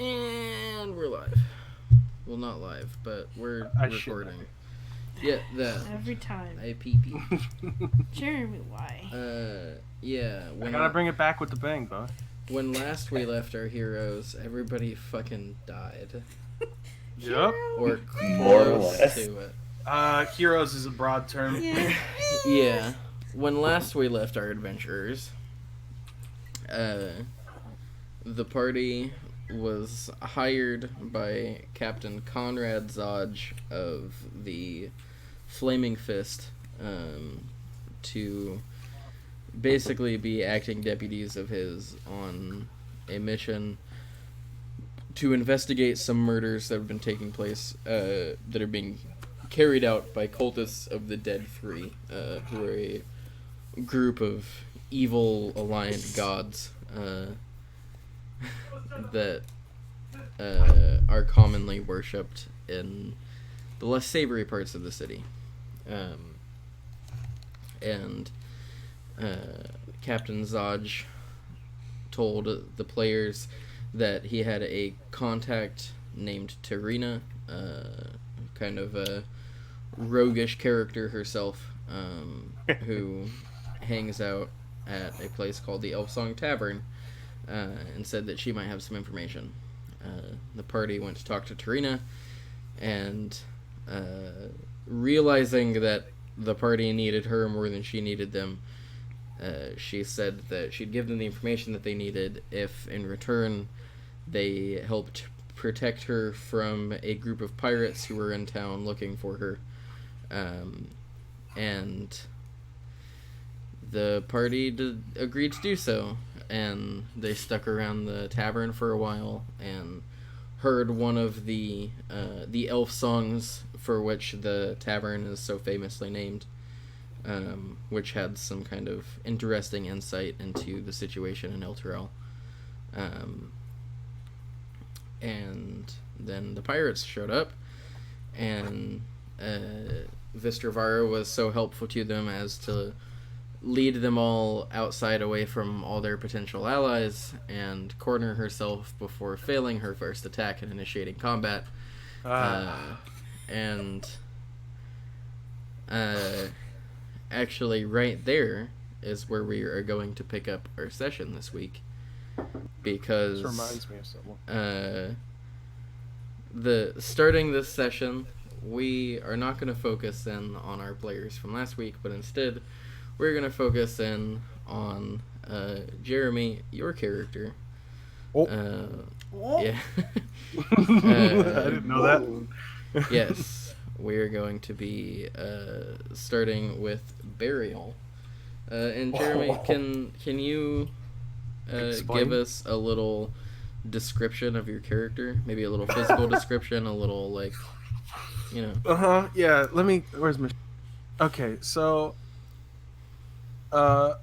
And we're live. Well, not live, but we're recording. Yeah, that. Every time. I pee. Jeremy, why? Yeah. I gotta bring it back with the bang, bro. When last we left our heroes, everybody fucking died. Yep. Or More or close less. to it. Heroes is a broad term. Yeah. Yeah. When last we left our adventurers, the party was hired by Captain Conrad Zodge of the Flaming Fist to basically be acting deputies of his on a mission to investigate some murders that have been taking place that are being carried out by cultists of the Dead Three, who are a group of evil aligned gods that are commonly worshipped in the less savory parts of the city. And Captain Zodge told the players that he had a contact named Tarina, kind of a roguish character herself, who hangs out at a place called the Elfsong Tavern, and said that she might have some information. The party went to talk to Tarina, and realizing that the party needed her more than she needed them, she said that she'd give them the information that they needed if, in return, they helped protect her from a group of pirates who were in town looking for her. And the party agreed to do so, and they stuck around the tavern for a while and heard one of the elf songs for which the tavern is so famously named, which had some kind of interesting insight into the situation in Elturel. And then the pirates showed up, and Vistravara was so helpful to them as to lead them all outside away from all their potential allies and corner herself before failing her first attack and initiating combat. Actually, right there is where we are going to pick up our session this week, because This reminds me of someone. Starting this session, we are not going to focus in on our players from last week, but instead we're going to focus in on Jeremy, your character. Oh. Yeah. I didn't know that. Yes, we're going to be starting with Burial. And Jeremy, can you give us a little description of your character? Maybe a little physical description, a little, like, you know. Yeah, where's my... Okay, so... Oh,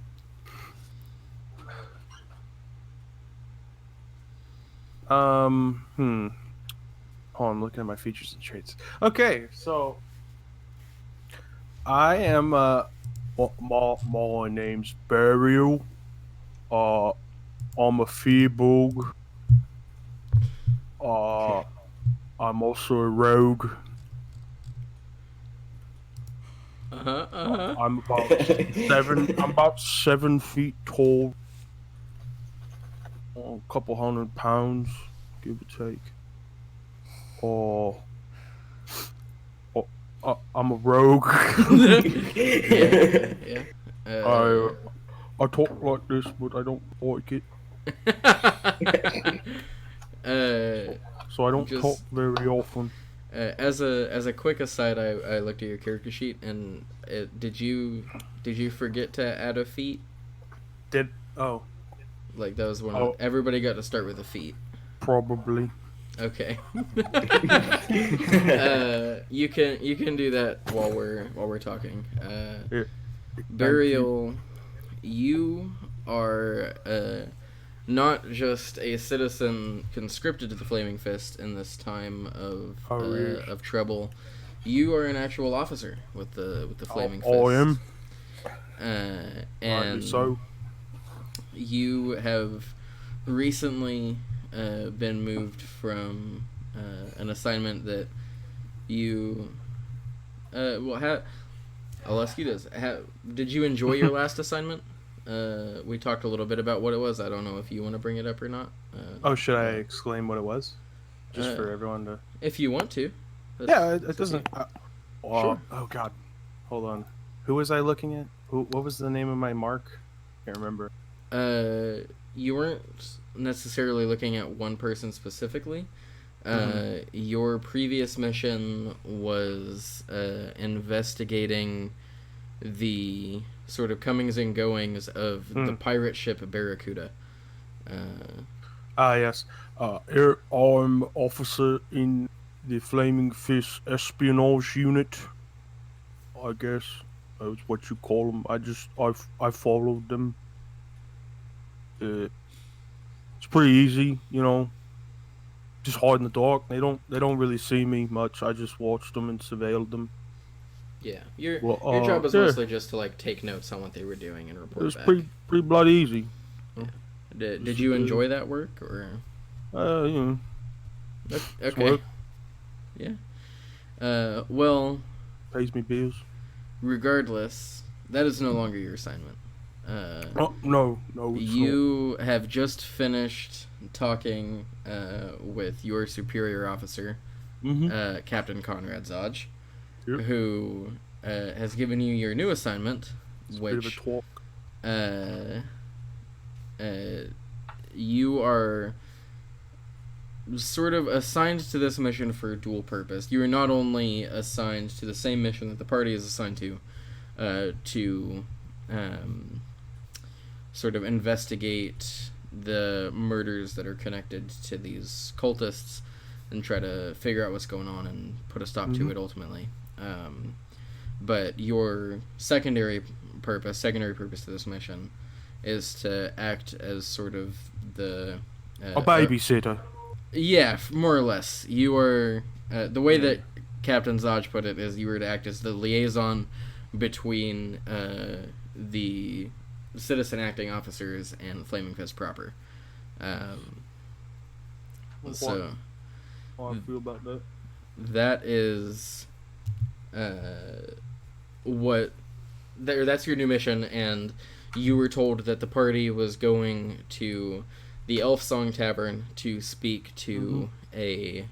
I'm looking at my features and traits. Okay, so... I am, my name's Burial. I'm a Fearbog. I'm also a rogue. I'm about 7 feet tall. A couple 100 pounds, give or take. I'm a rogue. Yeah. I talk like this, but I don't like it. So I don't talk very often. As a quick aside, I looked at your character sheet, and did you forget to add a feat? Like, that was one. Everybody got to start with a feat. Probably. Okay. You can do that while we're talking. Burial, you are not just a citizen conscripted to the Flaming Fist in this time of trouble. You are an actual officer with the Flaming Fist. I am. And so you have recently been moved from an assignment that you. I'll ask you this: did you enjoy your last assignment? We talked a little bit about what it was. I don't know if you want to bring it up or not. Should I exclaim what it was, just for everyone to? If you want to. Yeah, it doesn't. Sure. Oh God, hold on. Who was I looking at? What was the name of my mark? Can't remember. You weren't necessarily looking at one person specifically. Your previous mission was investigating the sort of comings and goings of the pirate ship Barracuda. Yes. Here I'm officer in the Flaming Fish Espionage Unit. I guess that's what you call them. I followed them. It's pretty easy, just hide in the dark. They don't really see me much. I just watched them and surveilled them. Yeah, your job was mostly just to like take notes on what they were doing and report back. It was pretty bloody easy. Yeah. Did you enjoy that work or? Okay. Work. Yeah. Well. Pays me bills. Regardless, that is no longer your assignment. No. You have just finished talking with your superior officer, Captain Conrad Zodge, who has given you your new assignment, which you are sort of assigned to this mission for dual purpose. You are not only assigned to the same mission that the party is assigned to sort of investigate the murders that are connected to these cultists and try to figure out what's going on and put a stop to it ultimately. But your secondary purpose to this mission is to act as sort of the... a babysitter. Yeah, more or less. You are... the way that Captain Zodge put it is you were to act as the liaison between the citizen acting officers and Flaming Fist proper. So... How I feel about that? That is... that's your new mission, and you were told that the party was going to the Elf Song Tavern to speak to a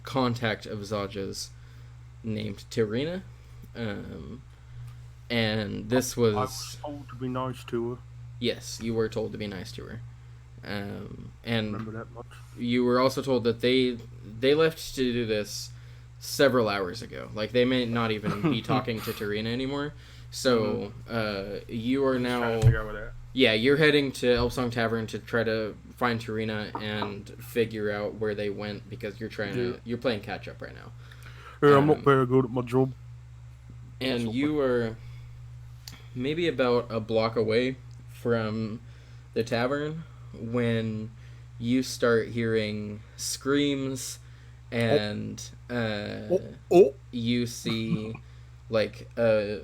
contact of Zodge's named Tirina, and this was... I was told to be nice to her. Yes, you were told to be nice to her. And remember that much. You were also told that they left to do this several hours ago. Like, they may not even be talking to Tirina anymore. So, you are now... Trying to figure out where they're at. Yeah, you're heading to Elfsong Tavern to try to find Tirina and figure out where they went, because you're trying to... You're playing catch-up right now. Yeah, I'm not very good at my job. And you are maybe about a block away from the tavern when you start hearing screams and you see like a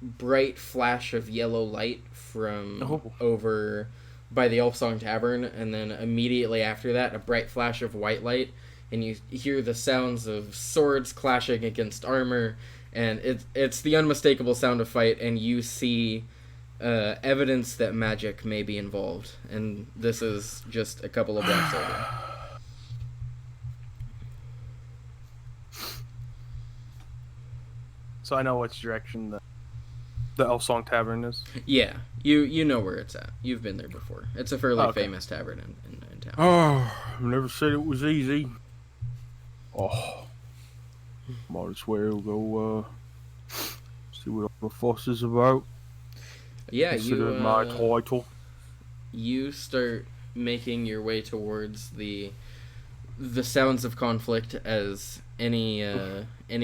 bright flash of yellow light from over by the Elfsong Tavern, and then immediately after that a bright flash of white light, and you hear the sounds of swords clashing against armor, and it's the unmistakable sound of fight, and you see evidence that magic may be involved, and this is just a couple of blocks over. So I know which direction the Elfsong Tavern is. Yeah, you know where it's at. You've been there before. It's a fairly famous tavern in town. Oh, I never said it was easy. Oh, might as well go see what all the fuss is about. Yeah, consider my title. You start making your way towards the sounds of conflict, as any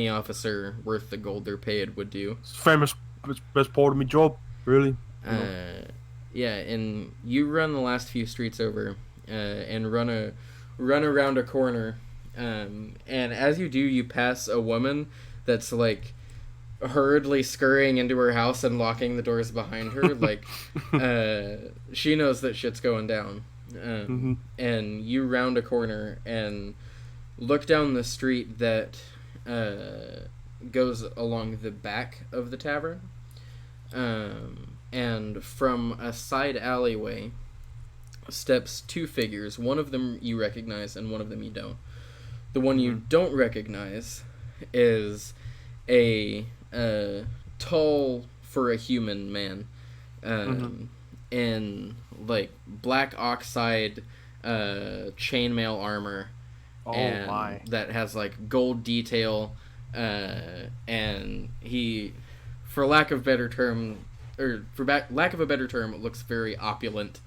officer worth the gold they're paid would do. It's famous. It's best part of my job, really. Yeah, and you run the last few streets over, and run around a corner, and as you do, you pass a woman that's like hurriedly scurrying into her house and locking the doors behind her. Like, she knows that shit's going down. And you round a corner and look down the street that goes along the back of the tavern. And from a side alleyway steps two figures. One of them you recognize and one of them you don't. The one you don't recognize is a tall for a human man in like black oxide chainmail armor. That has like gold detail, and he, for lack of a better term, looks very opulent.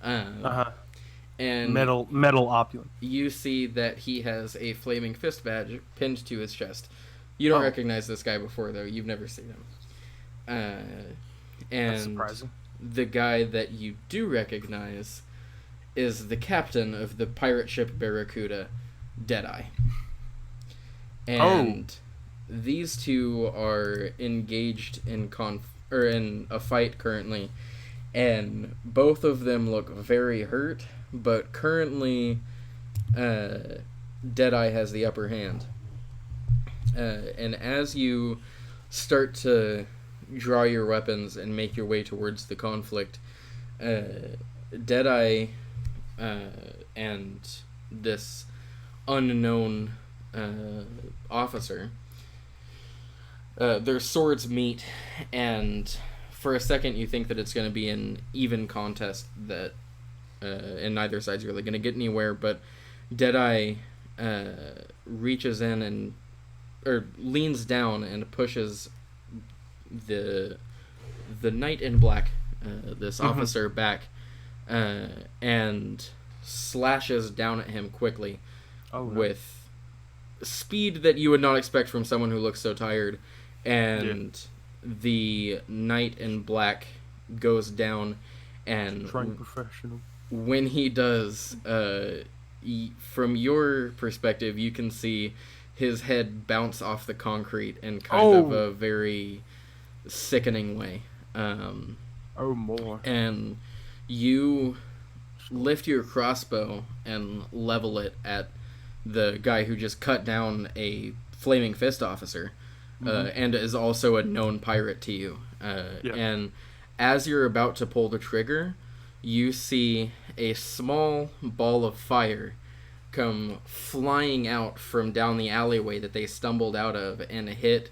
And metal opulent. You see that he has a flaming fist badge pinned to his chest. You don't recognize this guy before, though. You've never seen him. And that's surprising. The guy that you do recognize is the captain of the pirate ship Barracuda, Deadeye. And these two are engaged in in a fight currently, and both of them look very hurt, but currently Deadeye has the upper hand. And as you start to draw your weapons and make your way towards the conflict, Deadeye and this unknown officer, their swords meet, and for a second you think that it's going to be an even contest, that and neither side's really going to get anywhere, but Deadeye reaches in or leans down and pushes the knight in black, this officer, back, and slashes down at him quickly with speed that you would not expect from someone who looks so tired, and the knight in black goes down, and Trained professional. When he does, from your perspective, you can see his head bounce off the concrete in kind of a very sickening way. More. And you lift your crossbow and level it at the guy who just cut down a flaming fist officer, and is also a known pirate to you. And as you're about to pull the trigger, you see a small ball of fire come flying out from down the alleyway that they stumbled out of and hit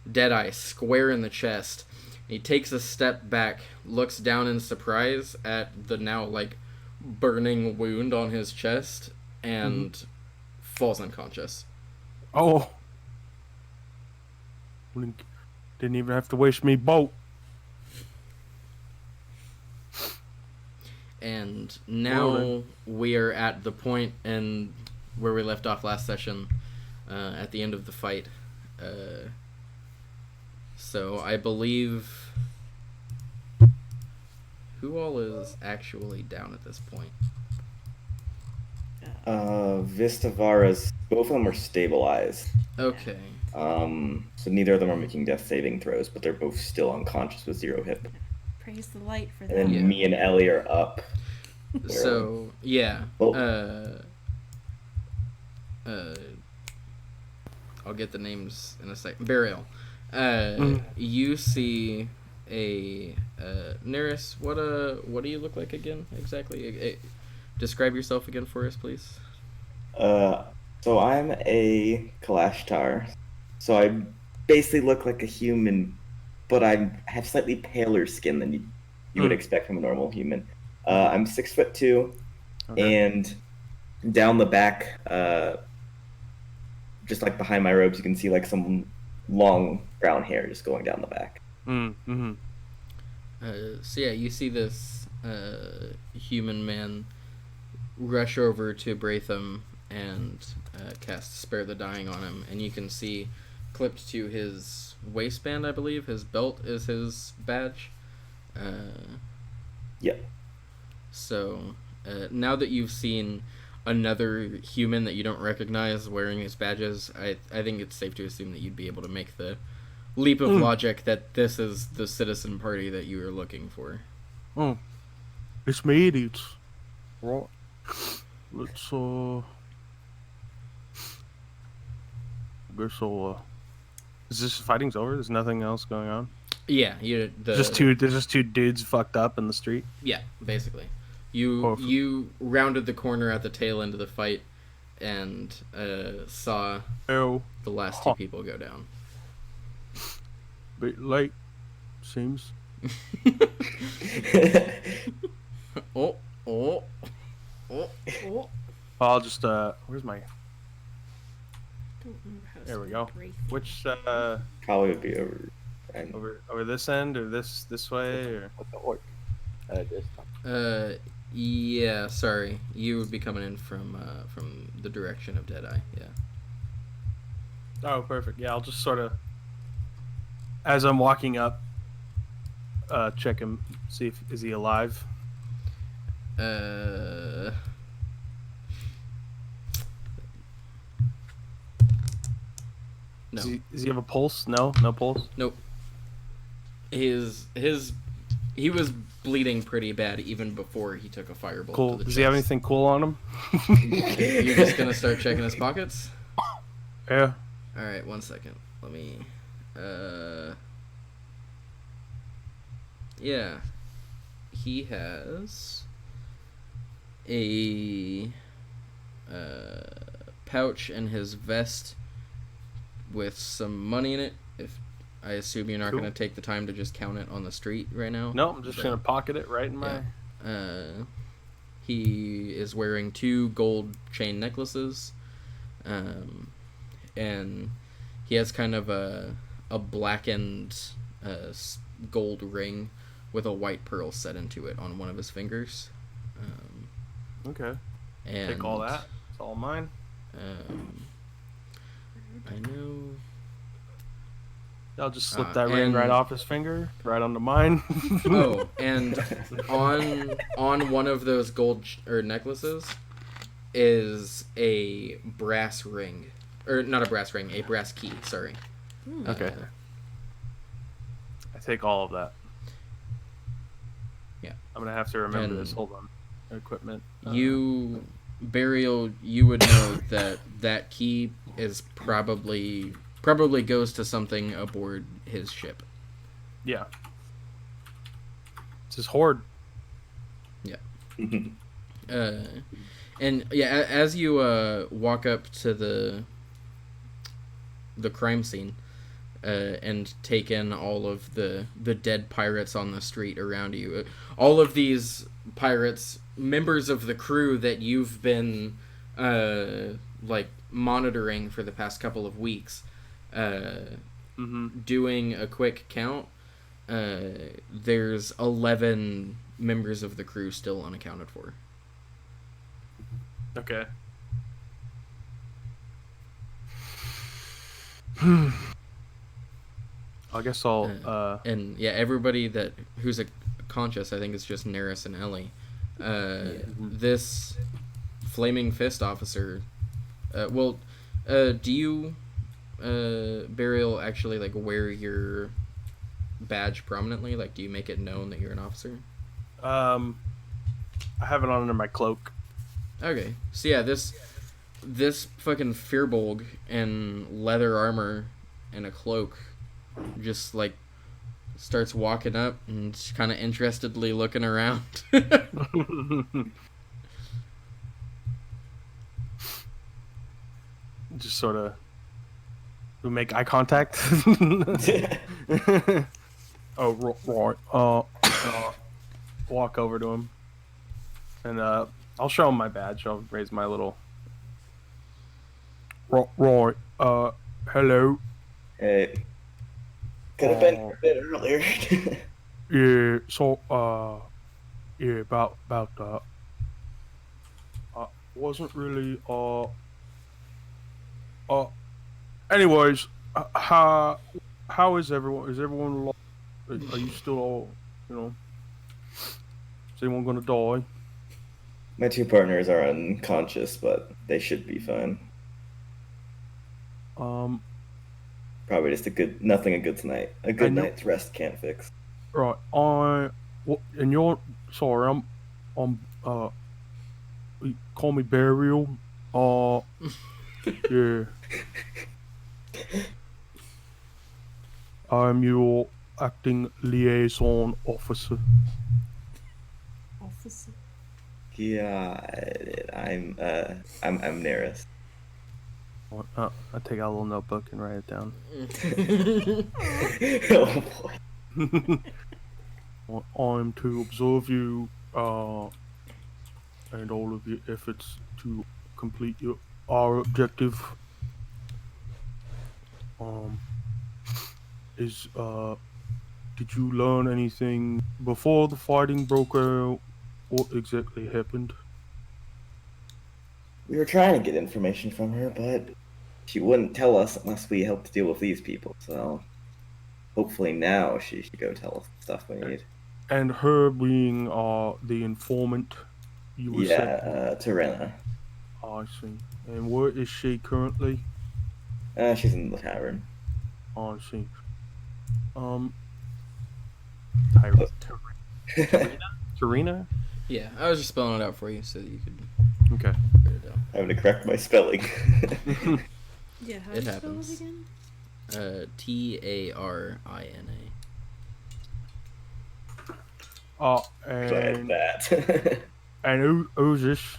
Deadeye square in the chest. He takes a step back, looks down in surprise at the now like burning wound on his chest, and falls unconscious. Didn't even have to waste me boat. And now we are at the point in where we left off last session, at the end of the fight. So I believe... Who all is actually down at this point? Vistavaras, both of them are stabilized. Okay. So neither of them are making death saving throws, but they're both still unconscious with 0 hit. Praise the light for that. And then me and Ellie are up. So, yeah. I'll get the names in a second. Burial. You see a... Neris, what do you look like again, exactly? Describe yourself again for us, please. So I'm a Kalashtar. So I basically look like a human, but I have slightly paler skin than you would expect from a normal human. I'm 6'2", and down the back, just like behind my robes, you can see like some long brown hair just going down the back. So yeah, you see this human man rush over to Braitham and cast Spare the Dying on him, and you can see clipped to his waistband, I believe, his belt is his badge. Yep. So now that you've seen another human that you don't recognize wearing his badges, I think it's safe to assume that you'd be able to make the leap of logic that this is the citizen party that you were looking for. Oh, it's me, idiots. Right. Let's I guess I'll is this fighting's over? There's nothing else going on. Yeah, There's just two dudes fucked up in the street. Yeah, basically. You rounded the corner at the tail end of the fight and saw Oh, the last two people go down. bit late, seems. Oh. I'll just where's my? Don't remember how to There we spell go. Wraith. Which Probably would be over. And over this end or this way or? With the orc. This Yeah, sorry. You would be coming in from the direction of Deadeye, yeah. Oh, perfect. Yeah, I'll just sort of, as I'm walking up, check him, see if is he alive. No. Does he have a pulse? No pulse. Nope. He was bleeding pretty bad even before he took a firebolt. Cool. To the Does he have chest. anything cool on him? You're just gonna start checking his pockets? Yeah. All right, 1 second. Let me. Yeah, he has a pouch in his vest with some money in it. If I assume you're not Cool. going to take the time to just count it on the street right now. No, I'm just So, gonna pocket it right in my. yeah. He is wearing 2 gold chain necklaces, and he has kind of a blackened gold ring with a white pearl set into it on one of his fingers. Okay. And Take all that. It's all mine. I know. I'll just slip that ring and- right off his finger, right onto mine. Oh, and on one of those gold necklaces is a brass ring, or not a brass ring, a brass key. Sorry. Okay. I take all of that. Yeah. I'm gonna have to remember And this. Hold on. Equipment. Burial, you would know that key is probably goes to something aboard his ship. Yeah. It's his hoard. And yeah, as you walk up to the crime scene and take in all of the dead pirates on the street around you, all of these pirates, members of the crew that you've been like monitoring for the past couple of weeks, doing a quick count, there's 11 members of the crew still unaccounted for. Okay. I guess I'll And yeah, everybody who's conscious, I think it's just Neris and Ellie. This Flaming Fist officer, do you, Burial, actually like wear your badge prominently? Like, do you make it known that you're an officer? I have it on under my cloak. Okay, so yeah, this fucking Firbolg in leather armor and a cloak just like starts walking up and kind of interestedly looking around. Just sort of we make eye contact. Oh, right. Walk over to him, and I'll show him my badge. I'll raise my little. Right. Hello. Hey. Could have been a bit earlier. Yeah. So, yeah. About that. Wasn't really. Anyways, how is everyone? Is everyone? Are you still all? Is anyone gonna die? My 2 partners are unconscious, but they should be fine. Probably just nothing a good tonight. A good know- night's rest can't fix. Right. And you're sorry. You call me Burial. Yeah. I'm your acting liaison officer. Officer. Yeah, I'm Neris. I take out a little notebook and write it down. Oh boy. I'm to observe you, and all of your efforts to complete our objective. Did you learn anything before the fighting broke out? What exactly happened? We were trying to get information from her, but she wouldn't tell us unless we helped deal with these people. So hopefully now she should go tell us the stuff we need. And her being the informant, you were saying? Yeah, Tirena. I see. And where is she currently? She's in the tavern. I see. Tarina? Yeah, I was just spelling it out for you so that you could Okay. write it down. Having to correct my spelling. Yeah, how It do you happens. spell it again? Tarina. Glad And that. who's this?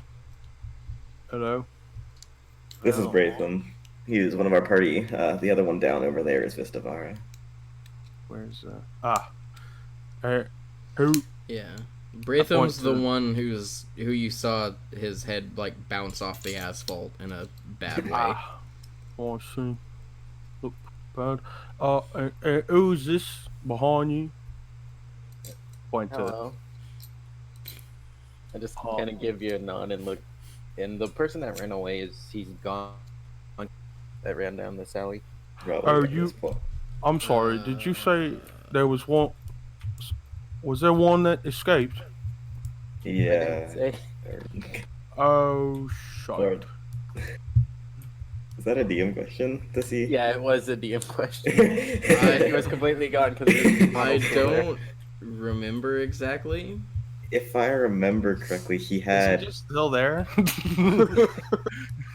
Hello. This is Braitham. He was one of our party. The other one down over there is Vistavara. Where's who? Yeah. I Braytham's point the to- one who you saw his head like bounce off the asphalt in a bad way. Oh, I see. Look bad. And who's this behind you? Point to. Hello. I just kind of give you a nod and look. And the person that ran away he's gone. That ran down this alley. Probably Oh, at you- this point. I'm sorry. Did you say there was one? Was there one that escaped? Yeah. Say. Oh, Lord. shit. Is that a DM question to see? Yeah, it was a DM question. He was completely gone because I don't remember exactly. If I remember correctly, he Is he had just still there?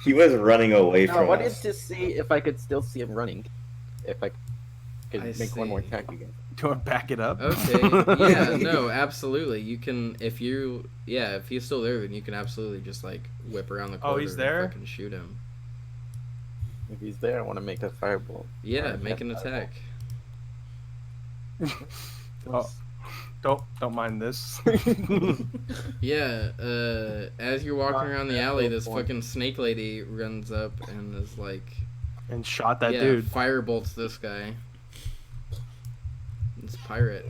he was running away No, I from wanted us. to see if I could still see him running. If I could I make one more see. attack again. Do you want to back it up? Okay. Yeah, no, absolutely. You can if he's still there, then you can absolutely just like whip around the corner Oh, he's there? and fucking shoot him. If he's there, I want to make a fireball. Yeah, Or make an fireball. attack. Oh, don't mind this. Yeah, as you're walking around the alley, this Point. fucking snake lady runs up and is like, And shot that yeah, dude. firebolts this guy. It's pirate.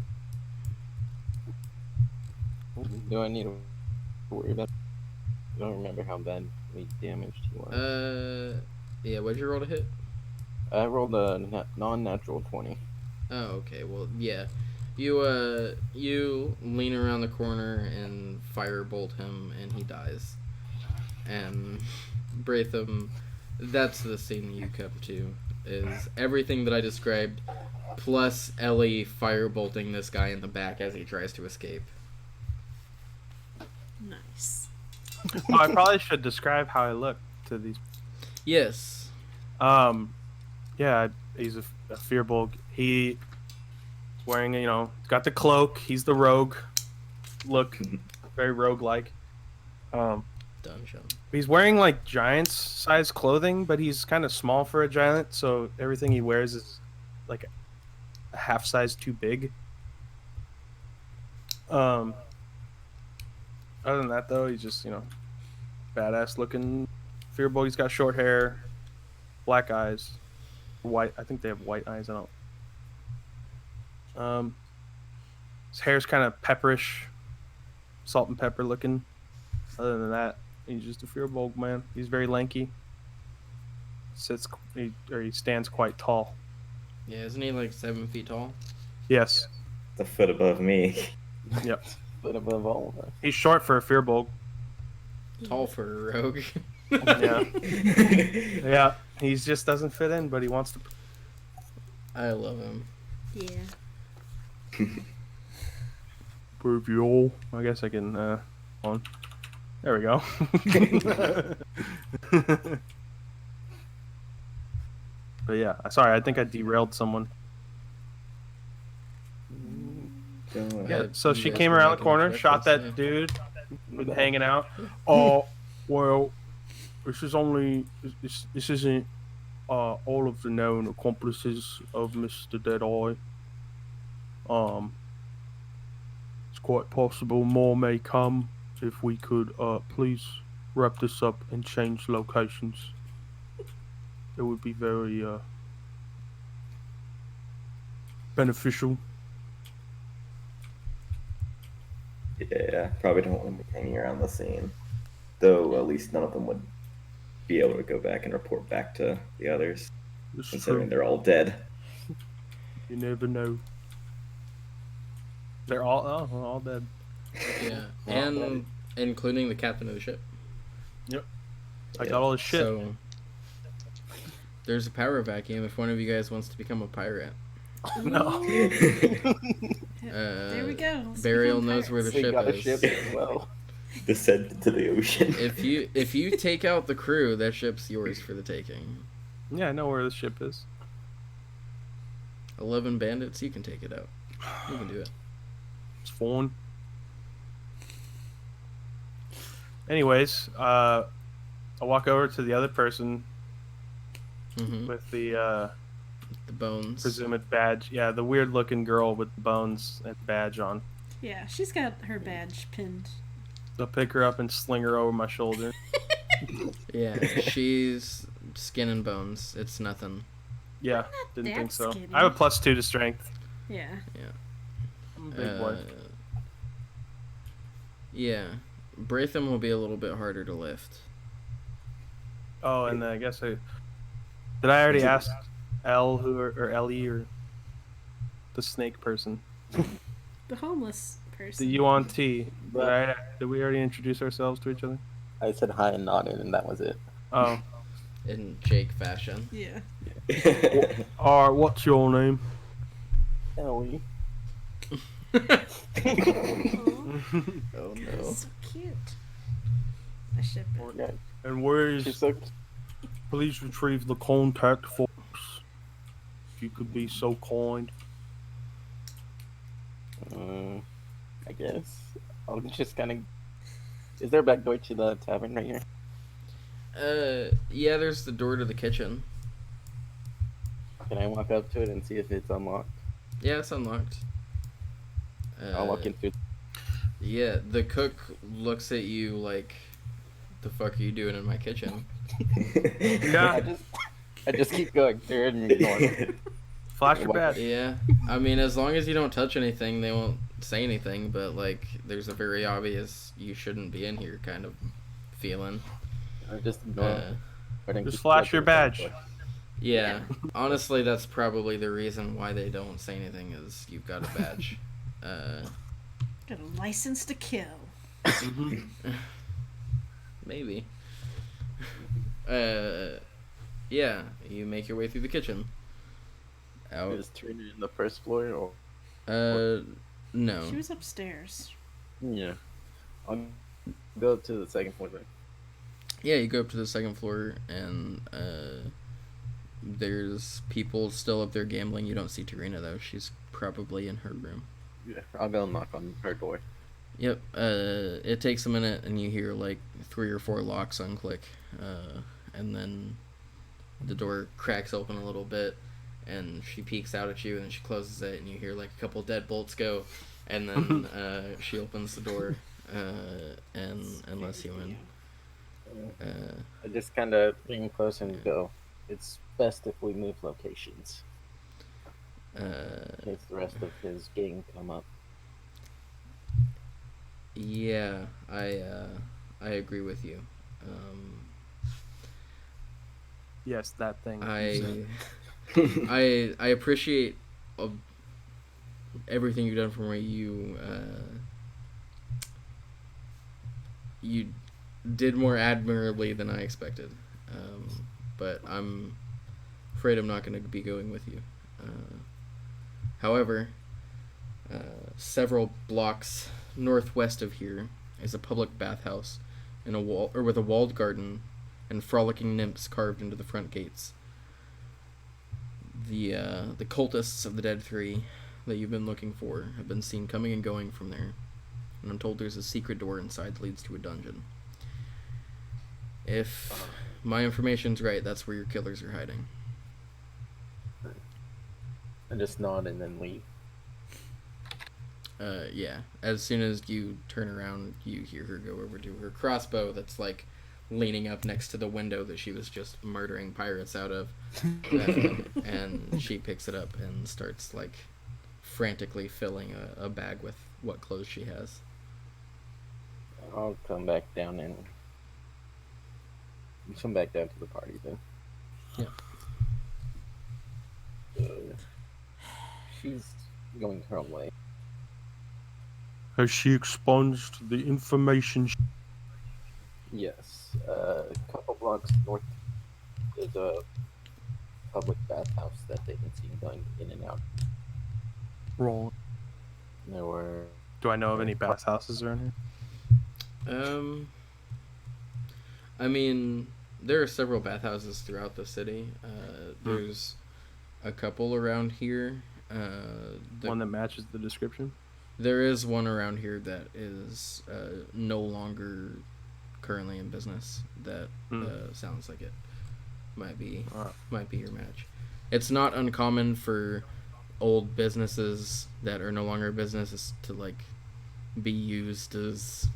Do I need to worry about? I don't remember how badly damaged he was. Yeah, what'd you roll to hit? I rolled a non-natural 20. Oh, okay. Well, yeah. You lean around the corner and firebolt him, and he dies. And Braitham, that's the scene you come to. Is everything that I described, plus Ellie firebolting this guy in the back as he tries to escape. Nice. Oh, I probably should describe how I look to these. Yes. Yeah, he's a Fearbulk. He's wearing, got the cloak. He's the rogue. Look, very rogue-like. Dungeon. He's wearing like giant's-size clothing, but he's kind of small for a giant, so everything he wears is like a half size too big. Other than that, though, he's just badass looking Fearbulk. He's got short hair, black eyes, white. I think they have white eyes. I don't. His hair's kind of pepperish, salt and pepper looking. Other than that, he's just a Fearbulk, man. He's very lanky. He stands quite tall. Yeah, isn't he like 7 feet tall? Yes. A foot above me. Yep. But above all of us. He's short for a Fearbulk. Tall for a rogue. Yeah. Yeah. He just doesn't fit in, but he wants to. I love him. Yeah. Prove you all. I guess I can, on. There we go. But yeah, sorry, I think I derailed someone. Don't- Yeah, Uh, so you she guys came were around the making corner, a shot breakfast, that dude, been hanging out. Well, this is only this isn't all of the known accomplices of Mr. Deadeye. It's quite possible more may come if we could please wrap this up and change locations. It would be very beneficial. Yeah, probably don't want to be hanging around the scene. Though at least none of them would be able to go back and report back to the others, This is considering true. they're all dead. You never know. They're all dead. Yeah, Well, and including the captain of the ship. Yep. I got all the shit. So there's a power vacuum if one of you guys wants to become a pirate. No. There we go. Let's Burial become knows where the pirates. They ship got a is. ship as well. Descend into the ocean. If you take out the crew, that ship's yours for the taking. Yeah, I know where the ship is. 11 bandits, you can take it out. You can do it. It's fine. Anyways, I walk over to the other person Hmm. with the The bones. presumed badge. Yeah, the weird looking girl with the bones and badge on. Yeah, she's got her badge pinned. I'll pick her up and sling her over my shoulder. Yeah, she's skin and bones. It's nothing. Yeah, didn't that think so. skinny. I have a +2 to strength. Yeah. I'm a big boy. Yeah, Braitham will be a little bit harder to lift. Oh, and I guess did I already ask L or Ellie or the snake person? The homeless person. The Yuan T. Did we already introduce ourselves to each other? I said hi and nodded, and that was it. Oh. In Jake fashion. Yeah. Alright, what's your name? Ellie. Oh Aw, no. so cute. I ship it. Yeah, And where she's is... so Please retrieve the contact force. If you could be so kind. I guess I'll just kind of. Is there a back door to the tavern right here? Yeah, there's the door to the kitchen. Can I walk up to it and see if it's unlocked? Yeah, it's unlocked. I'll walk in through. Yeah, the cook looks at you like, the fuck are you doing in my kitchen? Yeah. I just keep going through it and ignore it. Flash your badge. Yeah, I mean, as long as you don't touch anything, they won't say anything, but, like, there's a very obvious you shouldn't be in here kind of feeling. I just ignore it. And Just keep flash walking your the back badge. door. Yeah, honestly, that's probably the reason why they don't say anything is you've got a badge. Got a license to kill. Maybe. Yeah, you make your way through the kitchen. Out. Is Trina in the first floor or? No. She was upstairs. Yeah. I'll go to the second floor then. Yeah, you go up to the second floor, and there's people still up there gambling. You don't see Tarina, though. She's probably in her room. Yeah. I'll go knock on her door. Yep. It takes a minute, and you hear, like, 3 or 4 locks unclick. And then the door cracks open a little bit, and she peeks out at you, and then she closes it, and you hear, like, a couple deadbolts go, and then she opens the door and lets you in. I just kind of bring close and go. It's best if we move locations. In case the rest of his gang come up. Yeah, I agree with you. Yes, that thing. I appreciate everything you've done for me. You did more admirably than I expected, but I'm afraid I'm not going to be going with you. However, several blocks northwest of here is a public bathhouse in a wall, or with a walled garden and frolicking nymphs carved into the front gates. The cultists of the Dead Three that you've been looking for have been seen coming and going from there, and I'm told there's a secret door inside that leads to a dungeon. If my information's right, that's where your killers are hiding. I just nod and then leave. Yeah. As soon as you turn around, you hear her go over to her crossbow that's like leaning up next to the window that she was just murdering pirates out of. And she picks it up and starts like frantically filling a bag with what clothes she has. I'll come back down and come back down to the party then. Yeah. She's going her own way. Has she expunged the information? Yes. A couple blocks north, there's a public bathhouse that they can see going in and out. Right. There were. Do I know of any bathhouses around here? I mean, there are several bathhouses throughout the city. There's a couple around here. One that matches the description? There is one around here that is no longer currently in business. That sounds like it might be your match. It's not uncommon for old businesses that are no longer businesses to like be used as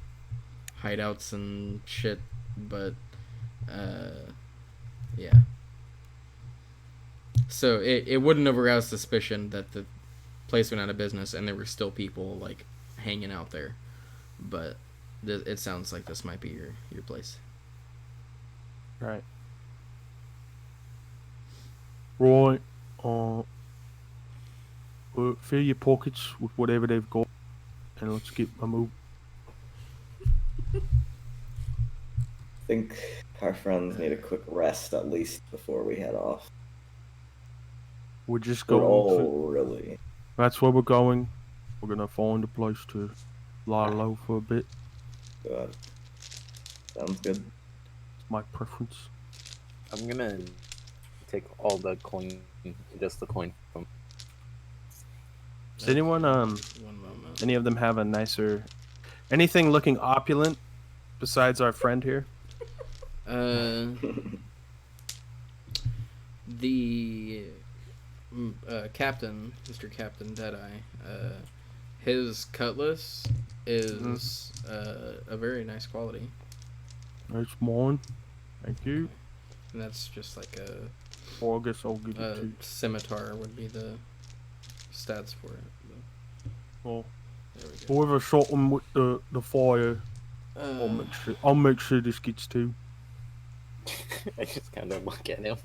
hideouts and shit, but yeah. So it wouldn't have aroused suspicion that the place went out of business and there were still people like hanging out there, but it sounds like this might be your place. Right. Right. Fill your pockets with whatever they've got, and let's get a move. I think our friends need a quick rest at least before we head off. We're just We're going. all really. That's where we're going. We're gonna find a place to lie low for a bit. Good. Sounds good. It's my preference. I'm gonna take all the coin, just the coin from. Does anyone, One moment. any of them have a nicer, anything looking opulent besides our friend here? The captain, Mr. Captain Deadeye, his cutlass is a very nice quality. That's mine. Thank you. And that's just like Or I guess I'll give it a to. scimitar would be the stats for it. Well, There we go. whoever shot him with the fire, Uh, I'll make sure this gets to. I just kind of look at him.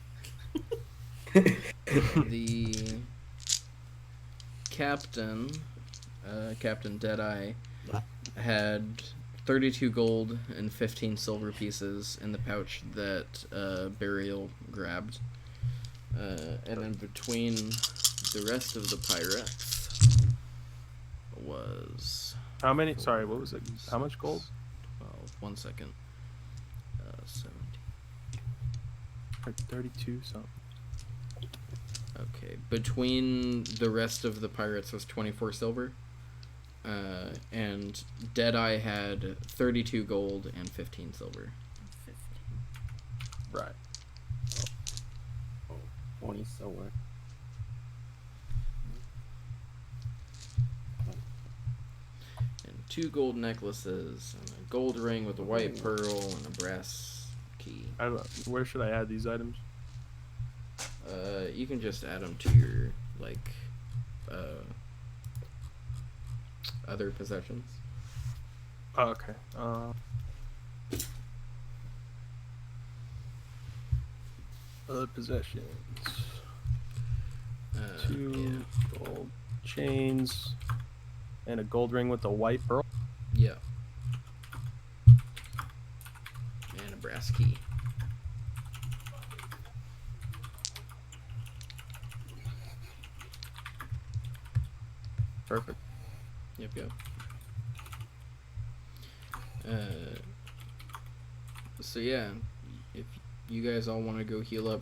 the captain, Captain Deadeye, had 32 gold and 15 silver pieces in the pouch that Burial grabbed. And then between the rest of the pirates was... How many? Sorry, what was it? How much gold? 12, 1 second. 17. Like 32 something. Okay, between the rest of the pirates was 24 silver. And Deadeye had 32 gold and 15 silver. 15. Right. 20 silver. And 2 gold necklaces, and a gold ring with a white pearl, and a brass key. I don't know. Where should I add these items? You can just add them to your, like, other possessions. Oh, okay. Other possessions. Two gold chains and a gold ring with a white pearl. Yeah. And a brass key. Perfect. Yep. So yeah, if you guys all want to go heal up,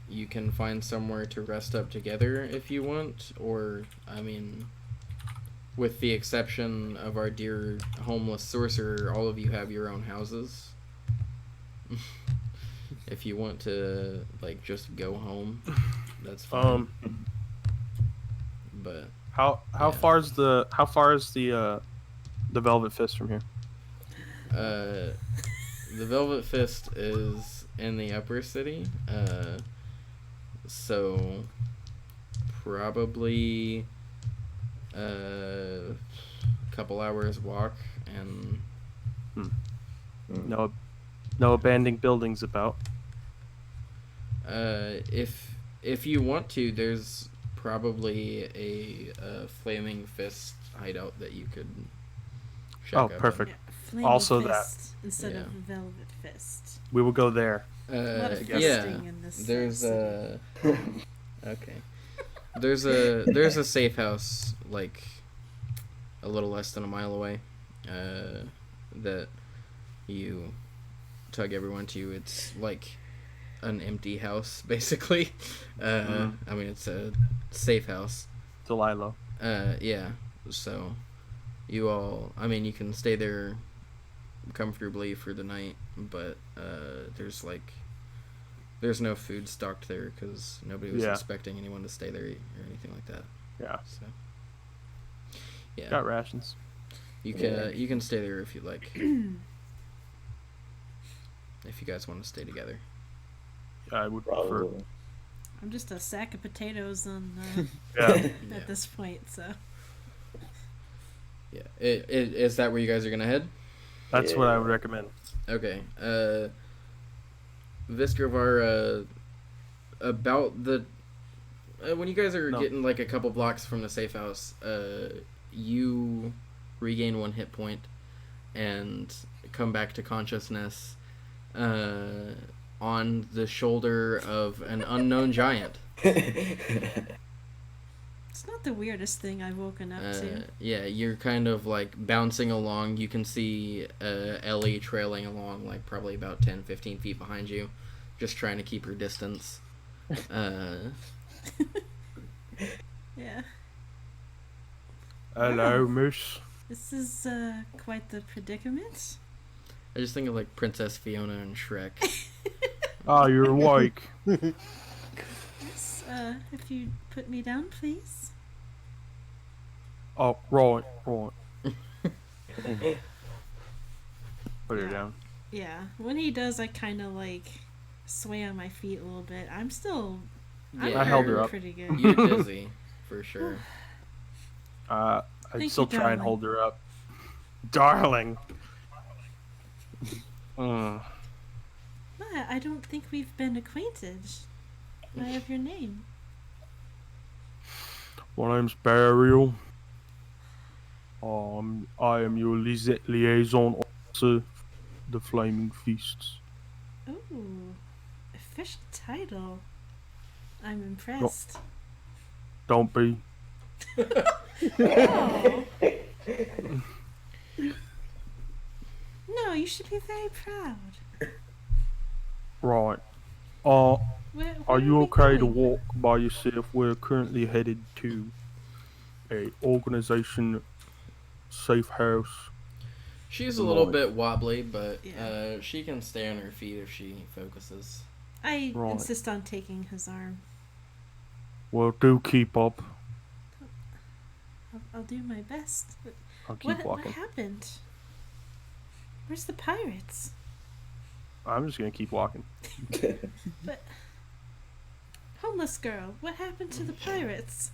you can find somewhere to rest up together if you want, or I mean, with the exception of our dear homeless sorcerer, all of you have your own houses. If you want to like just go home, that's fine. But How Yeah. far is the Velvet Fist from here? the Velvet Fist is in the upper city, so probably a couple hours walk, and No abandoned buildings about. if you want to, there's probably a Flaming Fist hideout that you could check Oh, up in. perfect. Yeah, flaming Also fist instead Yeah. of velvet fist. We will go there. A lot of Yeah, fisting in this. there's city. okay. There's a safe house like a little less than a mile away, that you tug everyone to. It's like an empty house basically. I mean, it's a safe house. Delilah. Yeah. So you all, I mean, you can stay there comfortably for the night, but there's no food stocked there because nobody was Yeah. expecting anyone to stay there or anything like that. Yeah. So yeah, Got rations. you can stay there if you like. If you guys want to stay together. I would prefer. Probably. I'm just a sack of potatoes on Yeah. at this point. So Yeah. Is that where you guys are gonna head? That's what I would recommend. Okay. Viskervar, about the when you guys are No. getting like a couple blocks from the safe house, you regain 1 hit point and come back to consciousness on the shoulder of an unknown giant. it's not the weirdest thing I've woken up to. Yeah, you're kind of like bouncing along. You can see Ellie trailing along, like probably about 10-15 feet behind you, just trying to keep her distance. Yeah, Hello, miss. this is quite the predicament. I just think of like Princess Fiona and Shrek. Ah, you're awake. Yes, if you put me down, please. Oh, right. Put her down. Yeah, when he does, I kind of like sway on my feet a little bit. I'm Yeah, I held her hurting up. pretty good. You're dizzy, for sure. I'd Thank still you, try and darling. hold her up. Darling. I don't think we've been acquainted. I have your name. My name's Burial. I am your liaison officer, the Flaming Feasts. Ooh, official title. I'm impressed. Don't be. Oh. No, you should be very proud. Right. Where Are you we okay to going? walk by yourself? We're currently headed to a organization safe house. She's a little Right. bit wobbly, but Yeah. she can stay on her feet if she focuses. I Right. insist on taking his arm. Well, do keep up. I'll do my best. I'll keep What walking. happened? Where's the pirates? I'm just gonna keep walking. But homeless girl, what happened to the pirates?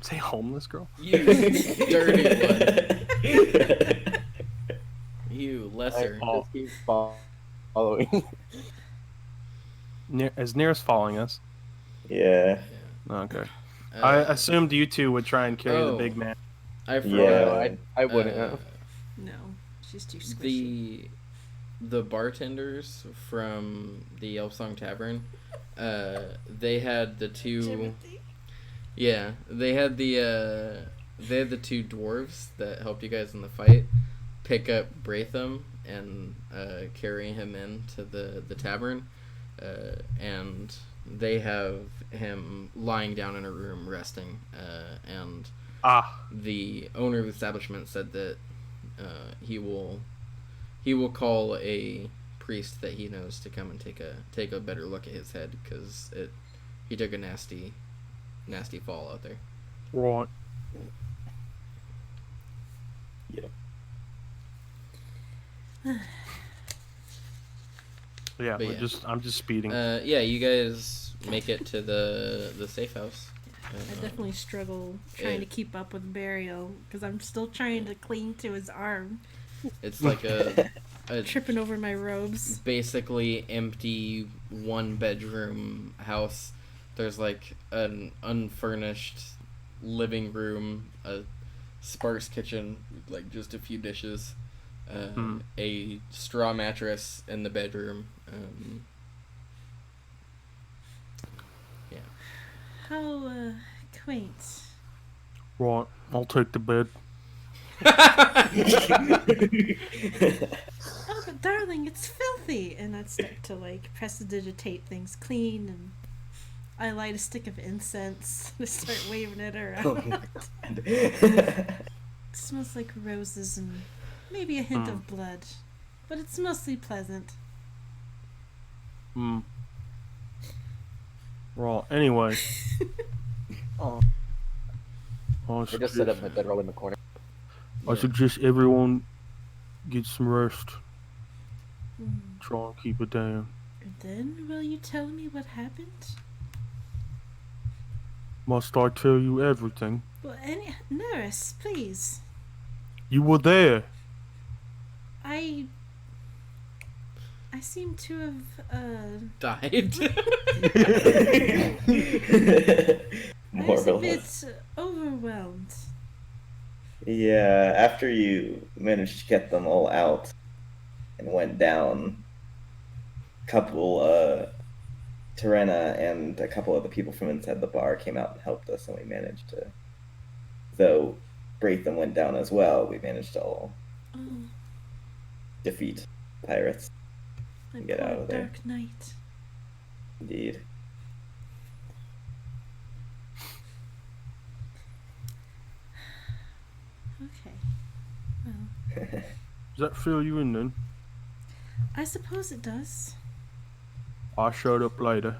Say homeless girl. You dirty one. You lesser. Just keep following. Is Nearest following us? Yeah. Okay. Uh, I assumed you two would try and carry the Oh. big man. I forgot. Yeah. I wouldn't uh, have. No, she's too squishy. the bartenders from the Elf Song Tavern, they had the two Timothy? Yeah, they had the two dwarves that helped you guys in the fight pick up Braitham and carry him into the tavern, and they have him lying down in a room resting. And the owner of the establishment said that he will call a priest that he knows to come and take a better look at his head, because he took a nasty fall out there. Right. Yep. Yeah, But yeah. I'm just speeding. Yeah, you guys make it to the safe house. I definitely struggle trying to keep up with Burial because I'm still trying to cling to his arm, It's like a tripping over my robes. basically empty 1-bedroom house. There's like an unfurnished living room, a sparse kitchen, like just a few dishes, a straw mattress in the bedroom. Yeah. How quaint. Right, I'll take the bed. Oh, but darling, it's filthy! And I'd start to like prestidigitate things clean, and I light a stick of incense and start waving it around. It smells like roses and maybe a hint of blood, but it's mostly pleasant. Right, anyway. I just set up my bedroll in the corner. I suggest everyone get some rest. Try and keep it down. And then will you tell me what happened? Must I tell you everything? Well, nurse, please. You were there. I seem to have Died. I More was or a less. bit overwhelmed. Yeah, after you managed to get them all out and went down, Terena and a couple of the people from inside the bar came out and helped us, and we managed to, though Braitham went down as well, we managed to all Oh, defeat pirates. my Get poor out of there. dark knight. Indeed. Okay. Well, Does that fill you in then? I suppose it does. I showed up later.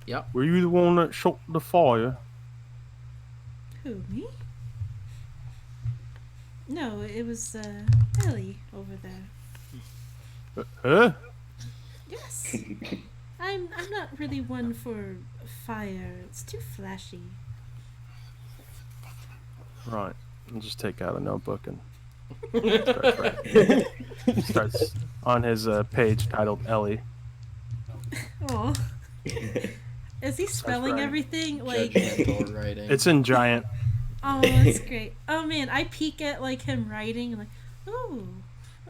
Yep. Were you the one that shot the fire? Who, me? No, it was Ellie over there. Huh? Yes. I'm not really one for fire. It's too flashy. Right. I'll just take out a notebook and start writing. Starts on his page titled Ellie. Oh. Is he spelling right. everything like? Judgmental writing. It's in giant. Oh, that's great. Oh man, I peek at like him writing and like, ooh.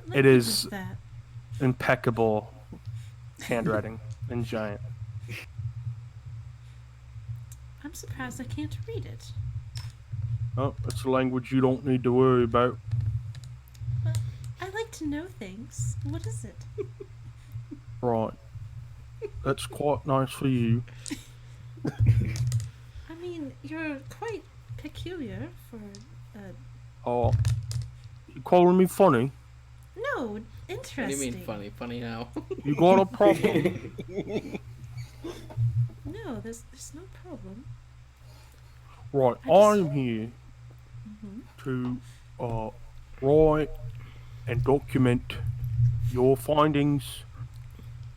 let It me is- look at that. Impeccable handwriting in giant. I'm surprised I can't read it. Oh, it's a language you don't need to worry about. But I like to know things. What is it? Right. That's quite nice for you. I mean, you're quite peculiar for. Oh, you calling me funny? No, What interesting. do you mean funny? Funny how? You got a problem? No, there's no problem. Right, I just- I'm here to write and document your findings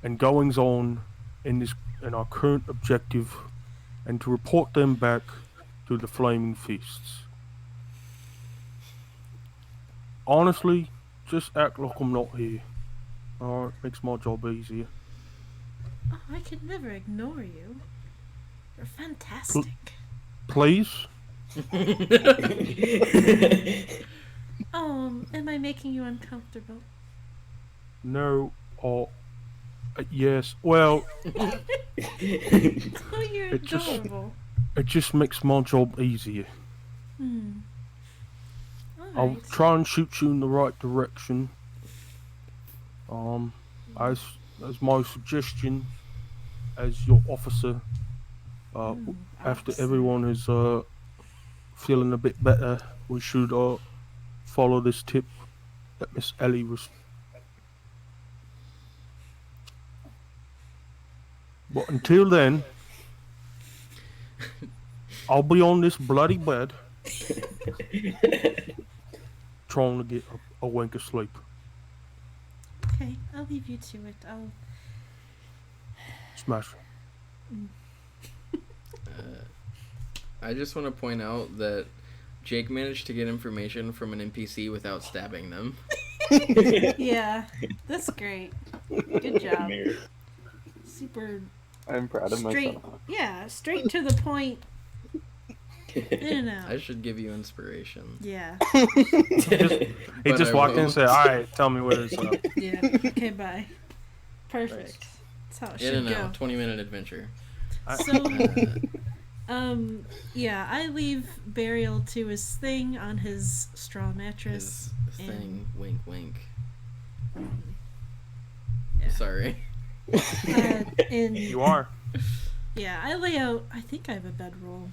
and goings on in our current objective, and to report them back to the Flaming Fists. Honestly, just act like I'm not here. Alright, makes my job easier. Oh, I could never ignore you. You're fantastic. Please? Am I making you uncomfortable? No, Yes. Well, Oh, you're It just- adorable. it just makes my job easier. I'll Alright. try and shoot you in the right direction. As my suggestion, as your officer, after officer. everyone is feeling a bit better, we should follow this tip that Miss Ellie was. But until then, I'll be on this bloody bed trying to get a wink of sleep. Okay, I'll leave you to it. I'll. Smash. I just want to point out that Jake managed to get information from an NPC without stabbing them. Yeah, that's great. Good job. Super I'm proud of straight. myself. Yeah, straight to the point. In and out. I should give you inspiration. Yeah. He But just I walked in and won't. said, "All right, tell me what it is." Yeah. Okay, bye. Perfect. That's how it In should and go. out, 20-minute adventure. So, yeah, I leave Burial to his thing on his straw mattress. His thing, wink, wink. Yeah. Sorry. And You are. yeah, I lay out. I think I have a bedroll.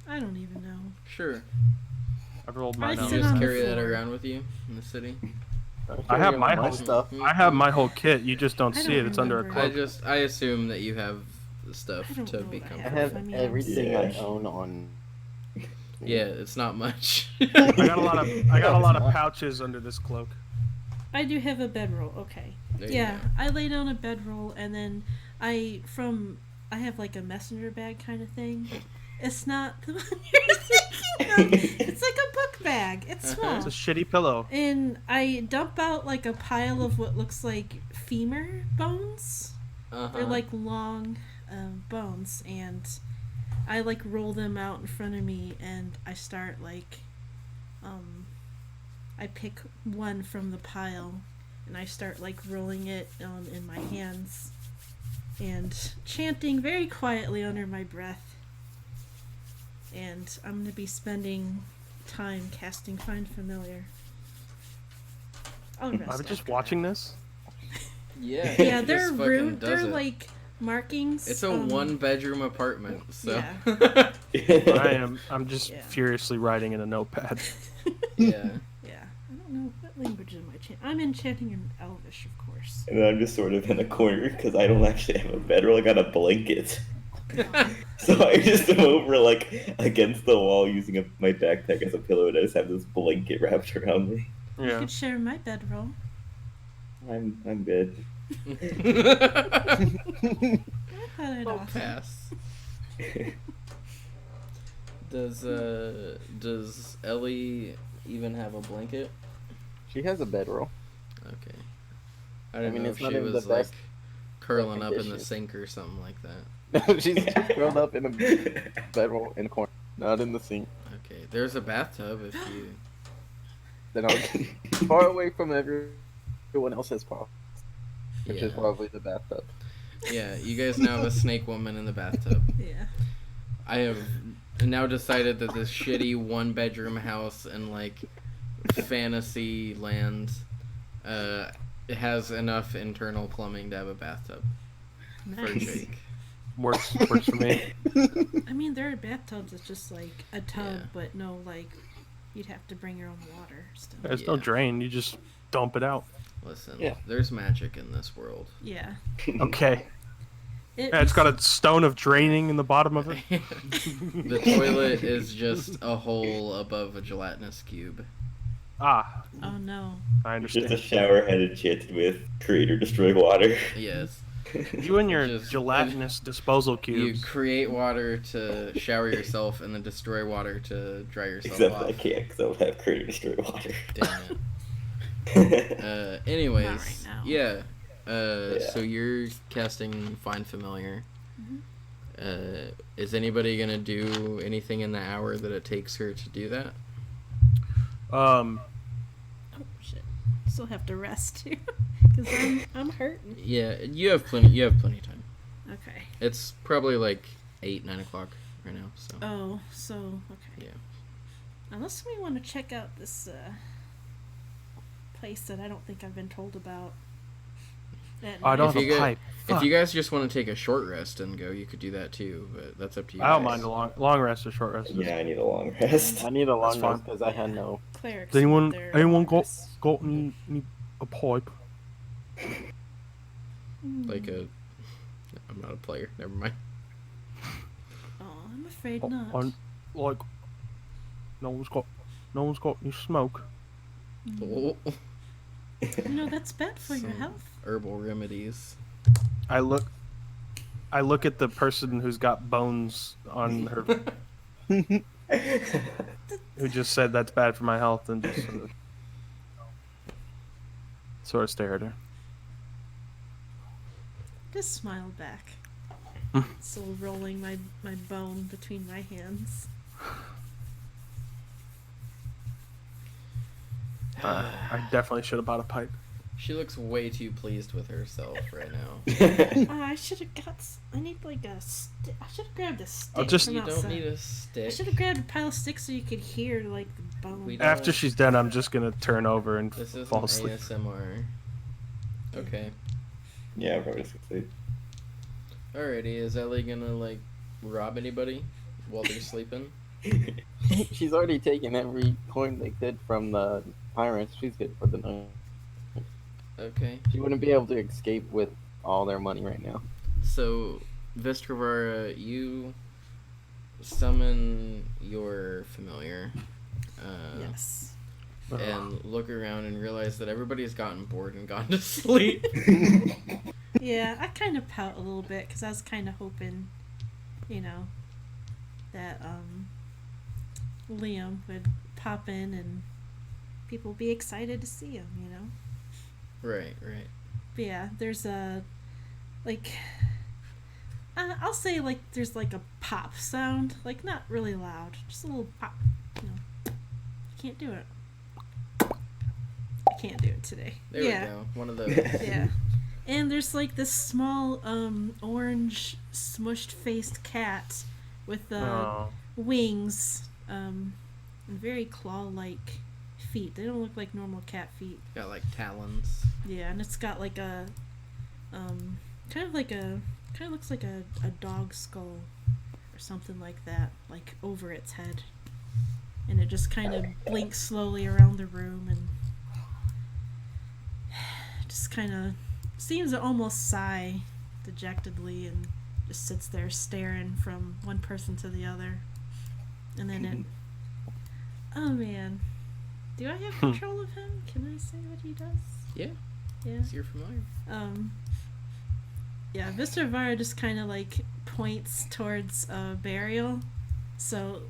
I don't even know. Sure. I've rolled I mine You out. sit just on the carry that floor. around with you in the city? I have my my whole stuff. I have my whole kit. You just don't I see don't it. It's under a remember. cloak. I assume that you have the stuff I don't to know be what I I comfortable. have I mean, everything I yeah. own on. Yeah, it's not much. I got a lot of pouches under this cloak. I do have a bedroll. Okay. There you Yeah, go. I lay down a bedroll and then I have like a messenger bag kind of thing. It's not the one you're thinking of. It's like a book bag. It's small. It's a shitty pillow. And I dump out like a pile of what looks like femur bones. Uh-huh. They're like long bones, and I like roll them out in front of me, and I start like, I pick one from the pile, and I start like rolling it in my hands, and chanting very quietly under my breath. And I'm gonna be spending time casting Find Familiar. I'll rest I was just after watching this. Yeah. Yeah, he they're just fucking rude. does They're it. like markings. It's a one-bedroom apartment, so. I'm just Yeah. furiously writing in a notepad. Yeah. Yeah, I don't know what language am I chanting. I'm enchanting in Elvish, of course. And then I'm just sort of in a corner because I don't actually have a bedroll. I got a blanket. So I just am over like against the wall using my backpack as a pillow, and I just have this blanket wrapped around me. You Yeah. could share my bedroll. I'm good. I thought I'd I'll offer. pass. Does Ellie even have a blanket? She has a bedroll. Okay. I didn't mean, know it's if not she in the was like best curling up in the condition. sink or something like that. She's curled up in a bedroll in a corner, not in the sink. Okay. There's a bathtub if you. Then I'm far away from everyone else's problem, which is Yeah. probably the bathtub. Yeah. You guys now have a snake woman in the bathtub. Yeah. I have now decided that this shitty one-bedroom house in like fantasy land it has enough internal plumbing to have a bathtub for Nice. Jake. Works for me. I mean, there are bathtubs. It's just like a tub, Yeah. but no, like, you'd have to bring your own water still. There's no Yeah. drain. You just dump it out. Listen, Yeah. there's magic in this world. Yeah. Okay. Yeah, it's got a stone of draining in the bottom of it. The toilet is just a hole above a gelatinous cube. Ah, Oh no. I It's just a understand. shower head enchanted with create or destroy water. Yes. You and your Just- gelatinous disposal You cubes. create water to shower yourself and then destroy water to dry yourself Except off. I can't because I don't have create or destroy water. Damn it. Anyways, Not right now. yeah. Yeah. So you're casting Find Familiar. Mm-hmm. Is anybody gonna do anything in the hour that it takes her to do that? Oh shit. Still have to rest too. Because I'm hurting. Yeah, you have plenty. You have plenty of time. Okay. It's probably like 8, 9 o'clock right now. So. Oh, so okay. Yeah. Unless we want to check out this place that I don't think I've been told about. I don't If have you a get- pipe. If Fuck. you guys just want to take a short rest and go, you could do that too. But that's up to you. I don't guys. mind a long rest or short rest. Yeah, I need a long rest. I need a long That's fine. rest because I had no. Clerics. Does anyone with their anyone got longest. any a pipe? Like a. I'm not a player. Never mind. Oh, I'm afraid Oh, not. like, no one's got any smoke. Oh, That's bad for your Some health. herbal remedies. I look at the person who's got bones on her, who just said that's bad for my health, and just sort of stare at her. Just smile back. Still rolling my bone between my hands. I definitely should have bought a pipe. She looks way too pleased with herself right now. I should have got. I need like a stick. I should have grabbed a stick. I'll just- from You don't outside. need a I stick. should have grabbed a pile of sticks so you could hear like the bone. We don't- After she's dead, I'm just gonna turn over and This isn't fall asleep. ASMR. Okay. Yeah, I'm probably just gonna sleep. Alrighty, is Ellie gonna like rob anybody while they're sleeping? She's already taken every coin they could from the pirates. She's good for the night. Okay. She wouldn't be able to escape with all their money right now. So, Vestravara, you summon your familiar. Yes. And look around and realize that everybody's gotten bored and gone to sleep. Yeah, I kind of pout a little bit because I was kind of hoping, that Liam would pop in and people would be excited to see him. Right. But yeah, there's a I'll say like there's like a pop sound, like not really loud, just a little pop. Can't do it. I can't do it today. There yeah. we go. One of those. Yeah. And there's like this small orange smushed faced cat with Oh. wings and very claw like feet. They don't look like normal cat feet. Got like talons. Yeah, and it's got like a kind of looks like a dog skull or something like that, like over its head. And it just kind of blinks slowly around the room and just kind of seems to almost sigh dejectedly and just sits there staring from one person to the other. And then it... Oh man. Do I have control of him? Can I say what he does? Yeah. Yeah. Is you're familiar? Yeah, Mr. Vara just kind of like points towards Burial. So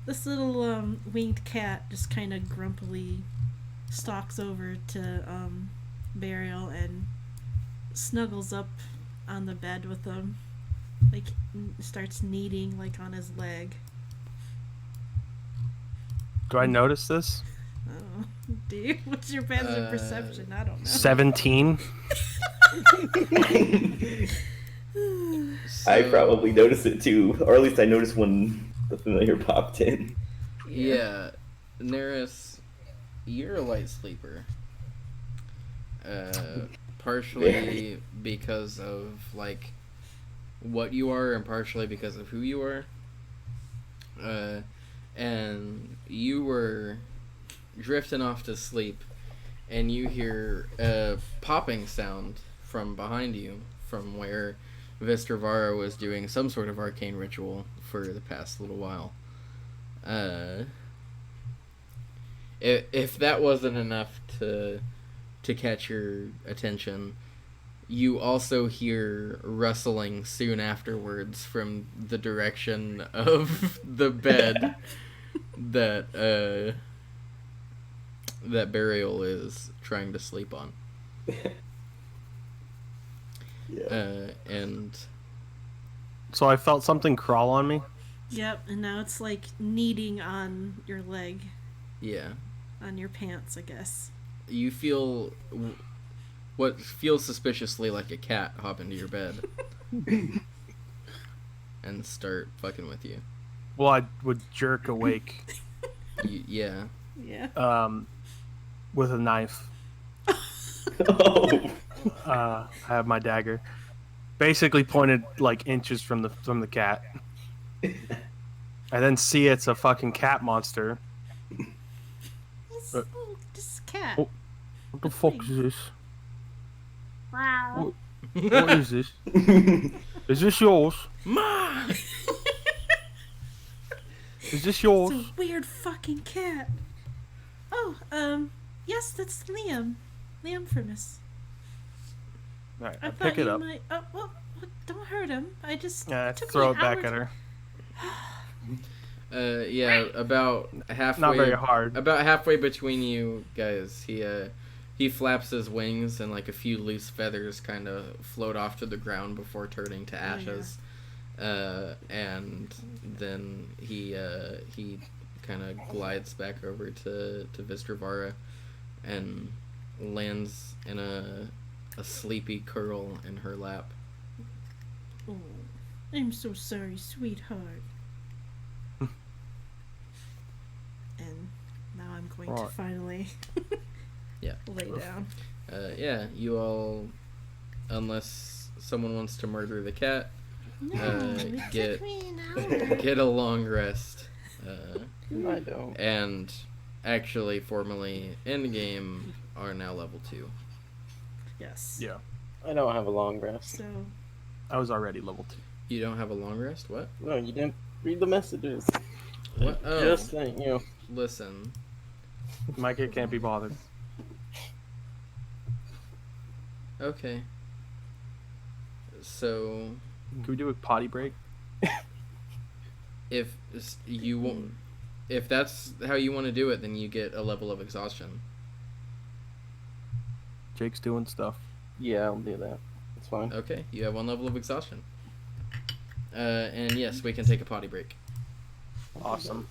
this little winged cat just kind of grumpily stalks over to Burial and snuggles up on the bed with him, like starts kneading like on his leg. Do I notice this? Oh, do you? What's your passive perception? I don't know. 17. I So- probably noticed it too, or at least I noticed when the familiar popped in. Yeah. Neris, you're a light sleeper. Partially because of like what you are, and partially because of who you are. And you were drifting off to sleep, and you hear a popping sound from behind you, from where Vestravara was doing some sort of arcane ritual for the past little while. If that wasn't enough to catch your attention, you also hear rustling soon afterwards from the direction of the bed that that Burial is trying to sleep on. Yeah. And So I felt something crawl on me. Yep, and now it's like kneading on your leg, yeah, on your pants, I guess. you feel what feels suspiciously like a cat hop into your bed and start fucking with you. Well, I would jerk awake Yeah. Yeah. with a knife. Oh. I have my dagger, basically pointed like inches from the cat. I then see it's a fucking cat monster. It's Uh, just a cat. oh, what the With fuck wings. is this? Wow. What is this? Is this yours? Ma! Is this It's yours? a weird fucking cat. Oh, yes, that's Liam. Liam Furnace. All right, I I thought pick it you up. might. Oh, well, don't hurt him. I just. Yeah, I it took throw me it an hour back at to- her. Yeah, about halfway. Not very hard. About halfway between you guys, he flaps his wings and like a few loose feathers kind of float off to the ground before turning to ashes. And then he kind of glides back over to Vistravara and lands in a sleepy curl in her lap. Oh, I'm so sorry, sweetheart. And now I'm going to Right. finally Yeah. lay down. Yeah, you all, unless someone wants to murder the cat, No, it get- took me an hour. get a long rest. I don't. And actually, formally, in game, are now level 2. Yes. Yeah, I don't have a long rest. So, I was already level 2. You don't have a long rest? What? No, you didn't read the messages. What? Oh, Just saying, listen. My kid can't be bothered. Okay. So, Can we do a potty break? if you won't, if that's how you want to do it, then you get a level of exhaustion. Jake's doing stuff. Yeah, I'll do that. It's fine. Okay, you have 1 level of exhaustion. And yes, we can take a potty break. Awesome.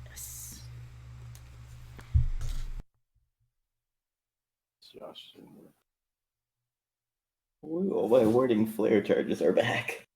yes. Josh. Ooh, my warding flare charges are back.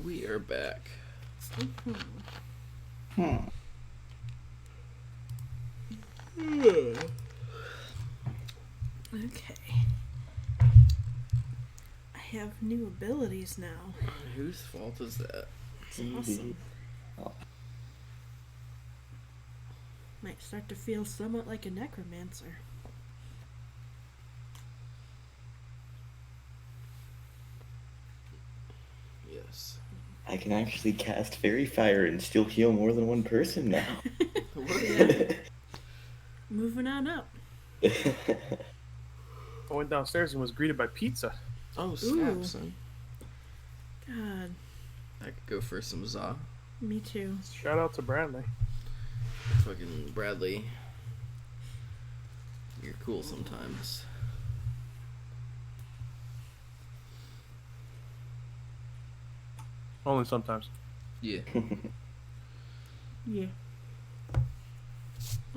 We are back. Okay. I have new abilities now. Whose fault is that? It's awesome. Might start to feel somewhat like a necromancer. Yes. I can actually cast Fairy Fire and still heal more than one person now. Yeah. Moving on up. I went downstairs and was greeted by pizza. Oh, snap, Ooh. son. God, I could go for some za. me too. Shout out to Bradley. Fucking Bradley. You're cool sometimes. Only sometimes. Yeah. Yeah.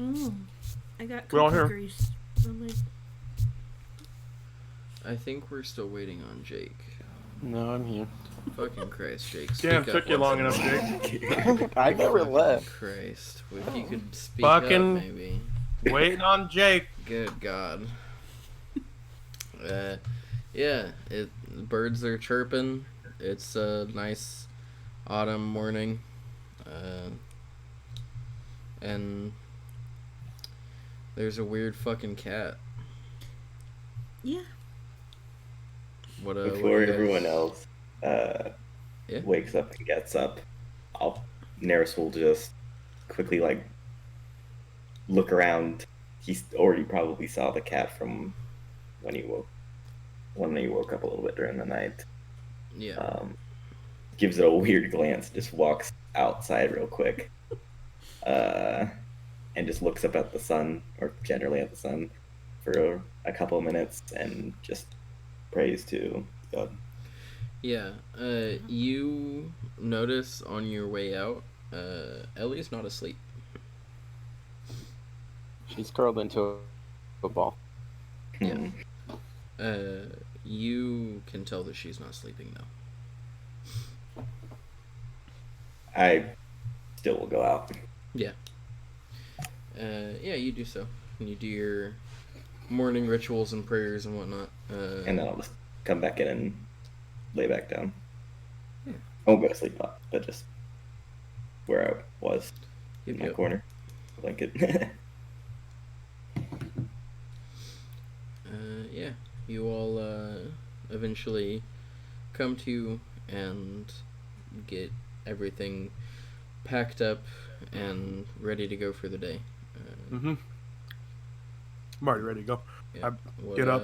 Oh, I got We're all cookie here. grease. I'm like, I think we're still waiting on Jake. No, I'm here. Fucking Christ, Jake. Damn, Speak took up you once long in a enough, while. Jake. I never Fucking left. Christ. If you could speak Fucking- up, maybe. Waiting on Jake. Good God. Yeah, birds are chirping. It's a nice autumn morning. And there's a weird fucking cat. yeah. What Before you guys- everyone else Yeah. wakes up and gets up, Neris will just quickly look around. He's already probably saw the cat from when he woke up a little bit during the night. Yeah. Gives it a weird glance, just walks outside real quick, and just looks up at the sun, or generally at the sun, for a couple of minutes, and just prays to God. Yeah. You notice on your way out, Ellie's not asleep. She's curled into a ball. Yeah. You can tell that she's not sleeping though. I still will go out. Yeah. Yeah, you do so. And you do your morning rituals and prayers and whatnot. And then I'll just come back in and lay back down. Yeah. I won't go to sleep, but just where I was in my Yep. corner. Blanket. Yeah. You all eventually come to and get everything packed up and ready to go for the day. Mm-hmm. I'm already ready to go. Yeah. Get up.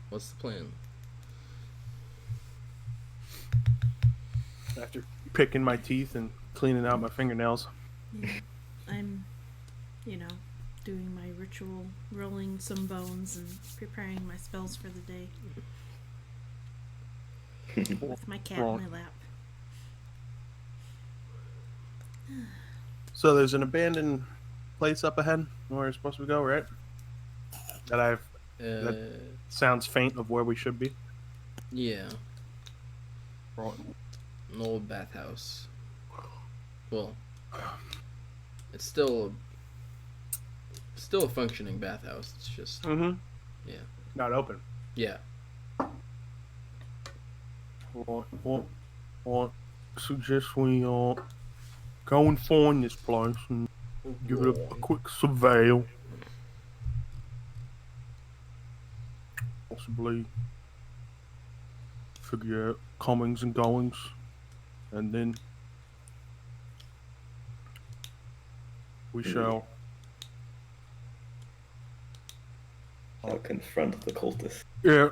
What's the plan? After picking my teeth and cleaning out my fingernails. Yeah. I'm, doing my ritual, rolling some bones and preparing my spells for the day. With my cat in my lap. So there's an abandoned place up ahead where we're supposed to go, right? That sounds faint of where we should be. Yeah. Right. An old bathhouse. Well, it's still a functioning bathhouse. It's just Mm-hmm. Yeah. Not open. yeah. What suggest we go and find this place and give it a quick surveil. Possibly figure out comings and goings, and then we shall. I'll confront the cultist. Yeah,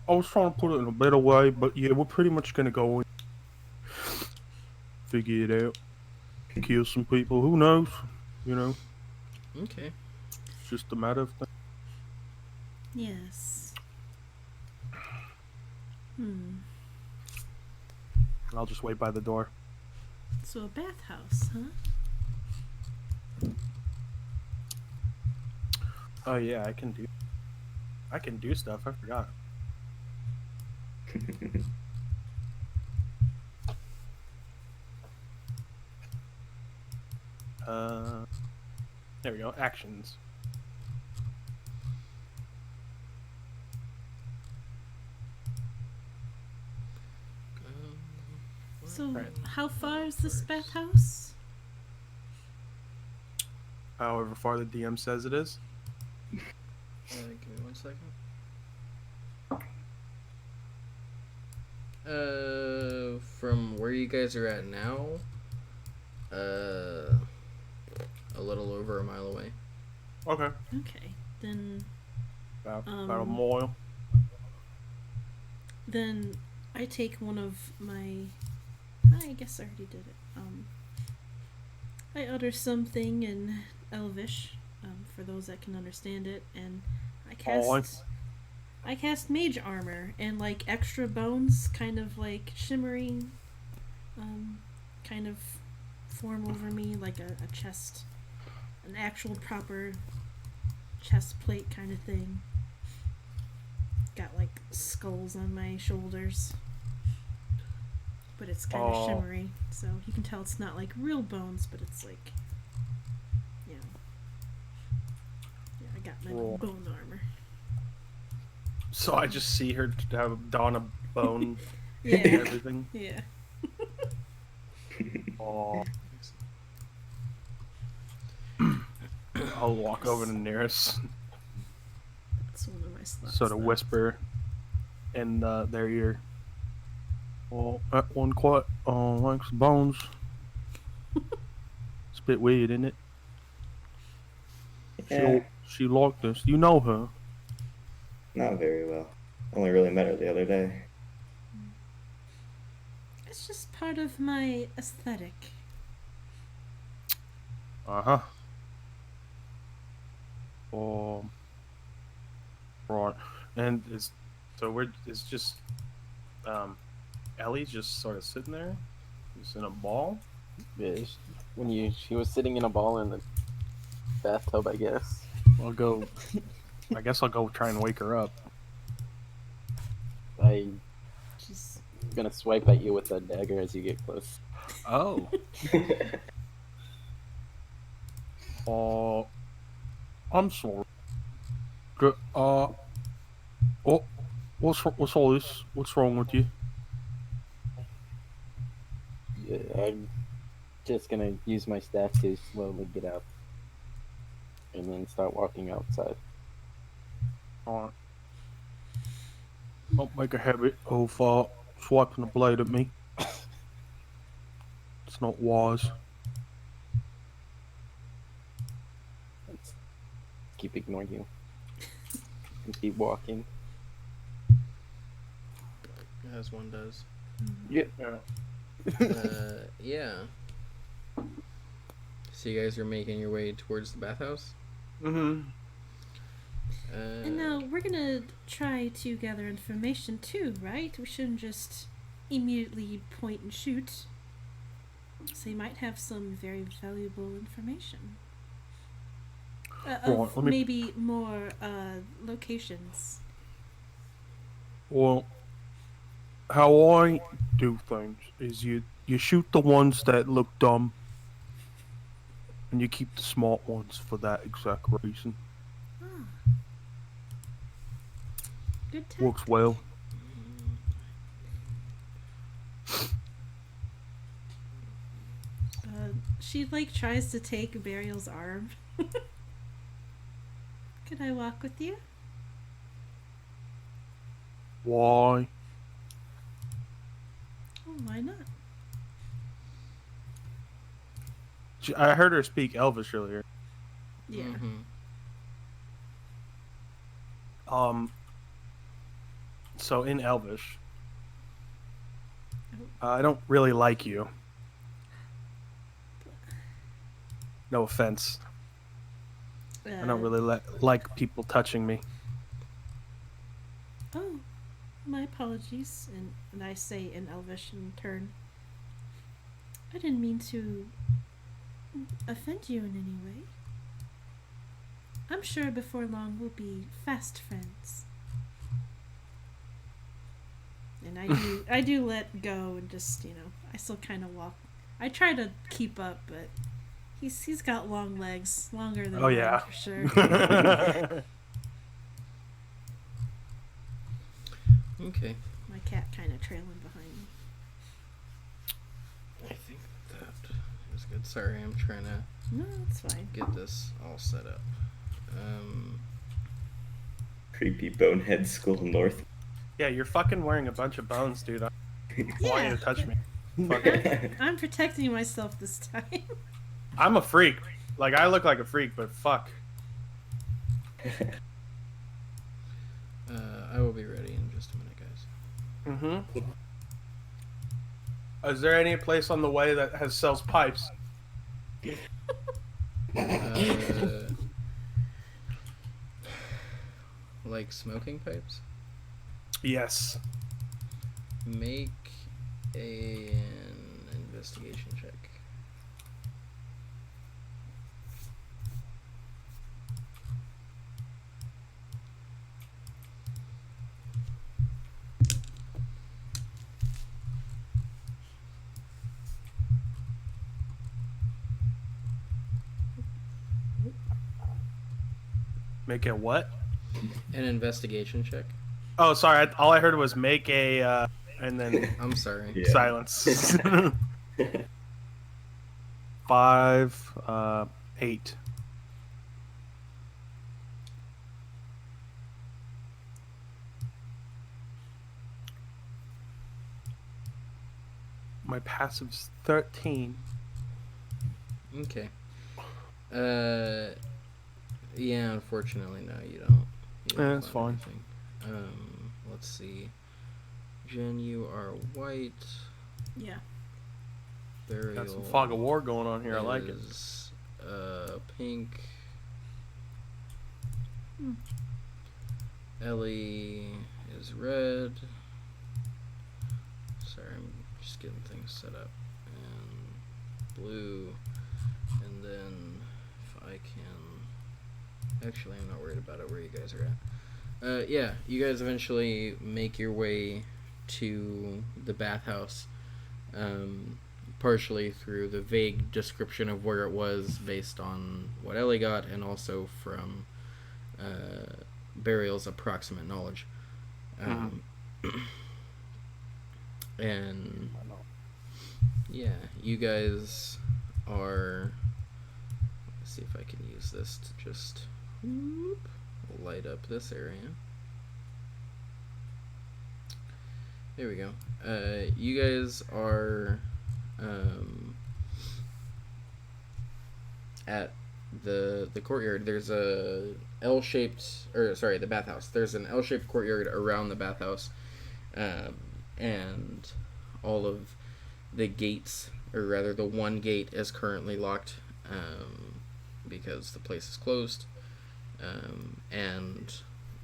I was trying to put it in a better way, but yeah, we're pretty much gonna go and figure it out, kill some people. Who knows? Okay. It's just a matter of. Yes. I'll just wait by the door. So a bathhouse, huh? Oh yeah, I can do stuff. I forgot. There we go. Actions. So, Right. how far is this bathhouse? However far the DM says it is. Give me 1 second. From where you guys are at now, a little over a mile away. Okay. Okay, then About a mile. then I take one of my. I guess I already did it. I utter something in Elvish, for those that can understand it, and I cast. I cast mage armor and like extra bones, kind of like shimmering, kind of form over me like a chest, an actual proper chest plate kind of thing. Got like skulls on my shoulders, but it's kind of shimmery, so you can tell it's not like real bones, but it's like, you know, yeah, I got my bone armor. So I just see her don a bone Yeah. and everything. Yeah. Oh. I'll walk over to the nearest, That's one of my slots. sort of whisper in their ear. Well, that one quite likes bones. It's a bit weird, isn't it? Yeah, She liked this. You know her. not very well. Only really met her the other day. It's just part of my aesthetic. Uh-huh. Right. And it's just Ellie's just sort of sitting there, just in a ball. Yeah, she was sitting in a ball in the bathtub, I guess. I guess I'll go try and wake her up. She's Gonna swipe at you with a dagger as you get close. Oh. I'm sorry. What's all this? What's wrong with you? Yeah, I'm just gonna use my staff to slowly get up, and then start walking outside. Alright. Don't make a habit of swiping the blade at me. It's not wise. Let's keep ignoring you and keep walking. As one does. Yeah. Yeah. So you guys are making your way towards the bathhouse? Mm-hmm. and now we're gonna try to gather information too, right? We shouldn't just immediately point and shoot. So you might have some very valuable information. Of Right, maybe more locations. Well, how I do things is you shoot the ones that look dumb, and you keep the smart ones for that exact reason. Good tactic. Works well. She like tries to take Burial's arm. Could I walk with you? Why? Oh, why not? I heard her speak Elvish earlier. Yeah. Mm-hmm. So in Elvish, I don't really like you. No offense. I don't really like people touching me. Oh, my apologies. And I say in Elvish in turn. I didn't mean to offend you in any way. I'm sure before long we'll be fast friends. And I do let go and just, I still kind of walk. I try to keep up, but He's got long legs, longer than Oh mine yeah. for sure. Okay. My cat kind of trailing behind me. I think that is good. Sorry, I'm trying to No, it's fine. get this all set up. Creepy bonehead skull north. Yeah, you're fucking wearing a bunch of bones, dude. I want you to touch me. I'm protecting myself this time. I'm a freak. Like, I look like a freak, but fuck. I will be ready in just a minute, guys. Mm-hmm. Is there any place on the way that sells pipes? Like smoking pipes? Yes. Make an investigation check. Make a what? An investigation check. Oh, sorry. All I heard was make a, and then I'm sorry. Yeah. silence. 5, 8. My passive's 13. Okay. Yeah, unfortunately, no, you don't. That's fine. Anything. Let's see. Jen, you are white. Yeah. Burial. Got some fog of war going on here. I like it. is, pink. Ellie is red. Sorry, I'm just getting things set up. And blue. And then if I can... Actually, I'm not worried about it where you guys are at. Yeah, you guys eventually make your way to the bathhouse. Partially through the vague description of where it was based on what Ellie got, and also from Burial's approximate knowledge. And yeah, you guys are... Let's see if I can use this to just light up this area. There we go. You guys are at the courtyard. There's a the bathhouse. There's an L-shaped courtyard around the bathhouse, and all of the gates, or rather the one gate, is currently locked because the place is closed, and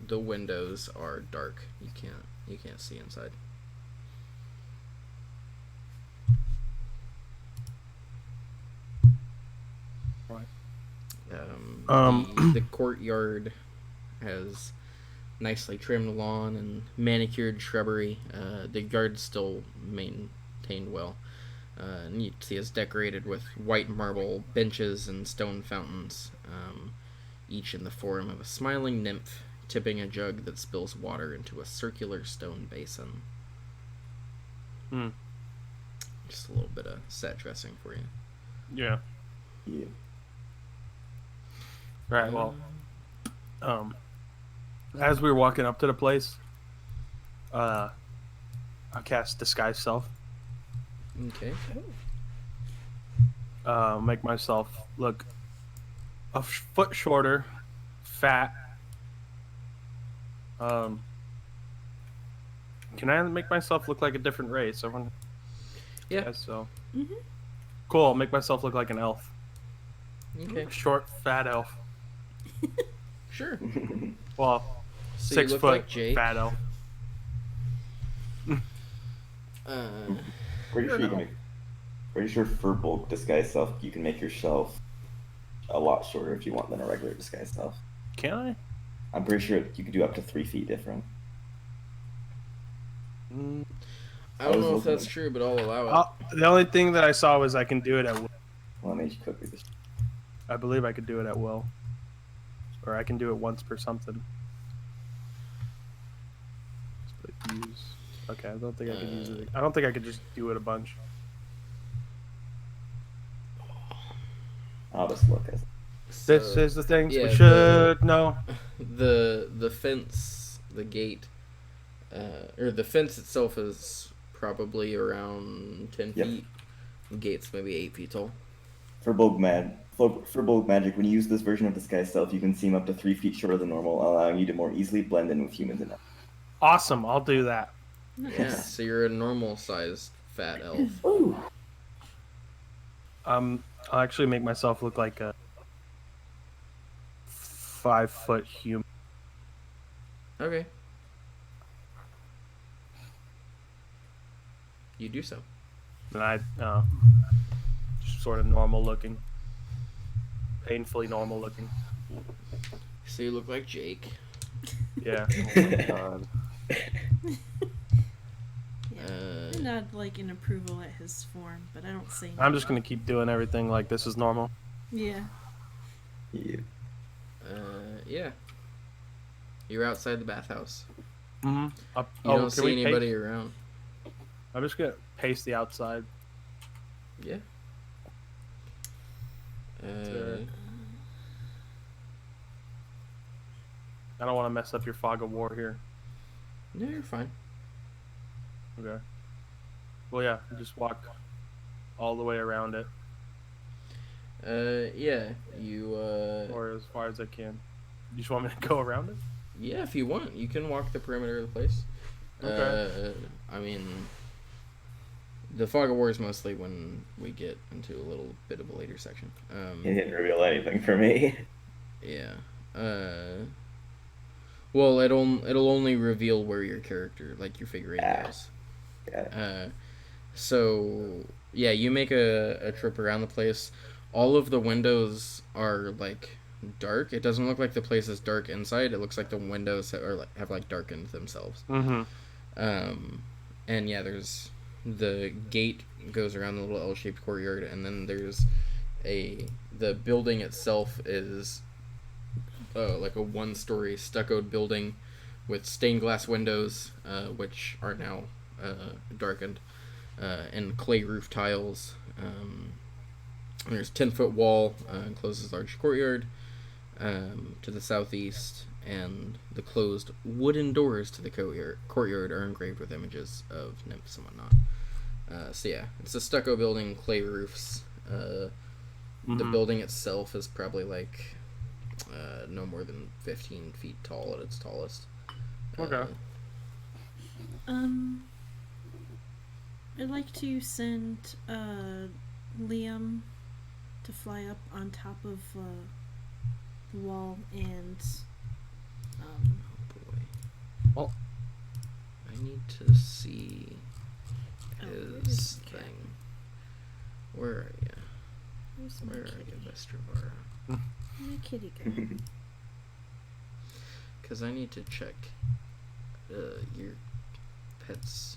the windows are dark. You can't see inside. The courtyard has nicely trimmed lawn and manicured shrubbery. The yard's still maintained well. And you see it's decorated with white marble benches and stone fountains, each in the form of a smiling nymph tipping a jug that spills water into a circular stone basin. Just a little bit of set dressing for you. Yeah. Yeah. Right. Well, as we were walking up to the place, I cast Disguise Self. Okay. Make myself look a foot shorter, fat. Can I make myself look like a different race? Yeah. Guess so. Cool. I'll make myself look like an elf. Okay. Short, fat elf. Sure. Well, So 6 you look foot, like Jake. fat elf. Pretty sure for bulk disguise self, you can make yourself a lot shorter if you want than a regular disguise self. Can I? I'm pretty sure you can do up to 3 feet different. I don't know if that's true, but I'll allow it. The only thing that I saw was I can do it at will. Let me quickly just. I believe I could do it at will. Or I can do it once per something. Split use. Okay, I don't think I could use it. I don't think I could just do it a bunch. I'll just look as. This is the things yeah, we should know. The fence, the gate, or the fence itself is probably around 10 Yep. feet. The gate's maybe 8 feet tall. For bulk magic, when you use this version of Disguise Self, you can seem up to 3 feet shorter than normal, allowing you to more easily blend in with humans and Awesome, I'll do that. Yeah, so you're a normal sized fat elf. Ooh. I'll actually make myself look like a 5-foot human. Okay. You do so. And I, just sort of normal looking. Painfully normal looking. So you look like Jake. Yeah. God. I nod like in approval at his form, but I don't say anything. I'm just gonna keep doing everything like this is normal. Yeah. Yeah. Yeah. You're outside the bathhouse. Mm-hmm. You don't see anybody around. I'm just gonna pace the outside. Yeah. I don't want to mess up your fog of war here. No, you're fine. Okay. Well, yeah, just walk all the way around it, Yeah, you, or as far as I can. You just want me to go around it? yeah, if you want, you can walk the perimeter of the place. Okay. I mean, the fog of war is mostly when we get into a little bit of a later section. He didn't reveal anything for me. Yeah. Well, it'll only reveal where your character, like your figurine is. Yeah. So yeah, you make a trip around the place. All of the windows are like dark. It doesn't look like the place is dark inside. It looks like the windows have like darkened themselves. Mm-hmm. And yeah, there's the gate goes around the little L-shaped courtyard, and then there's the building itself is like a one-story stuccoed building with stained glass windows, which are now darkened, and clay roof tiles. There's a 10-foot wall encloses large courtyard to the southeast, and the closed wooden doors to the courtyard are engraved with images of nymphs and whatnot. So yeah, it's a stucco building, clay roofs. The building itself is probably like no more than 15 feet tall at its tallest. Okay. I'd like to send Liam to fly up on top of the wall and Oh boy. Well, I need to see his okay. thing. Where are you? Where's my Where are kitty? you, Vestavara? My kitty go? Because I need to check your pet's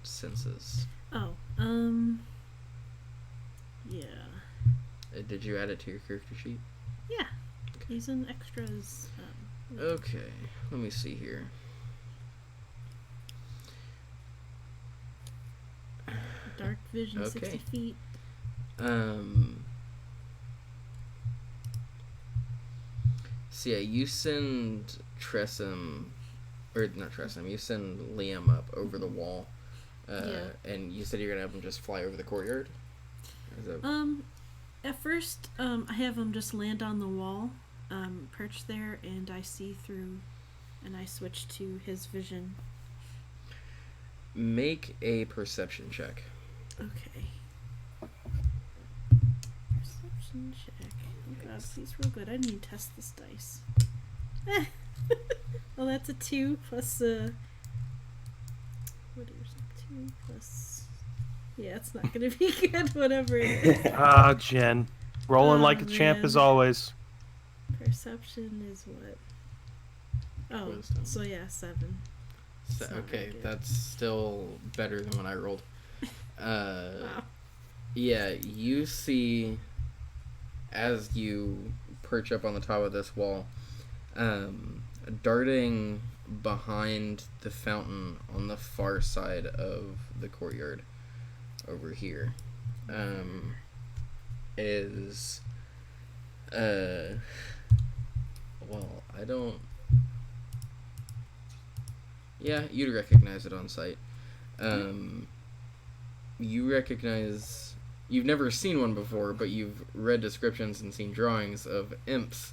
senses. Oh, yeah. Did you add it to your character sheet? Yeah. He's in extras. Okay, let me see here. Dark vision, Okay. 60 feet. So yeah, you send Tressum, or not Tressum, you send Liam up over the wall. Yeah. And you said you're gonna have him just fly over the courtyard? Is that... At first, I have him just land on the wall, perch there, and I see through, and I switch to his vision. Make a perception check. Okay. Perception check. Oh god, please roll good. I didn't even test this dice. Well, that's a 2 plus what is it? 2 plus... Yeah, it's not gonna be good, whatever it is. Ah, Jen. Rolling Oh, like a champ man. as always. Perception is what? Oh, Wisdom. so yeah, 7. It's not Okay, very good. that's still better than what I rolled. Wow. Yeah, you see as you perch up on the top of this wall, darting behind the fountain on the far side of the courtyard over here, is well, I don't. Yeah, you'd recognize it on sight. You recognize. You've never seen one before, but you've read descriptions and seen drawings of imps.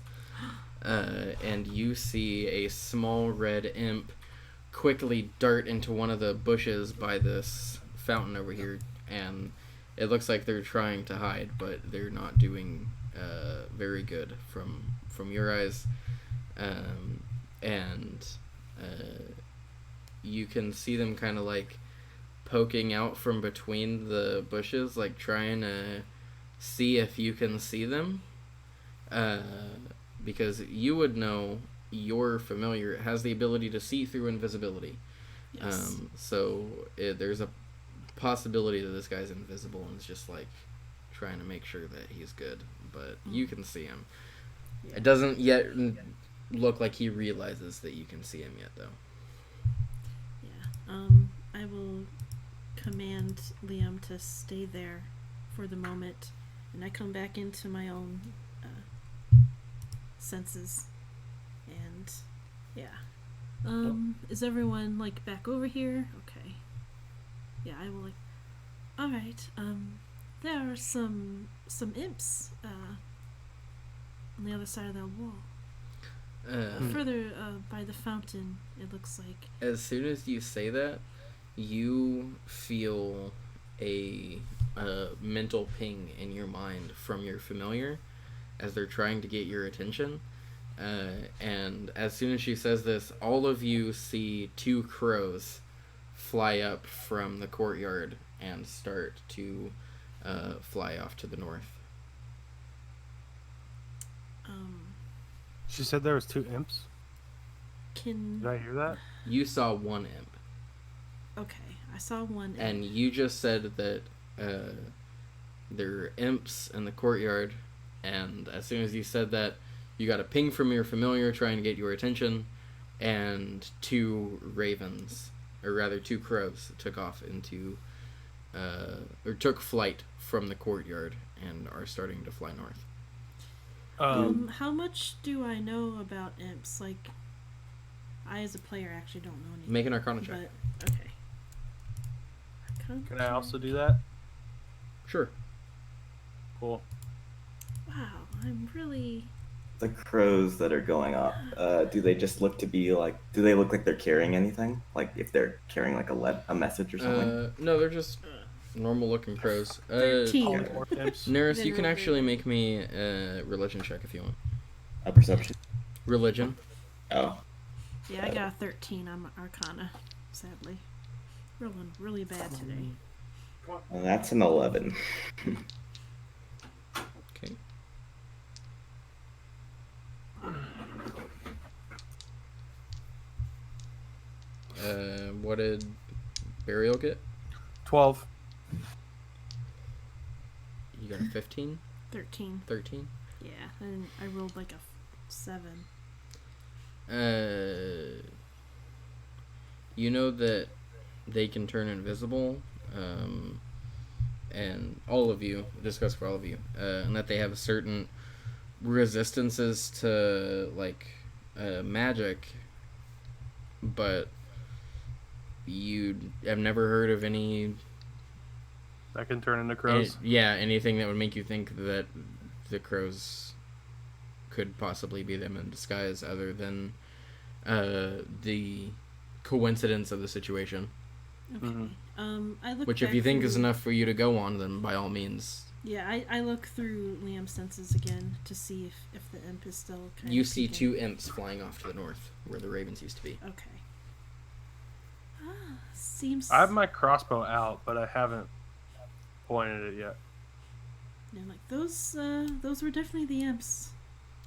And you see a small red imp quickly dart into one of the bushes by this fountain over here, and it looks like they're trying to hide, but they're not doing very good from your eyes. And you can see them kind of like poking out from between the bushes, like trying to see if you can see them. Because you would know your familiar has the ability to see through invisibility. Yes. There's a possibility that this guy's invisible and is just like trying to make sure that he's good, but you can see him. Yeah. It doesn't yet look like he realizes that you can see him yet, though. Yeah. I will command Liam to stay there for the moment, and I come back into my own senses. And yeah. Is everyone like back over here? Okay. Yeah, I will like. All right. There are some imps on the other side of that wall. Further by the fountain, it looks like. As soon as you say that, you feel a mental ping in your mind from your familiar as they're trying to get your attention. And as soon as she says this, all of you see two crows fly up from the courtyard and start to fly off to the north. She said there was 2 imps. Can Did I hear that? You saw one imp. Okay, I saw one imp. And you just said that there are imps in the courtyard, and as soon as you said that, you got a ping from your familiar trying to get your attention, and 2 ravens, or rather 2 crows, took off into, or took flight from the courtyard and are starting to fly north. How much do I know about imps? Like, I as a player actually don't know anything. Make an Arcana check. But, okay. Can I also do that? Sure. Cool. Wow, I'm really... The crows that are going up, do they just look to be like? Do they look like they're carrying anything? Like if they're carrying like a message or something? No, they're just normal-looking crows. 13. Neris, you can actually make me a religion check if you want. A perception. Religion. Oh. Yeah, I got a 13 on my Arcana, sadly. Rolling really bad today. Well, that's an 11. Okay. What did Burial get? 12. You got a 15? 13. 13? Yeah, and I rolled like a 7. You know that they can turn invisible, and all of you, discuss for all of you, and that they have certain resistances to, like, magic, but you have never heard of any... That can turn into crows? Anything that would make you think that the crows could possibly be them in disguise other than the coincidence of the situation. Okay. Mm-hmm. I look Which if back you think through... is enough for you to go on, then by all means. Yeah, I look through Liam's senses again to see if the imp is still kind You of see peeking. 2 imps flying off to the north, where the ravens used to be. Okay. Seems... I have my crossbow out, but I haven't pointed it yet. Yeah, like, those were definitely the imps.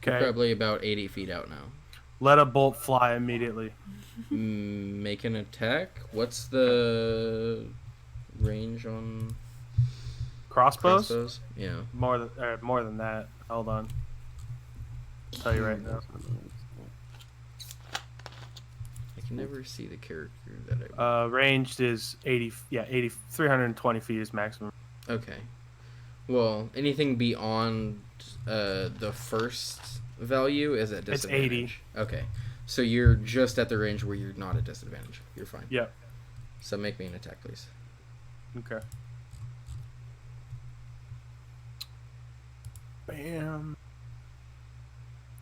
You're Okay. probably about 80 feet out now. Let a bolt fly immediately. Make an attack? What's the range on Crossbows? crossbows? Yeah. More than that. Hold on. I'll tell you right now. I can never see the character that I... Ranged is 80. Yeah, 320 feet is maximum. Okay. Well, anything beyond the first value is at disadvantage. It's 80. Okay. So you're just at the range where you're not at disadvantage. You're fine. Yep. So make me an attack, please. Okay. Bam.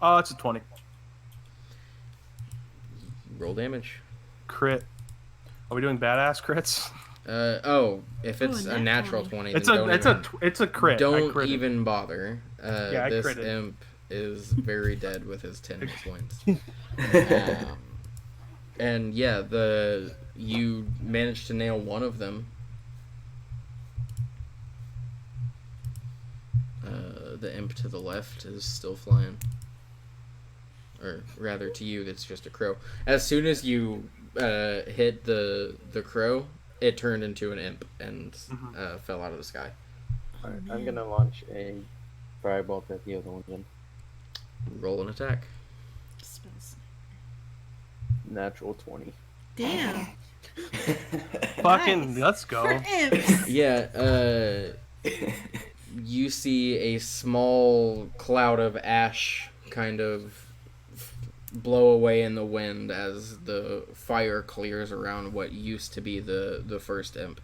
Oh, it's a 20. Roll damage. Crit. Are we doing badass crits? If it's a natural 20, It's then it's a crit. don't even bother. I This critted. imp is very dead with his 10 hit points. And yeah, you managed to nail one of them. The imp to the left is still flying. Or rather, to you, that's just a crow. As soon as you hit the crow, it turned into an imp and fell out of the sky. Alright, I'm gonna launch a firebolt at the other one then. Roll an attack. Spells. Natural 20. Damn. Fucking, Nice. let's go. For imps. Yeah, you see a small cloud of ash kind of blow away in the wind as the fire clears around what used to be the first imp.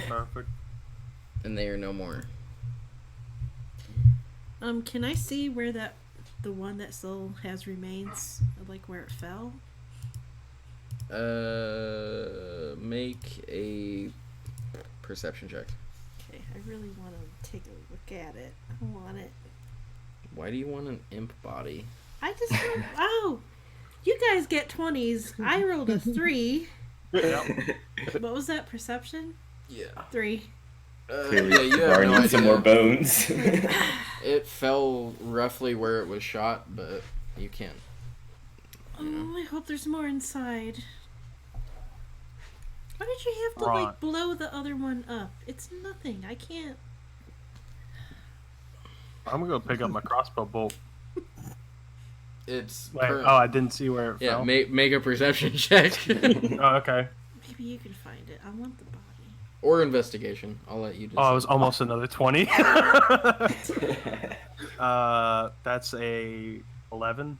Perfect. And they are no more. Can I see where the one that still has remains, like where it fell? Make a perception check. Okay, I really want to take a look at it. I want it. Why do you want an imp body? I just want, oh, you guys get 20s. I rolled a 3. What was that, perception? Yeah. 3. Clearly, you have Lauren no needs some idea. more bones. It fell roughly where it was shot, but you can't. Oh, I hope there's more inside. Why did you have to Right. like blow the other one up? It's nothing. I can't. I'm gonna go pick up my crossbow bolt. It's Wait, I didn't see where it yeah. fell. Make a perception check Oh, okay. Maybe you can find it. I want the body. or investigation. I'll let you. Oh, it was decide. almost another 20. That's a 11.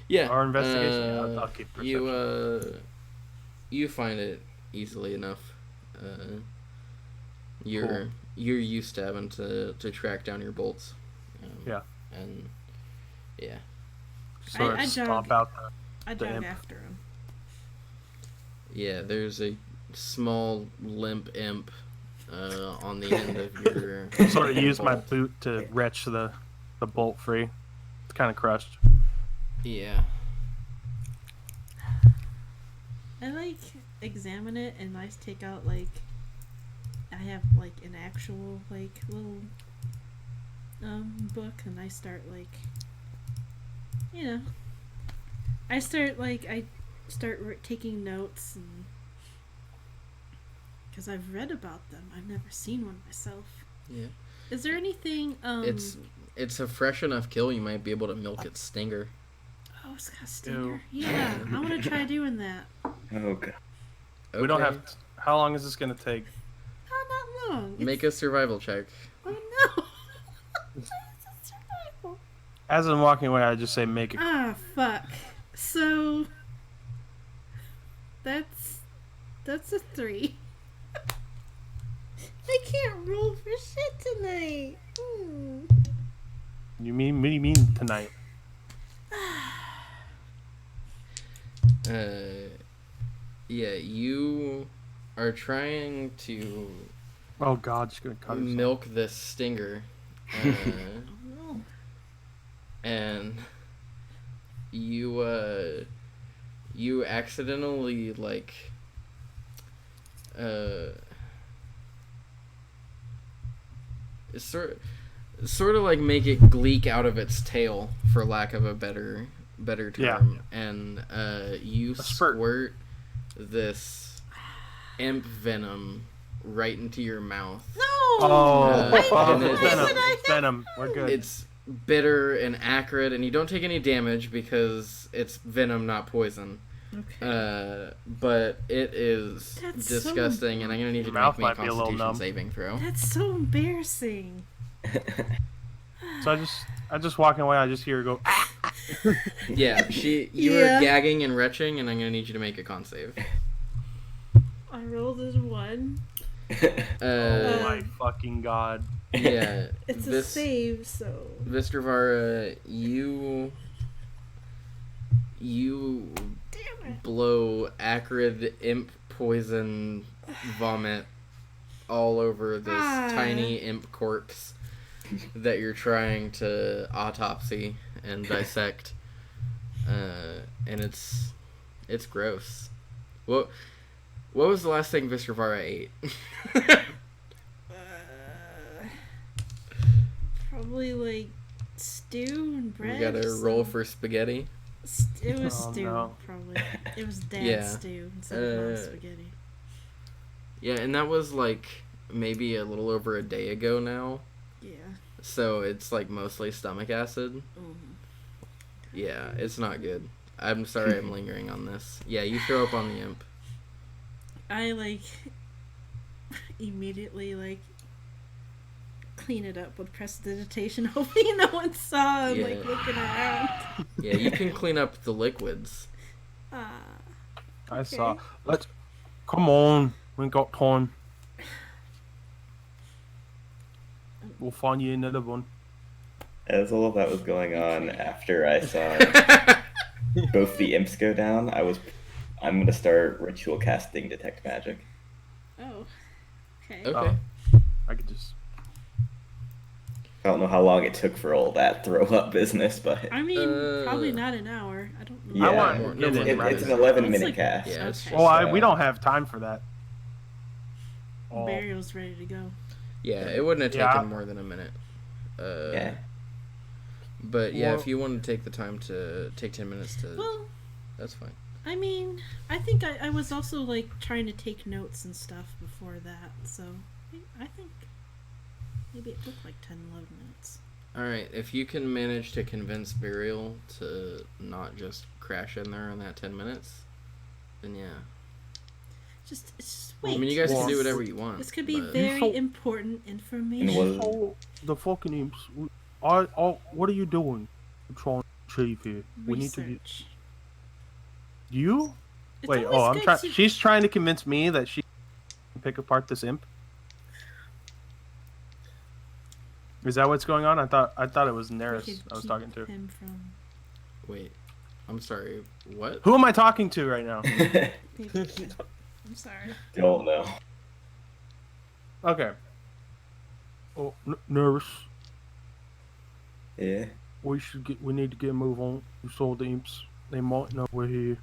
Yeah. Or investigation. Yeah, I'll keep perception. You find it easily enough. You're Cool. you're used to having to track down your bolts. Yeah. And yeah. Sort I of stomp jog. out I The dug imp. after him. Yeah, there's a small limp imp on the end of your. sort of use my bolt. boot to wrench the bolt free. It's kind of crushed. Yeah. I like examine it and I take out like I have like an actual like little book and I start like I start taking notes and because I've read about them. I've never seen one myself. Yeah. Is there anything It's a fresh enough kill. You might be able to milk its stinger. Oh, it's got a stinger. Yeah, I want to try doing that. Oh god. We don't Okay. have. How long is this gonna take? Not that long. Make a survival check. Oh no. It's a survival. As I'm walking away, I just say make it. Ah, fuck. So that's a 3. I can't roll for shit tonight. You mean? What do you mean tonight? Yeah, you are trying to Oh God, she's gonna cut herself. milk this stinger, Oh no. and you accidentally like sort of like make it gleek out of its tail, for lack of a better term, Yeah. and you A spurt. squirt this imp venom right into your mouth. No! Oh, and it's it- venom. What did I It's venom. We're good. It's bitter and acrid, and you don't take any damage because it's venom, not poison. Okay. But it is That's disgusting, and I'm gonna need you to Mouth make me a might be a little Constitution numb. saving throw. That's so embarrassing. So I just walking away. I just hear her go. Ah! Yeah, you Yeah. are gagging and retching, and I'm gonna need you to make a con save. I rolled a 1. Oh my fucking god! Yeah, It's a save, so. Vistrivara, you Damn it. blow acrid imp poison vomit all over this tiny imp corpse that you're trying to autopsy and dissect, and it's gross. What was the last thing Vistrivara ate? Probably like stew and bread. We gotta roll for spaghetti. It was Oh, stew, no. probably. It was dad's Yeah. stew instead of mom's spaghetti. Yeah, and that was like maybe a little over a day ago now. Yeah. So it's like mostly stomach acid. Yeah, it's not good. I'm sorry I'm lingering on this. Yeah, you throw up on the imp. I like immediately like clean it up with prestidigitation, hoping no one saw. I'm like Yeah. looking around. Yeah, you can clean up the liquids. I saw. Let's. Come on. We ain't got time. We'll find you another one. As all of that was going on, after I saw both the imps go down, I'm gonna start ritual casting detect magic. Oh. Okay. Okay. I could just. I don't know how long it took for all that throw up business, but I mean, probably not an hour. I don't know. I yeah, want no, to get no, it it's right. an 11 It's minute like- cast. Yeah, it's Okay. Oh, just, we don't have time for that. Oh. Burial's ready to go. Yeah, it wouldn't have Yeah. taken more than a minute. Yeah. But yeah, Well- if you want to take the time to take 10 minutes to, Well, that's fine. I mean, I think I was also like trying to take notes and stuff before that, so I think maybe it took like 10, 11 minutes. All right, if you can manage to convince Burial to not just crash in there in that 10 minutes, then yeah. It's just wait. I mean, you guys can Well, do whatever you want. This could be but- very so- important information. And what- So, the fucking imps. What are you doing? I'm trying to achieve here. We need to get Research. you. It's Wait. always Oh, I'm good trying. to- She's trying to convince me that she can pick apart this imp. Is that what's going on? I thought it was we Neris could I was keep talking to. him from. Wait, I'm sorry, what? Who am I talking to right now? I'm sorry. Don't know. Okay. Oh, Neris. Yeah. We need to get a move on. We saw the imps. They might know we're here.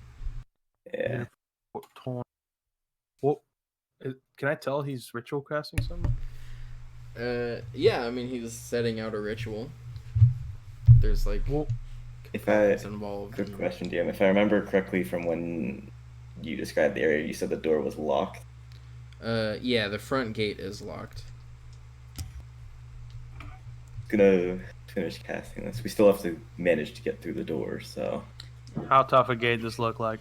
Yeah. What time? What? Can I tell he's ritual casting something? Yeah, I mean, he's setting out a ritual. There's like Well, If I components involved. Good and- question, DM. If I remember correctly from when you described the area, you said the door was locked. Yeah, the front gate is locked. Gonna finish casting this. We still have to manage to get through the door, so how tough a gate does look like?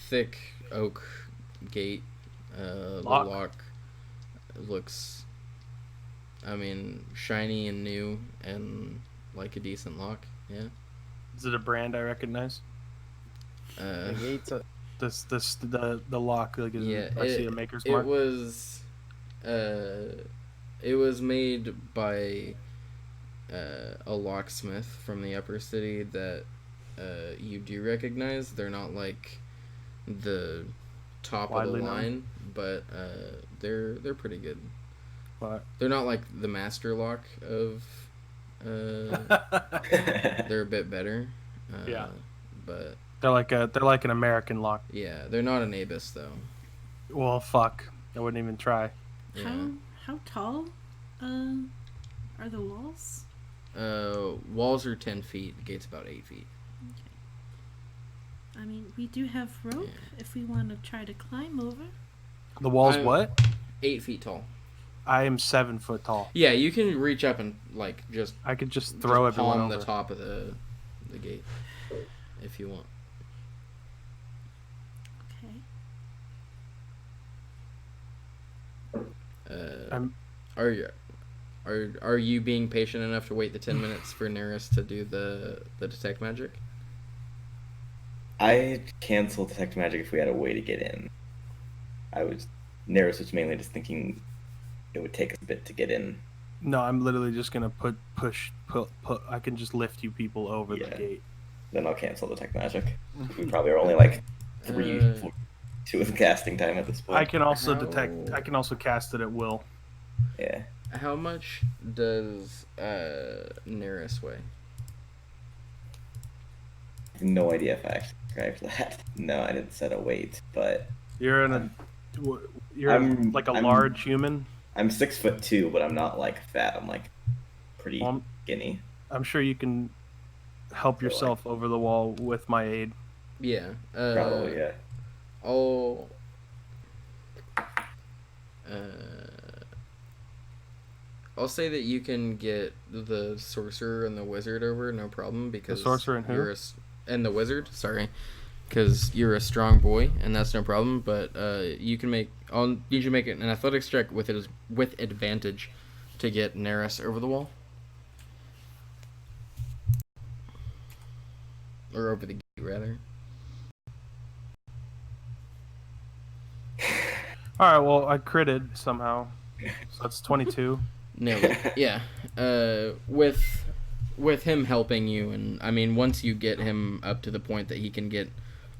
Thick oak gate. The Lock. lock looks, I mean, shiny and new and like a decent lock. Yeah. Is it a brand I recognize? Uh, The gates are- The lock. Like, yeah. I see a maker's it mark. it was made by a locksmith from the upper city that you do recognize. They're not like the top Widely of the known. line, but they're pretty good. But They're not like the master lock of. They're a bit better. Yeah. But they're like an American lock. yeah, they're not an Abus though. Well, fuck. I wouldn't even try. Yeah. How tall are the walls? Walls are 10 feet. The gate's about 8 feet. I mean, we do have rope if we want to try to climb over. The wall's I'm- what? 8 feet tall. I am 7 foot tall. Yeah, you can reach up and like just I could just throw everyone palm over. the top of the gate if you want. Okay. Are you being patient enough to wait the 10 minutes for Neris to do the detect magic? I cancel detect magic if we had a way to get in. Neris was mainly just thinking it would take us a bit to get in. No, I'm literally just gonna put. I can just lift you people over the gate. Then I'll cancel detect magic. We probably are only like 2 with casting time at this point. I can also detect. I can also cast it at will. Yeah. How much does Neris weigh? I have no idea if I actually described that. No, I didn't set a weight, but You're like a large human. I'm 6'2", but I'm not like fat. I'm like pretty skinny. I'm sure you can help yourself over the wall with my aid. Yeah. Probably, yeah. I'll say that you can get the sorcerer and the wizard over, no problem, because the sorcerer and who? And the wizard, sorry, because you're a strong boy, and that's no problem. But you can make. I'll need you to make an athletics check with advantage to get Neris over the wall, or over the gate rather. All right. Well, I critted somehow, so that's 22. Nailed it. Yeah. With him helping you, and I mean, once you get him up to the point that he can get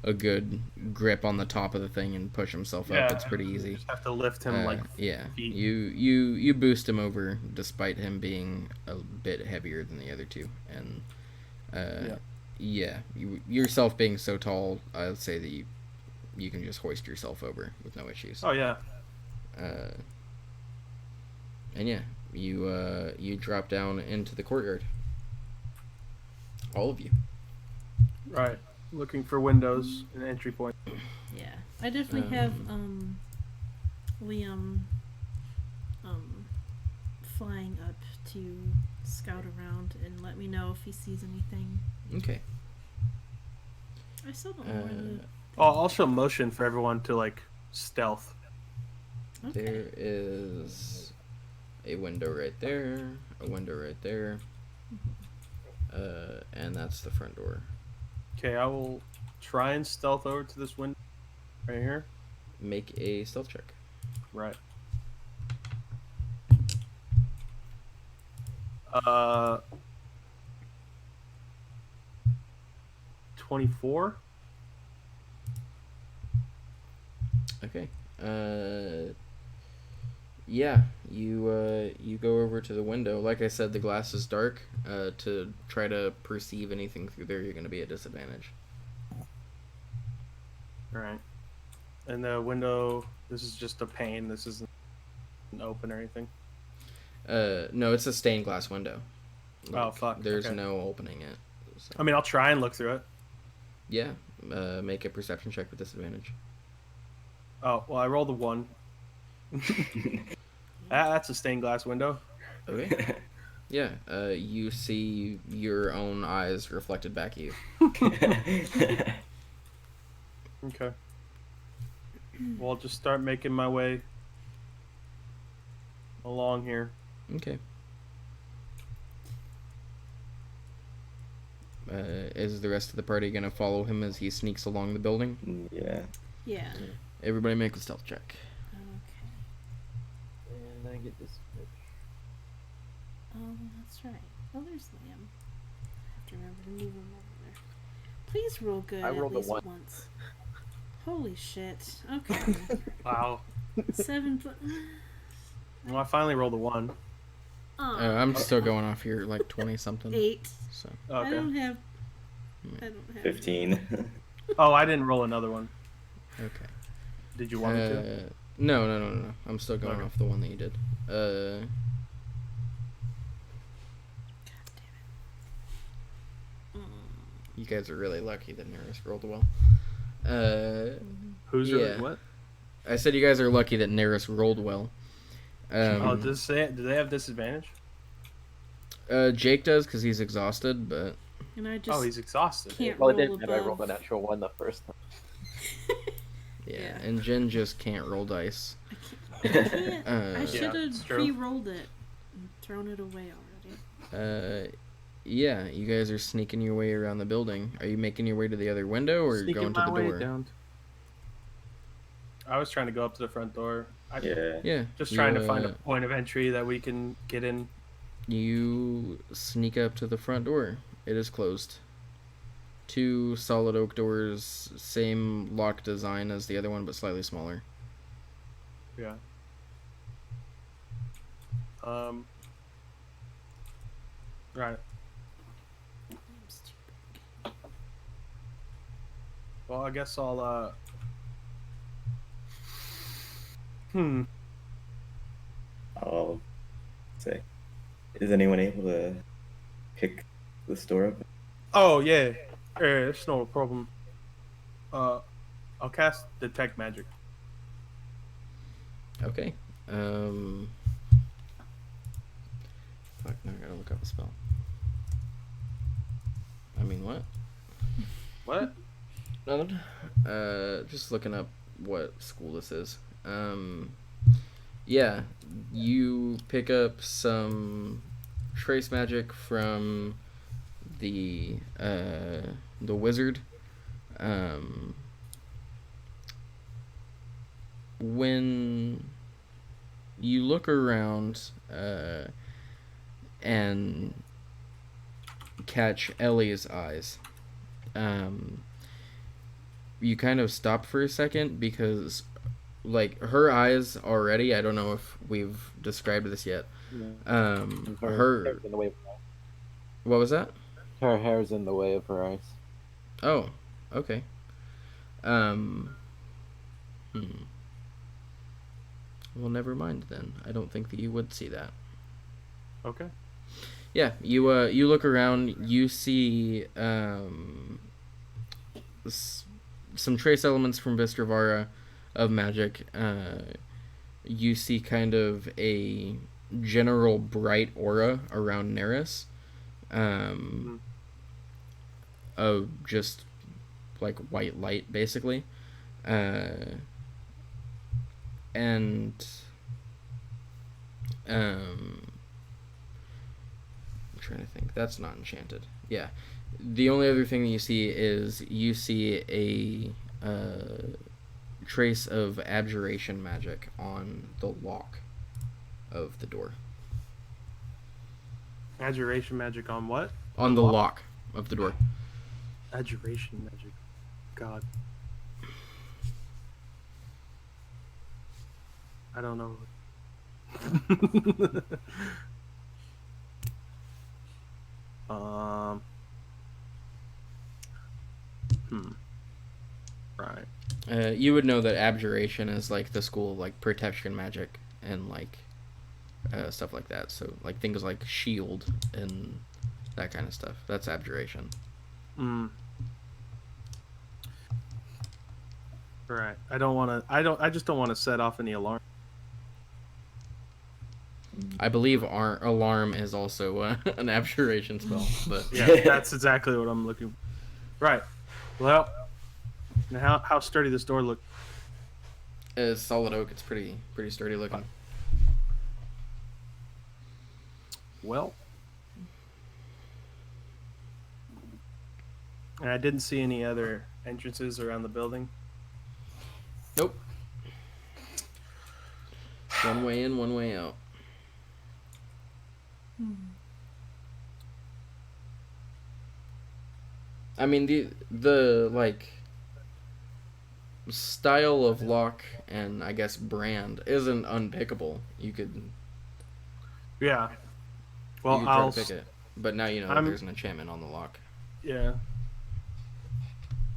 a good grip on the top of the thing and push himself up, it's pretty easy. You just have to lift him feet. You boost him over despite him being a bit heavier than the other two, and yourself being so tall, I would say that you can just hoist yourself over with no issues. Oh yeah. And yeah, you drop down into the courtyard. All of you. Right. Looking for windows and entry points. Yeah, I definitely have Liam flying up to scout around and let me know if he sees anything. Okay. I still don't know where the... I'll also motion for everyone to like stealth. Okay. There is a window right there, a window right there, and that's the front door. Okay, I will try and stealth over to this window right here. Make a stealth check. Right. 24. Okay. Yeah, you go over to the window. Like I said, the glass is dark. To try to perceive anything through there, you're going to be at disadvantage. All right. And the window, this is just a pane. This isn't open or anything. No, it's a stained glass window. Oh, fuck. There's Okay. no opening it. So. I mean, I'll try and look through it. Yeah, make a perception check with disadvantage. Oh, well, I rolled a 1. That's a stained glass window. Okay. Yeah, you see your own eyes reflected back at you. Okay. Well, I'll just start making my way along here. Okay. Is the rest of the party gonna follow him as he sneaks along the building? Yeah. Yeah. Everybody make a stealth check. Okay. And I get this. Oh, that's right. Oh, there's Liam. I have to remember to move him over there. Please roll good I at rolled a least 1. once. Holy shit. Okay. Wow. 7 plus... Well, I finally rolled a 1. I'm still going off here like 20 something. 8. So. I Okay. don't have... 15. Oh, I didn't roll another one. Okay. Did you want me to? No. I'm still going Okay. off the one that you did. You guys are really lucky that Neris rolled well. Who's yeah. really what? I said you guys are lucky that Neris rolled well. Do they have disadvantage? Jake does because he's exhausted, but And I just He's exhausted. can't Well, it roll didn't matter. I rolled above. a natural one the first time. yeah. And Jen just can't roll dice. I can't. I should have it's true. pre-rolled it and thrown it away already. Yeah, you guys are sneaking your way around the building. Are you making your way to the other window or Sneaking going to my the way door? down. I was trying to go up to the front door. Yeah. Just trying to find a point of entry that we can get in. You sneak up to the front door. It is closed. 2 solid oak doors, same lock design as the other one, but slightly smaller. Yeah. Right. Well, I guess I'll, I'll say, is anyone able to pick this door up? Oh, yeah. It's no problem. I'll cast Detect Magic. Okay. Fuck, now I gotta look up a spell. I mean, what? What? Nothing. Just looking up what school this is. Yeah, you pick up some trace magic from the wizard. When you look around and catch Ellie's eyes, you kind of stop for a second because, like, her eyes already, I don't know if we've described this yet. Her hair's in the way of her eyes. What was that? Her hair's in the way of her eyes. Oh, okay. Well, never mind then. I don't think that you would see that. Okay. Yeah, you look around, you see some trace elements from Vistravara of magic. You see kind of a general bright aura around Neris. Of just like white light, basically. I'm trying to think. That's not enchanted. Yeah. The only other thing that you see is you see a trace of abjuration magic on the lock of the door. Abjuration magic on what? On the lock of the door. Abjuration magic. God. I don't know. Right. You would know that abjuration is like the school of like protection magic and like stuff like that. So like things like shield and that kind of stuff. That's abjuration. Right. I just don't want to set off any alarm. I believe our alarm is also an abjuration spell, but yeah, that's exactly what I'm looking for. Right. Well, now how sturdy this door look? It's solid oak. It's pretty sturdy looking. Well, and I didn't see any other entrances around the building. Nope. One way in, one way out. I mean the like style of lock and I guess brand isn't unpickable. You could Yeah. Well, you could try to pick it, but now you know that there's an enchantment on the lock. Yeah.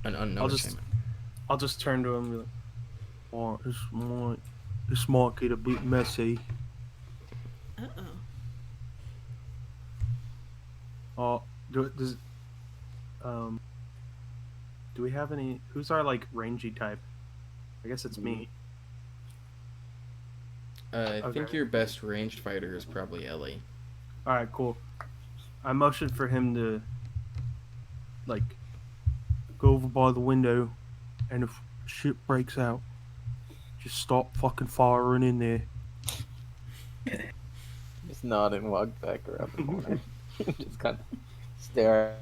An unknown enchantment. I'll just turn to him and be like, "Oh, this might get a bit messy. Do we have any? Who's our like rangy type? I guess it's me. I think Okay. your best ranged fighter is probably Ellie. All right, cool. I motioned for him to like go over by the window, and if shit breaks out, just stop fucking firing in there. Just nod and walk back around the corner. Just kind of stare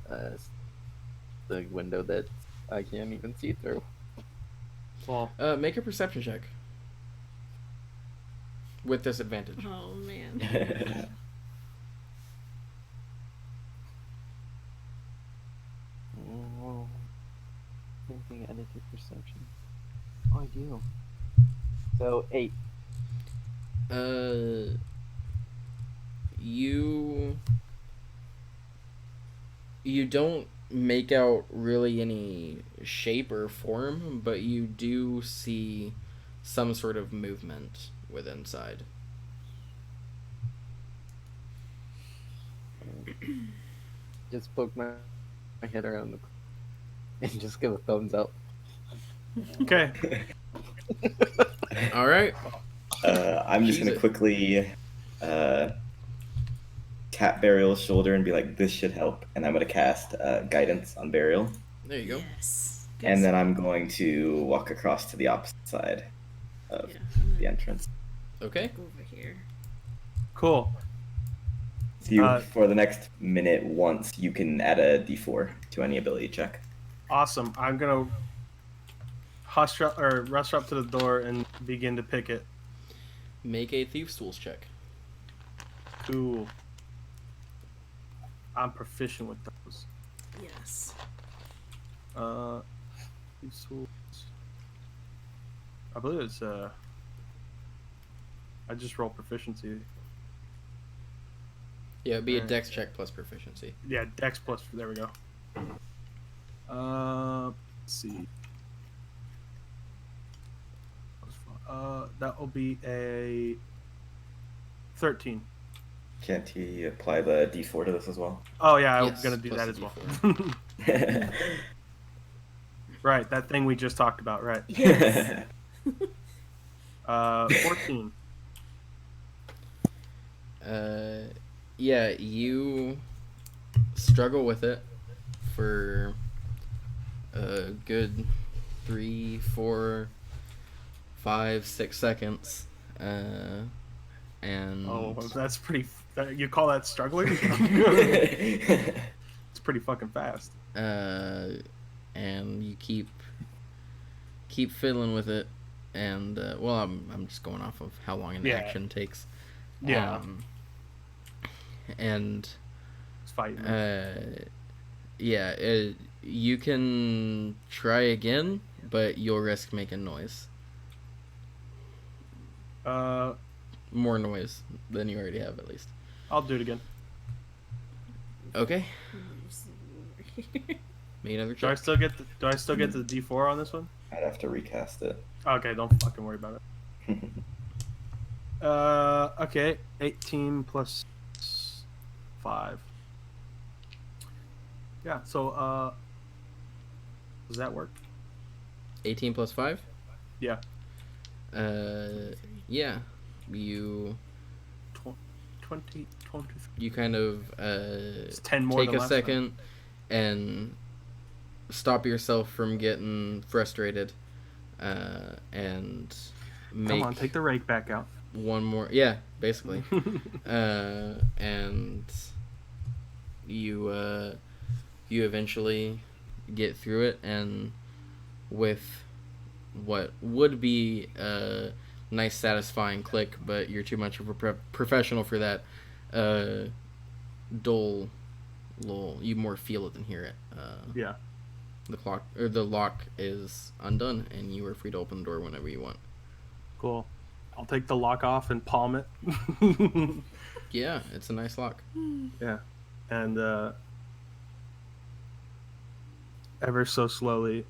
at the window that I can't even see through. Well, Make a perception check. With disadvantage. Oh man. Oh, anything added to perception? Oh, I do. So 8. You don't make out really any shape or form, but you do see some sort of movement with inside. Just poke my head around the and just give a thumbs up. okay. All right. I'm just Use gonna it. quickly tap Burial's shoulder and be like, "This should help," and I'm gonna cast guidance on Burial, There you go. Yes. and then I'm going to walk across to the opposite side of the entrance. Okay. Over here. Cool. So you, for the next minute, once you can add a D4 to any ability check. Awesome. I'm gonna rush up to the door and begin to pick it. Make a Thieves' Tools check. Cool. I'm proficient with those. Yes. These tools. I believe it's I just roll proficiency. Yeah, it'd be a Alright. Dex check plus proficiency. Yeah, Dex plus. There we go. Let's see. That will be a 13. Can't he apply the D4 to this as well? Oh yeah, I'm Yes, gonna do plus that a as well. D4. Right, that thing we just talked about. Right. Yes. 14. Yeah, you struggle with it for a good 3, 4, 5, 6 seconds, and Oh, that's pretty. You call that struggling? It's pretty fucking fast. and you keep fiddling with it, and well, I'm just going off of how long an Yeah. action takes. Yeah. And It's fighting. yeah, you can try again, but you'll risk making noise. More noise than you already have, at least. I'll do it again. Okay. Make another Do I check. still get the D4 on this one? I'd have to recast it. Okay, don't fucking worry about it. Okay, 18 plus 5. Yeah, so does that work? 18 plus 5? Yeah. Yeah. You 20. kind of It's 10 more take than a last second and stop yourself from getting frustrated, and make Come on, take the rake back out. one more. Yeah, basically. And you eventually get through it, and with what would be a nice satisfying click, but you're too much of a professional for that, dull little, you more feel it than hear it. Yeah. The lock is undone, and you are free to open the door whenever you want. Cool. I'll take the lock off and palm it. Yeah, it's a nice lock. Yeah. And ever so slowly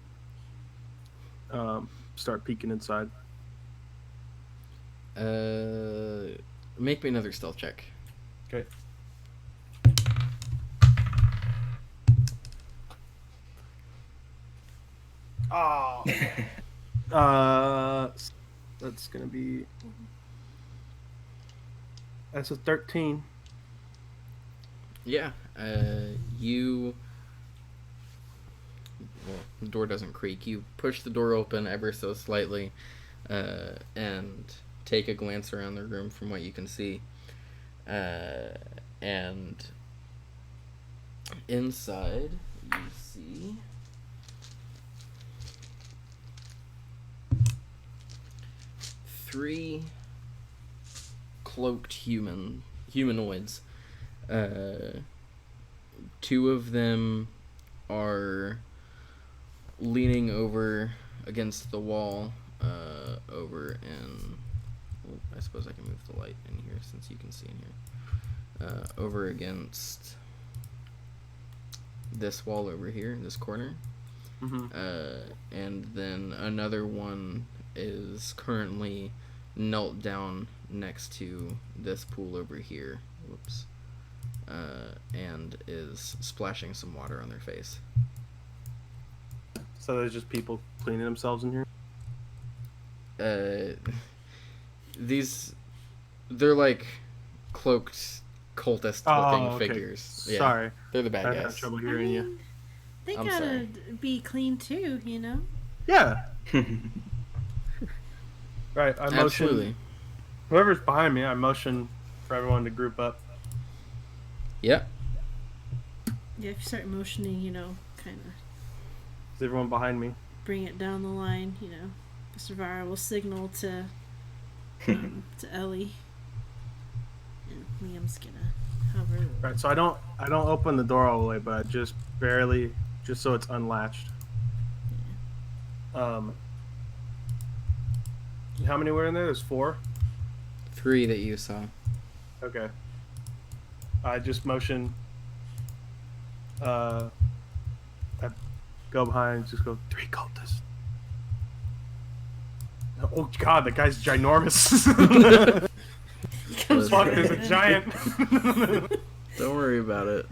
start peeking inside. Make me another stealth check. Okay. Oh. That's gonna be. That's a 13. Yeah. Well, the door doesn't creak. You push the door open ever so slightly, and take a glance around the room from what you can see. And inside, you see three cloaked humanoids. Two of them are leaning over against the wall, over in... Well, I suppose I can move the light in here since you can see in here. Over against this wall over here, this corner. Mm-hmm. And then another one is currently knelt down next to this pool over here. Whoops. And is splashing some water on their face. So there's just people cleaning themselves in here? They're like cloaked cultist looking okay. figures. Yeah, Sorry. they're the bad I guys. have trouble I hearing you. mean, they I'm gotta sorry. be clean too, you know? Yeah. Right, I motion. Absolutely. Whoever's behind me, I motion for everyone to group up. Yep. Yeah, if you start motioning, you know, kind of Is everyone behind me? bring it down the line, you know. Mr. Vara will signal to Ellie. And Liam's gonna hover. Right, so I don't open the door all the way, but I just barely, just so it's unlatched. How many were in there? There's 4? 3 that you saw. Okay. I just motion. I go behind and just go, 3 cultists. Oh god, that guy's ginormous. Fuck, there's a giant. Don't worry about it.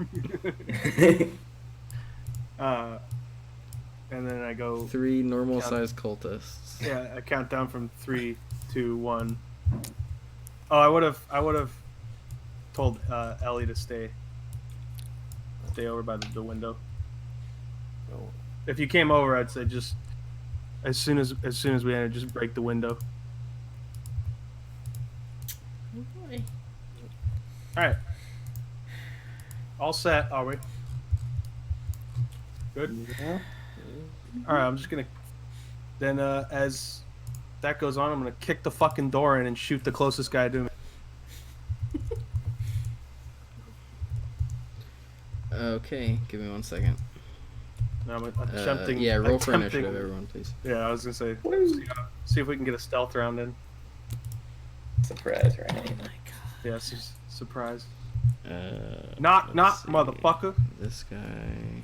And then I go. 3 normal sized cultists. Yeah, I count down from 3, 2, 1. Oh, I would have told Ellie to stay over by the window. If you came over, I'd say just as soon as we enter, just break the window. Oh boy. All right, all set, are we? Good. Yeah. All right, I'm just gonna. Then as that goes on, I'm gonna kick the fucking door in and shoot the closest guy to me. Okay, give me 1 second. No, I'm attempting. Yeah, roll for attempting- initiative, everyone, please. Yeah, I was gonna say. See if we can get a stealth round in. Surprise, right? Oh my god. Yeah, surprise. let's Knock, knock, see. motherfucker. This guy.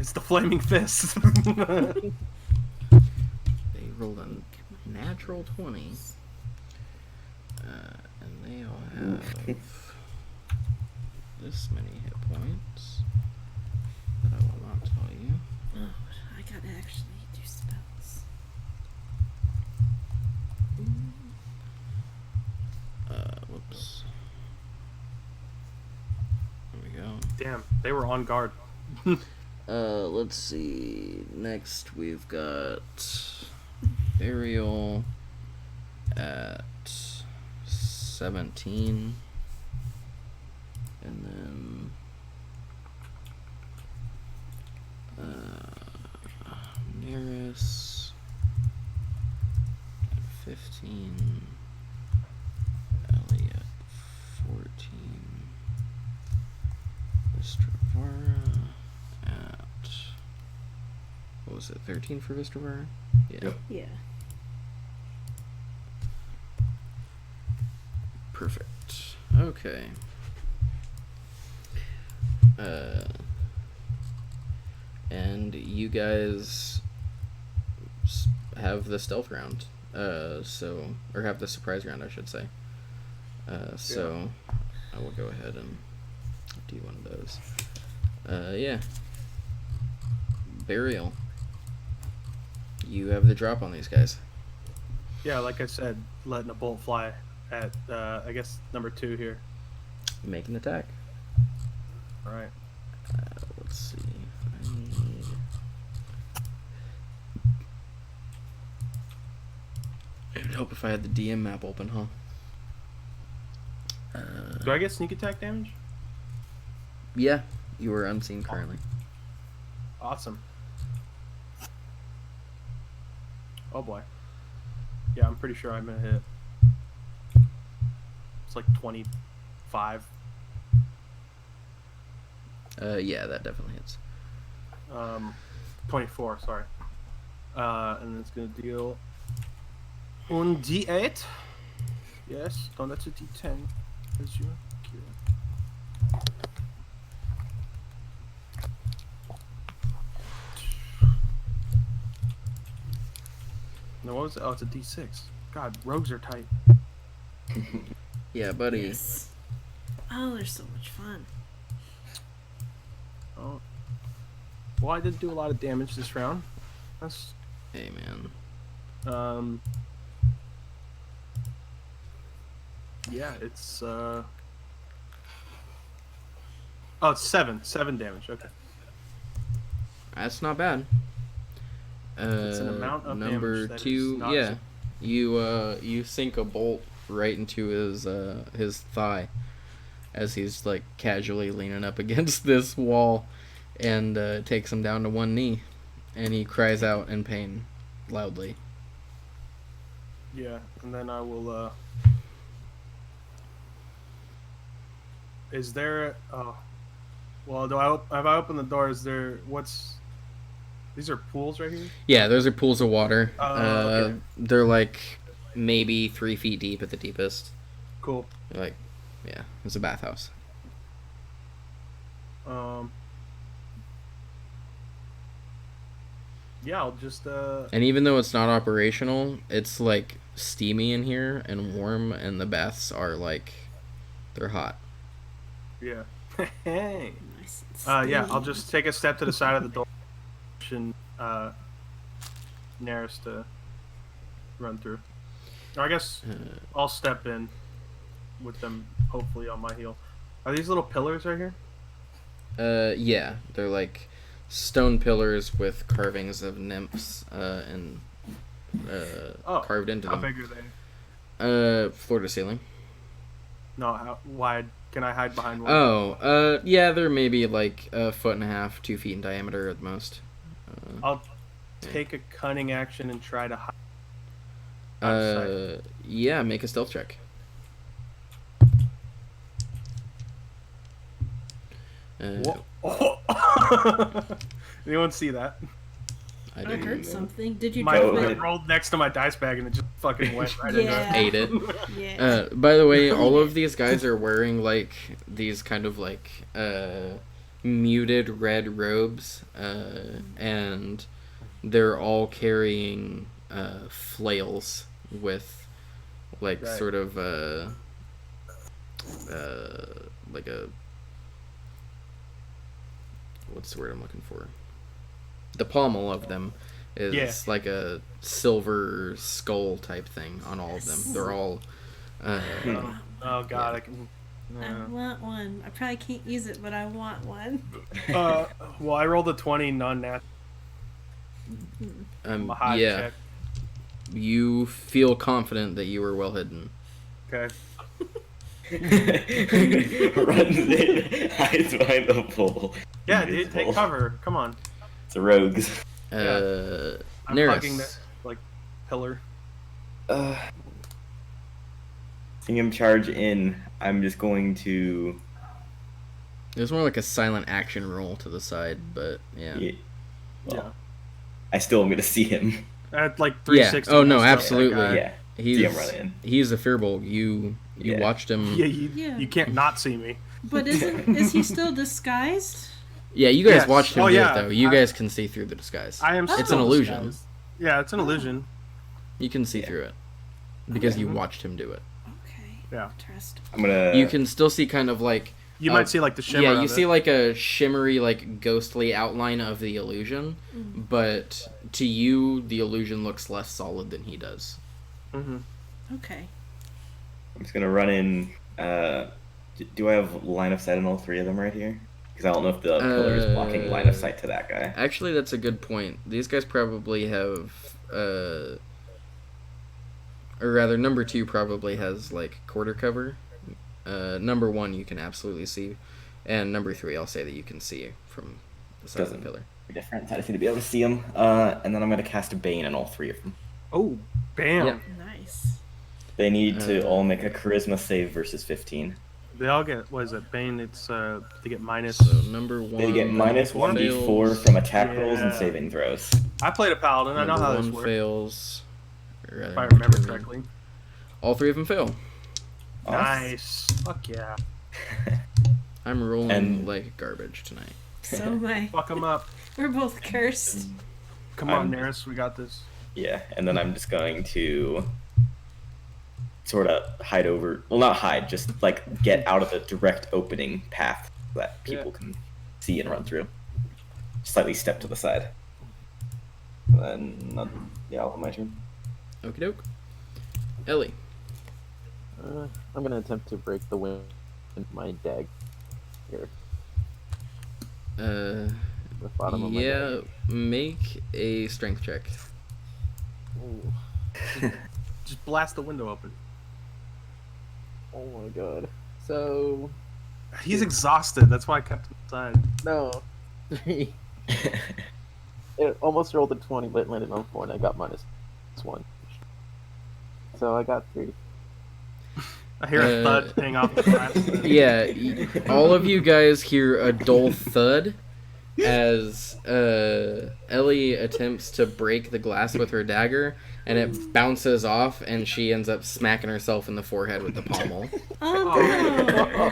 It's the flaming fist. They rolled a natural 20. And they all have this many hit points. But I will not tell you. Oh, I gotta actually do spells. Whoops. There we go. Damn, they were on guard. Let's see. Next we've got Burial at 17. And then Neris at 15. Ellie at 14. Vistravara at, what was it, 13 for Vistravara? Yeah. Yep. Yeah. Perfect. Okay. And you guys have the stealth round. Or have the surprise round, I should say. So I will go ahead and do one of those. Yeah. Burial. you have the drop on these guys. Yeah, like I said, letting a bolt fly at I guess number 2 here. Make an attack. All right. Let's see. I need... It would help if I had the DM map open, huh? Do I get sneak attack damage? Yeah, you are unseen currently. Awesome. Oh boy. Yeah, I'm pretty sure I'm gonna hit. It's like 25. Yeah, that definitely hits. 24, sorry. And then it's gonna deal 1d8. Yes, no, that's a d10. As you No, what was it? Oh, it's a d6. God, rogues are tight. Yeah, buddy. Yes. Oh, they're so much fun. Oh. Well, I did do a lot of damage this round. That's Hey, man. yeah, it's oh, it's 7 damage. Okay. That's not bad. It's an amount of number damage that 2, is not yeah. You sink a bolt right into his thigh as he's like casually leaning up against this wall, and takes him down to one knee, and he cries out in pain loudly. Yeah, and then I will is there well, have I opened the door? Is there these are pools right here? Yeah, those are pools of water. Okay. They're like maybe 3 feet deep at the deepest. Cool. Like, yeah, it's a bathhouse. Yeah, I'll just And even though it's not operational, it's like steamy in here and warm, and the baths are like, they're hot. yeah. Hey. Nice Yeah, and I'll steamy. just take a step to the side of the door and nearest to run through. Or I guess I'll step in with them hopefully on my heel. Are these little pillars right here? Yeah, they're like stone pillars with carvings of nymphs and carved into How them. big are they? Floor to ceiling. No, how wide can I hide behind one? Oh, yeah, they're maybe like 1.5 feet, 2 feet in diameter at the most. I'll take a cunning action and try to hide. outside. Yeah, make a stealth check. Anyone see that? I I didn't heard something. Did you My drop it it? rolled next to my dice bag and it just fucking went right into Yeah. it. ate it. Yeah. By the way, all of these guys are wearing like these kind of like muted red robes, and they're all carrying flails with like Right. sort of like a, what's the word I'm looking for? The pommel of them is Yeah. like a silver skull type thing on all of them. They're all Oh god, I can. I want one. I probably can't use it, but I want one. Well, I rolled a 20 non-nat. A high yeah. check. You feel confident that you were well hidden. Okay. Runs in, hides behind the pole. Yeah, dude, take Invisible. cover. Come on. It's a rogues. I'm Neris. hugging the like pillar. Seeing him charge in, I'm just going to. There's more like a silent action roll to the side, but yeah. Well, Yeah. I still am going to see him. At like Yeah. 360. Oh no, and stuff, absolutely. that guy. Yeah. See him run He's in. he's a fearbolt. You Yeah. watched him. Yeah, Yeah. you can't not see me. But is he still disguised? Yeah, you guys Yes. watched him Oh, do yeah. it though. You guys can see through the disguise. I am. It's still an illusion. disguised. Yeah, it's an illusion. You can see through it because you watched him do it. Okay. Yeah. Interesting. I'm going to. You can still see kind of like You might see like the shimmer. Yeah, of you it. see like a shimmery, like ghostly outline of the illusion, but to you, the illusion looks less solid than he does. Mm-hmm. Okay. I'm just gonna run in. Do I have line of sight on all three of them right here? Because I don't know if the pillar is blocking line of sight to that guy. Actually, that's a good point. These guys probably have, or rather, number 2 probably has like quarter cover. Number 1 you can absolutely see, and number 3 I'll say that you can see from the side of the pillar. Different. I just need to be able to see them. And then I'm gonna cast a Bane on all three of them. Oh, bam! Yeah. Nice. They need to all make a Charisma save versus 15. They all get, what is it, Bane? It's, they get minus. So number 1. They get minus fails. 1d4 from attack rolls and Yeah. saving throws. I played a paladin. I know Number how 1 this works. fails. Or If rather, I remember number 2. correctly. All 3 of them fail. Nice. Fuck yeah. I'm rolling And- like garbage tonight. So am I. Fuck them up. We're both cursed. Come on, Neris, we got this. Yeah, and then I'm just going to sort of hide over. Well, not hide, just like get out of the direct opening path that people can see and run through. Slightly step to the side. And then, yeah, I'll have my turn. Okie doke. Ellie. I'm gonna attempt to break the wind with my dag here. The bottom of my Yeah, make a strength check. Ooh. Just blast the window open. Oh my god. So He's exhausted. That's why I kept him inside. no. It almost rolled a 20, but it landed on 4, and I got -1. So I got 3. I hear a thud hang off the glass. Yeah, all of you guys hear a dull thud as Ellie attempts to break the glass with her dagger, and it bounces off, and she ends up smacking herself in the forehead with the pommel. Oh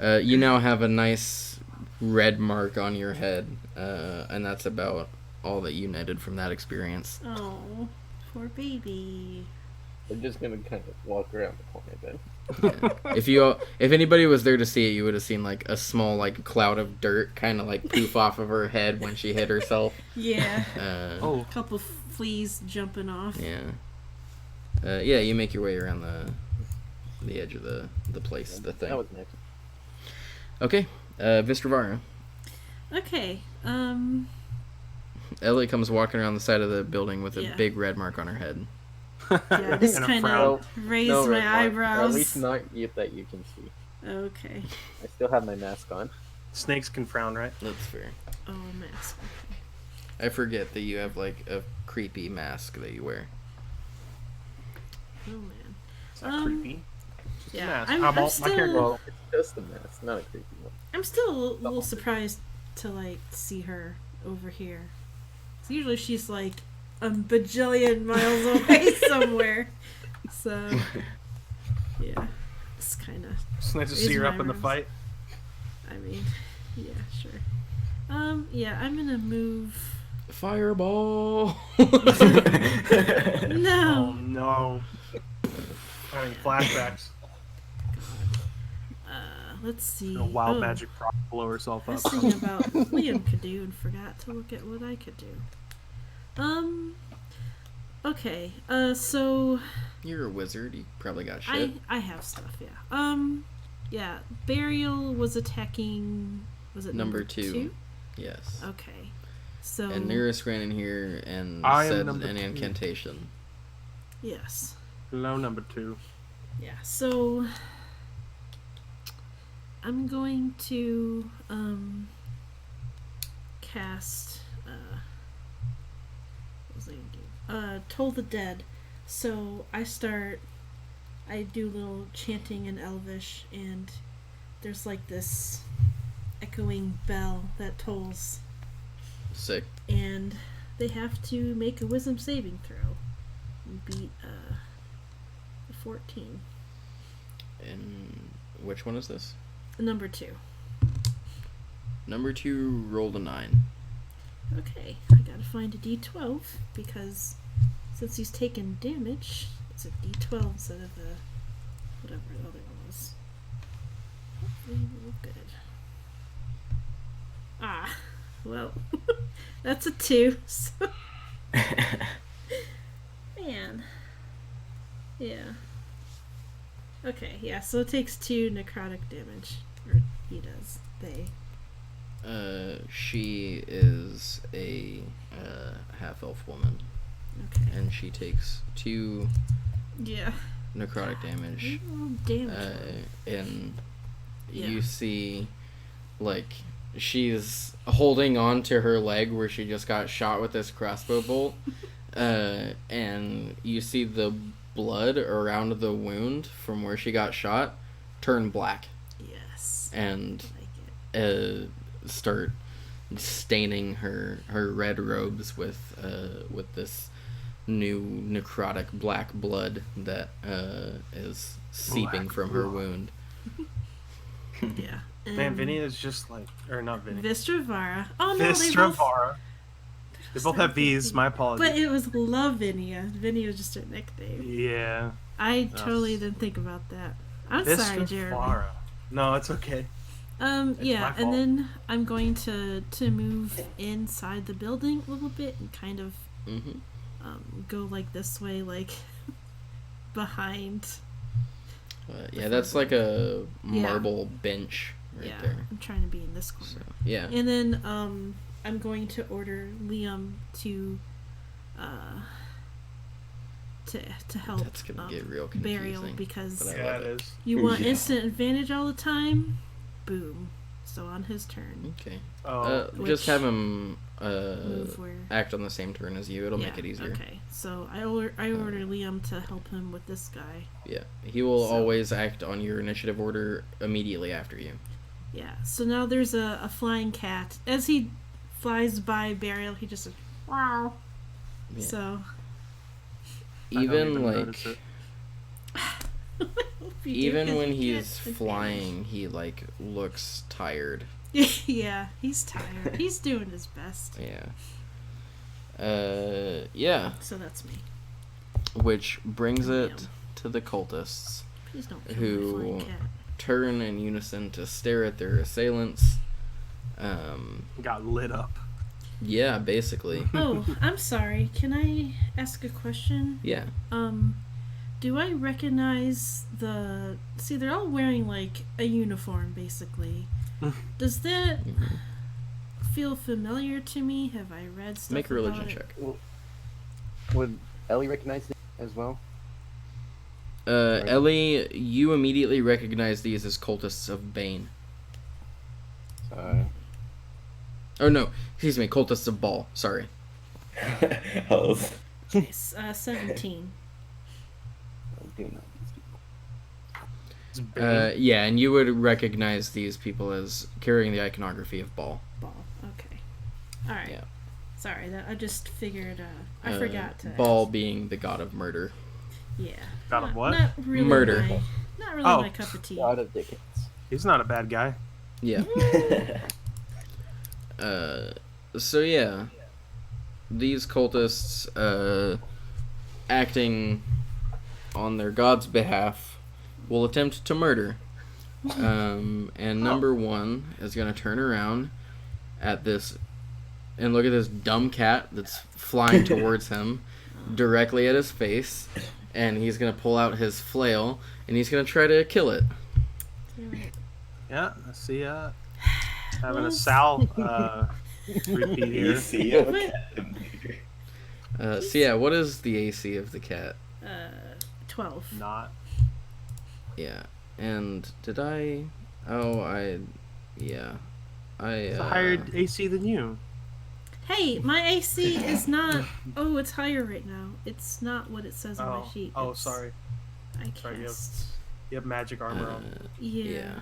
no! You now have a nice red mark on your head, and that's about all that you netted from that experience. Oh, poor baby. I'm just gonna kind of walk around the corner then. Yeah. If anybody was there to see it, you would have seen like a small like cloud of dirt kind of like poof off of her head when she hit herself. Yeah. Oh, A couple fleas jumping off. Yeah. Yeah, you make your way around the edge of the place, the thing. That was next. Okay, Vistravara. Okay. Ellie comes walking around the side of the building with a Yeah. big red mark on her head. Yeah, just And a kind frown. of raise No my red mark, or eyebrows. At least not yet that you can see. Okay. I still have my mask on. snakes can frown, right? That's fair. Oh, mask. I forget that you have like a creepy mask that you wear. Oh man. It's not creepy. It's just a mask. My character. Well, it's just a mask, not a creepy one. I'm still a little surprised to like see her over here. So usually she's like a bajillion miles away somewhere. So yeah, it's kind of. It's nice to Raise see her my up in the eyebrows. fight. I mean, yeah, sure. Yeah, I'm gonna move. Fireball. Oh No. no. Having flashbacks. Let's see. A wild Oh, magic prop blow herself I up. was thinking about what Liam could do and forgot to look at what I could do. Okay. So You're a wizard. You probably got shit. I have stuff. Yeah. Yeah. Burial was attacking. Was it Number number two. Yes. Okay. So. And Nearest ran in here and I am said number an 2. incantation. Yes. Hello, number 2. Yeah. So. I'm going to cast what was I gonna do? Toll the Dead. So I do little chanting in Elvish, and there's like this echoing bell that tolls, Sick. and they have to make a wisdom saving throw and beat a 14. And which one is this? Number 2. Number 2 rolled a 9. Okay, I gotta find a d12 because since he's taken damage, it's a d12 instead of the whatever the other one was. Good. Ah, well, that's a 2. So. Man. Yeah. Okay, yeah, so it takes 2 necrotic damage. Or he does. They. She is a half-elf woman, Okay. and she takes 2 Yeah. necrotic damage. Damage. And Yeah. you see, like, she's holding on to her leg where she just got shot with this crossbow bolt, and you see the blood around the wound from where she got shot turn black. Yes. And I like it. start staining her red robes with this new necrotic black blood that is seeping from her wound. Yeah. Man, Vinny is just like, or not Vinny. Vistravara. Oh no, Vistravara. They both have V's. My apologies. But it was Lavinia. Vinny was just her nickname. Yeah. I totally didn't think about that. I'm sorry, Jeremy. Vistravara. No, it's okay. Yeah, and then I'm going to move inside the building a little bit and kind of go like this way, like behind. Yeah, that's like a marble bench right there. I'm trying to be in this corner. So, yeah. And then I'm going to order Liam to help. That's gonna get real confusing. Burial because Yeah, it is. you want instant advantage all the time. Boom. So on his turn. Okay. Oh. Just have him move where. act on the same turn as you. It'll make it easier. Okay. So I order Liam to help him with this guy. Yeah. He will always act on your initiative order immediately after you. Yeah. So now there's a flying cat. As he flies by Burial, he just wow. Yeah. So even like even because when you he's can't flying, he like looks tired. Yeah, he's tired. He's doing his best. Yeah. Yeah. So that's me. Which brings Damn. it to the cultists, Please don't kill my who flying cat. turn in unison to stare at their assailants. Got lit up. Yeah, basically. Oh, I'm sorry. Can I ask a question? Yeah. Do I recognize the... See, they're all wearing, like, a uniform, basically. Does that feel familiar to me? Have I read stuff Make a religion about it? check. Would Ellie recognize it as well? Ellie, you immediately recognize these as cultists of Bane. Sorry. Oh no, excuse me, cultists of Baal. Sorry. Hells. 17. I do know these people. It's Bane. Yeah, and you would recognize these people as carrying the iconography of Baal. Ball. Okay. Alright. Yeah. Sorry, that I just figured, I forgot to Baal ask. being the god of murder. Yeah. God of what? Not really Murder. Not really Oh. my cup of tea. God of Dickens. He's not a bad guy. Yeah. So yeah, these cultists, acting on their god's behalf, will attempt to murder. And number one is gonna turn around at this and look at this dumb cat that's flying towards him directly at his face, and he's gonna pull out his flail and he's gonna try to kill it. Yeah, I see. Having a Sal repeat You here. see of a cat. So yeah, what is the AC of the cat? 12. Not. Yeah, and did I? Oh, yeah, It's a higher AC than you. Hey, my AC is not. Oh, it's higher right now. It's not what it says on my sheet. Oh, It's- sorry. I Sorry, you have- cast. You have magic armor on. Yeah.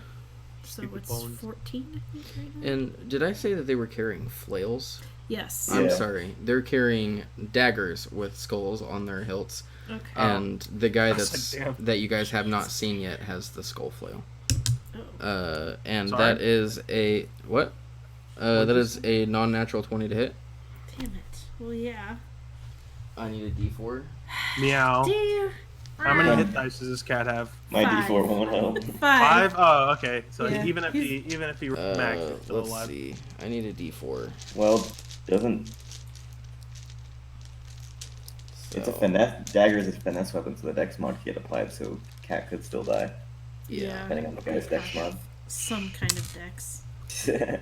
So Stupid it's bones. 14, I think, right now. And did I say that they were carrying flails? Yes. Yeah. I'm sorry. They're carrying daggers with skulls on their hilts, Okay. and the guy I was that's like, damn. that you guys have not seen yet has the skull flail. Oh. And Sorry? that is a what? That is a non-natural 20 to hit. Damn it. Well, yeah. I need a D4. Meow. Dear. How many hit dice does this cat have? My Five. D4 won't help. 5. Oh, okay. So Yeah. even if he maxed, he's still Let's alive. see. I need a D4. Well, doesn't. It's a So, finesse. Dagger is a finesse weapon, so the dex mod can get applied, so cat could still die. Yeah. Depending on the guy's dex mod. Some kind of dex.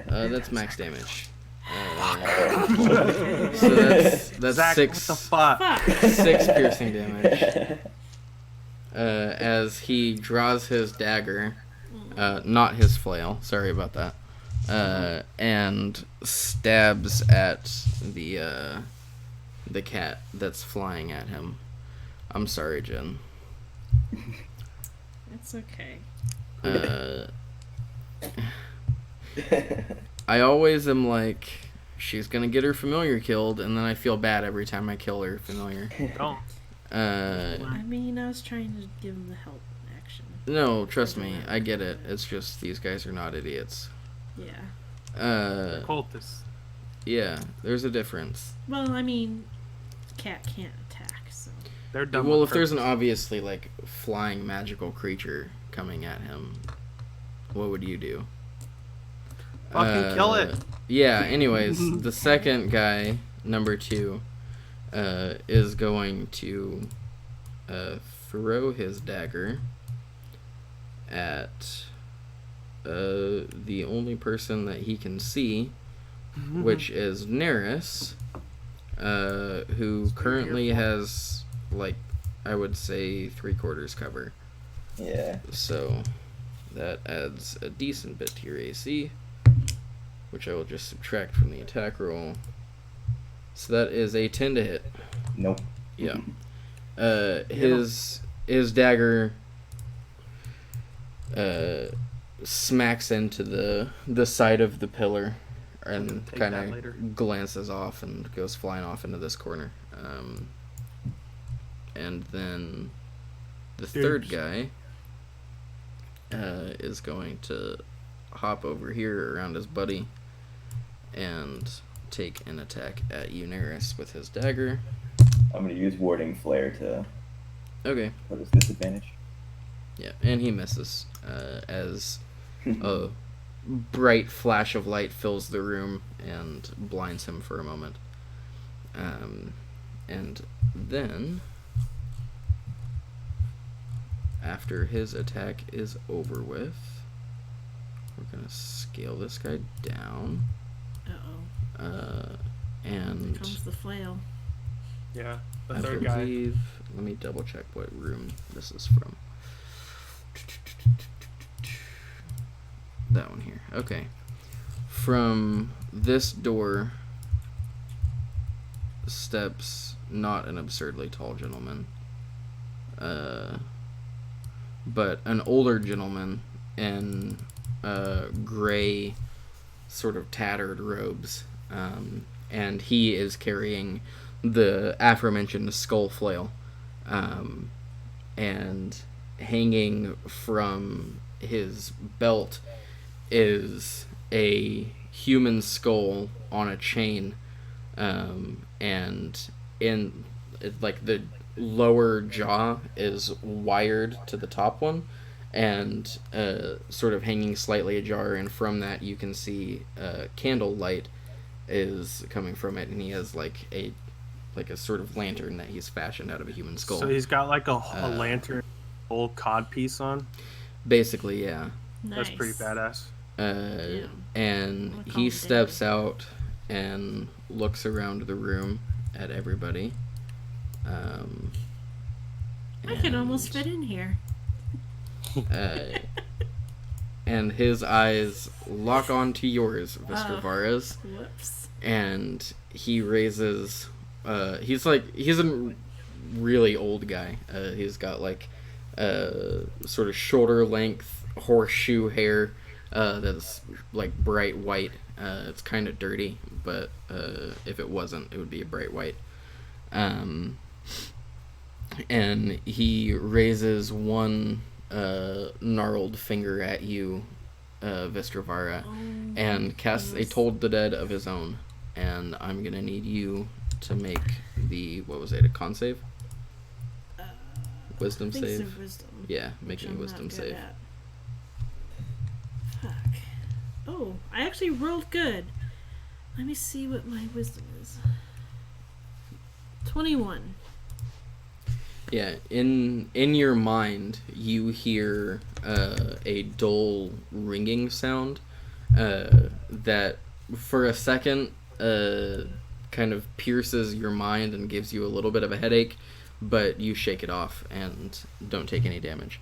That's max damage. Okay. So that's Zach, six. what the fuck? Fuck. 6 piercing damage. As he draws his dagger, not his flail, sorry about that, and stabs at the cat that's flying at him. I'm sorry, Jen. It's okay. I always am like, she's gonna get her familiar killed, and then I feel bad every time I kill her familiar. Don't. I mean, I was trying to give him the help action. No, trust me, I get it. It's just these guys are not idiots. Yeah. Cultists. Yeah, there's a difference. Well, I mean, cat can't attack, so. They're dumb. Well, with if there's an purpose. obviously like flying magical creature coming at him, what would you do? Fucking kill it. Yeah. Anyways, the second guy, number 2, is going to throw his dagger at the only person that he can see, which is Neris, who currently has, like, I would say 3/4 cover. Yeah. So that adds a decent bit to your AC, which I will just subtract from the attack roll. So that is a 10 to hit. Nope. Yeah. His dagger smacks into the side of the pillar and Take kind that later. of glances off and goes flying off into this corner. And then the third guy is going to hop over here around his buddy and take an attack at Uneris with his dagger. I'm gonna use warding flare to Okay. put his disadvantage. Yeah, and he misses as a bright flash of light fills the room and blinds him for a moment. And then, after his attack is over with, we're going to scale this guy down. Uh-oh. Here And comes the flail. Yeah, the I third guy. believe, let me double check what room this is from. That one here. Okay. From this door steps not an absurdly tall gentleman, but an older gentleman in gray, sort of tattered robes, and he is carrying the aforementioned skull flail, and hanging from his belt is a human skull on a chain, and in like the lower jaw is wired to the top one, and sort of hanging slightly ajar, and from that you can see candle light is coming from it, and he has like a sort of lantern that he's fashioned out of a human skull. So he's got like a lantern, old cod piece on. Basically, yeah. Nice. That's pretty badass. And Wanna call he him steps out and looks around the room at everybody. I could almost fit in here. And his eyes lock onto yours, Mr. Oh. Varas, Whoops. and he raises. He's a really old guy. He's got like sort of shoulder length horseshoe hair that's like bright white. It's kind of dirty, but if it wasn't, it would be a bright white. And he raises one gnarled finger at you, Vistravara, and casts a Told the Dead of his own. And I'm gonna need you to make the, what was it, a con save? wisdom I think save. it's a wisdom. Yeah, make which me a I'm wisdom not good save. at. Fuck. Oh, I actually rolled good. Let me see what my wisdom is. 21. Yeah, in your mind, you hear a dull ringing sound that, for a second, kind of pierces your mind and gives you a little bit of a headache, but you shake it off and don't take any damage.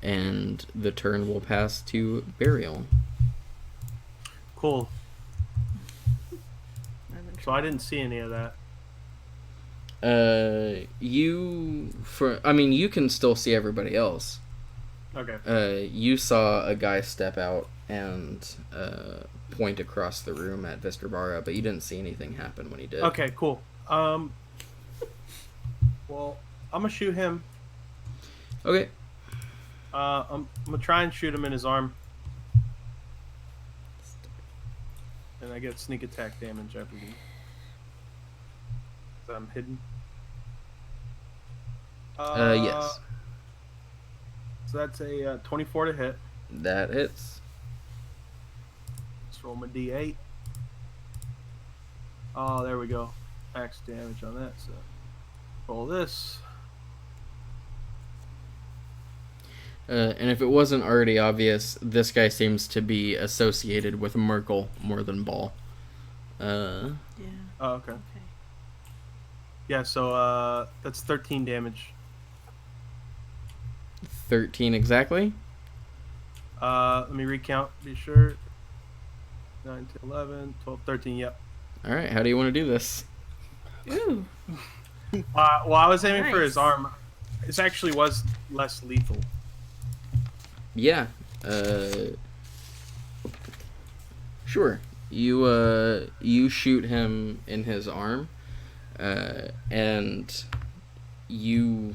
And the turn will pass to Burial. Cool. I'm in So I didn't see any of that. You can still see everybody else. Okay. You saw a guy step out and point across the room at Vistarbara, but you didn't see anything happen when he did. Okay, cool. Well, I'm gonna shoot him. Okay. I'm gonna try and shoot him in his arm. And I get sneak attack damage, I believe. So I'm hidden. Yes. So that's a 24 to hit. That hits. Let's roll my D8. Oh, there we go. Max damage on that. So roll this. And if it wasn't already obvious, this guy seems to be associated with Merkel more than Ball. Yeah. Oh, okay. Okay. Yeah, so that's 13 damage. 13 exactly? Let me recount, be sure. 9 to 11, 12, 13, yep. Alright, how do you want to do this? Ooh. Well, I was aiming for his Nice. arm. This actually was less lethal. Yeah. Sure. You shoot him in his arm, and you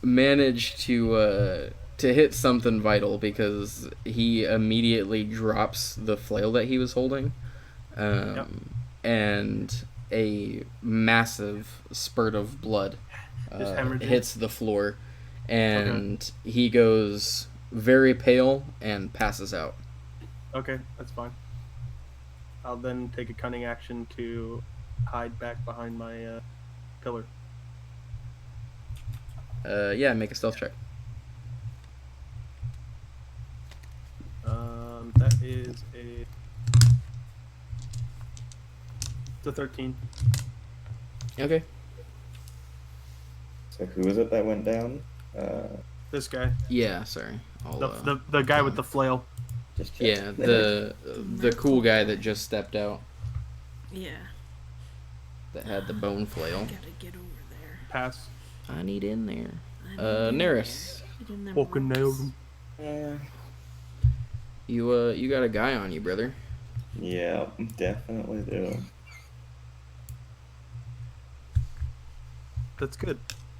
manage to hit something vital because he immediately drops the flail that he was holding, Yep. and a massive spurt of blood Just hemorrhaging. hits the floor, and he goes very pale and passes out. Okay, that's fine. I'll then take a cunning action to hide back behind my pillar. Yeah, make a stealth check. That is it's a 13. Okay. So who is it that went down? This guy, Yeah, sorry. I'll, the guy with the flail. Just check. yeah, the cool guy that just stepped out Yeah. that had the bone flail. Gotta get over there. Pass. I need in there. I need in Neris, there. Get in them Fucking ropes. nailed him. Yeah. you got a guy on you, brother. Yeah, definitely do. That's good.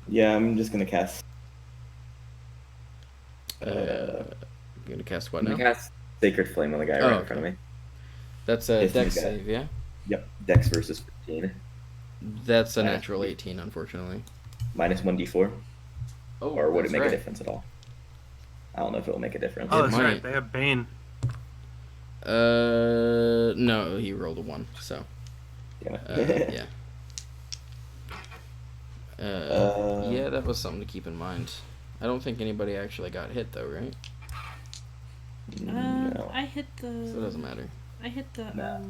Yeah, I'm just gonna cast. You gonna cast what I'm now? gonna cast Sacred Flame on the guy Oh, right in okay. front of me. That's a His dex new guy. save, yeah. Yep, Dex versus 15. That's a Nice. natural 18, unfortunately. Minus 1d4. Oh, Or would it that's make right. a difference at all? I don't know if it'll make a difference. Oh, It that's might. right. They have Bane. No, he rolled a 1, so Damn it. yeah. Uh, Yeah, that was something to keep in mind. I don't think anybody actually got hit though, right? no. I hit the. So it doesn't matter. I hit the. No.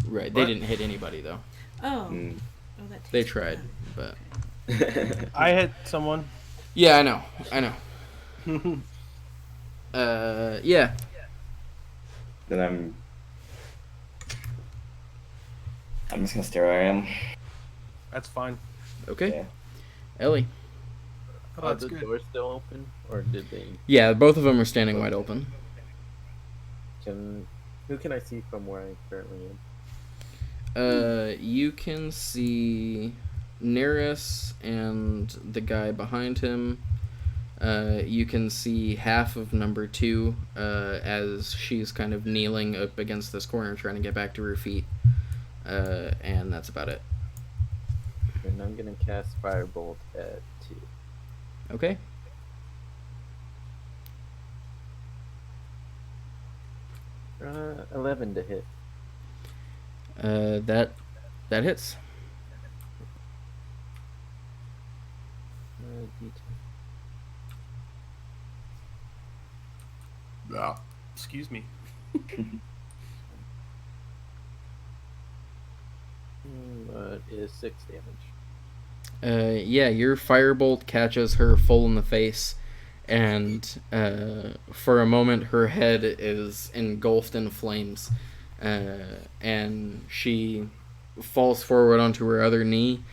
Right, What? they didn't hit anybody though. Oh. Mm. Oh, that takes They me tried, down. but I hit someone. yeah, I know. Yeah. Then I'm just gonna stay where I am. That's fine. Okay, Yeah. Ellie. Oh, that's the good. door still open, or did they? Yeah, both of them are standing wide open. Who can I see from where I currently am? You can see Neris and the guy behind him. You can see half of number 2 as she's kind of kneeling up against this corner trying to get back to her feet. And that's about it. And I'm gonna cast Firebolt at 2. Okay. Uh, 11 to hit. That hits. D10. Excuse me. That is 6 damage. Yeah, your firebolt catches her full in the face, and for a moment her head is engulfed in flames, and she falls forward onto her other knee,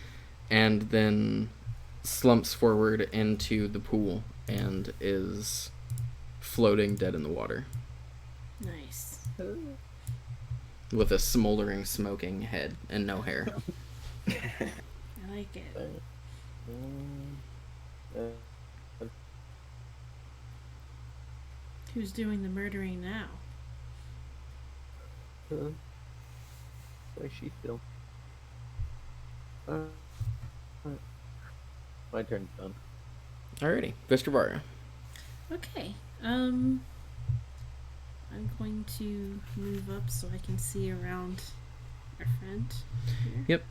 and then slumps forward into the pool and is floating dead in the water Nice. with a smoldering, smoking head and no hair. I like it. Who's doing the murdering now? Why she still? My turn's done. Alrighty, Vistra. Okay. I'm going to move up so I can see around our friend here. Yep.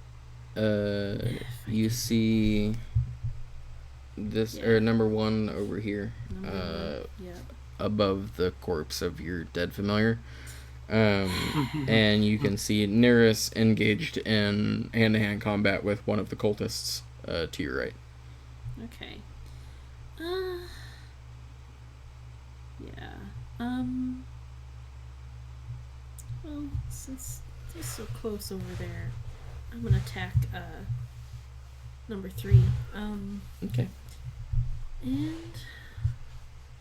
You see this, Yeah. or number one over here, Number one. Yep. above the corpse of your dead familiar. And you can see Neris engaged in hand-to-hand combat with one of the cultists to your right. Okay. Yeah. Well, since he's so close over there, I'm gonna attack number 3. Okay. And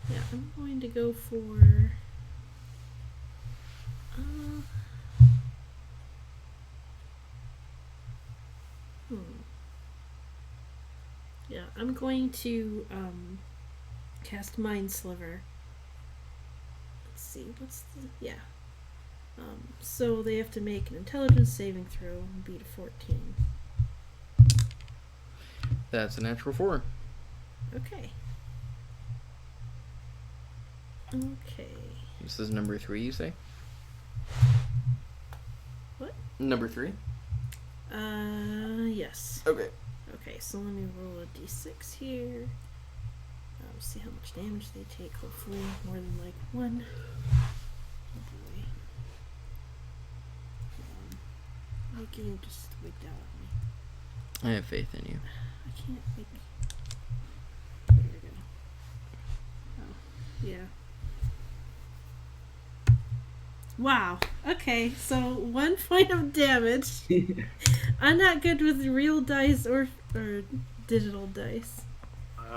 yeah, I'm going to go for yeah, I'm going to cast Mind Sliver. Let's see, what's the so they have to make an intelligence saving throw and beat a 14. That's a natural 4. Okay. Okay. This is number 3, you say? What? Number 3? Yes. Okay. Okay, so let me roll a d6 here. See how much damage they take. Hopefully more than like 1. Oh boy. Why can't you just wigged out on me? I have faith in you. I can't wig. There we go. Oh, yeah. Wow. Okay, so 1 point of damage. I'm not good with real dice or digital dice.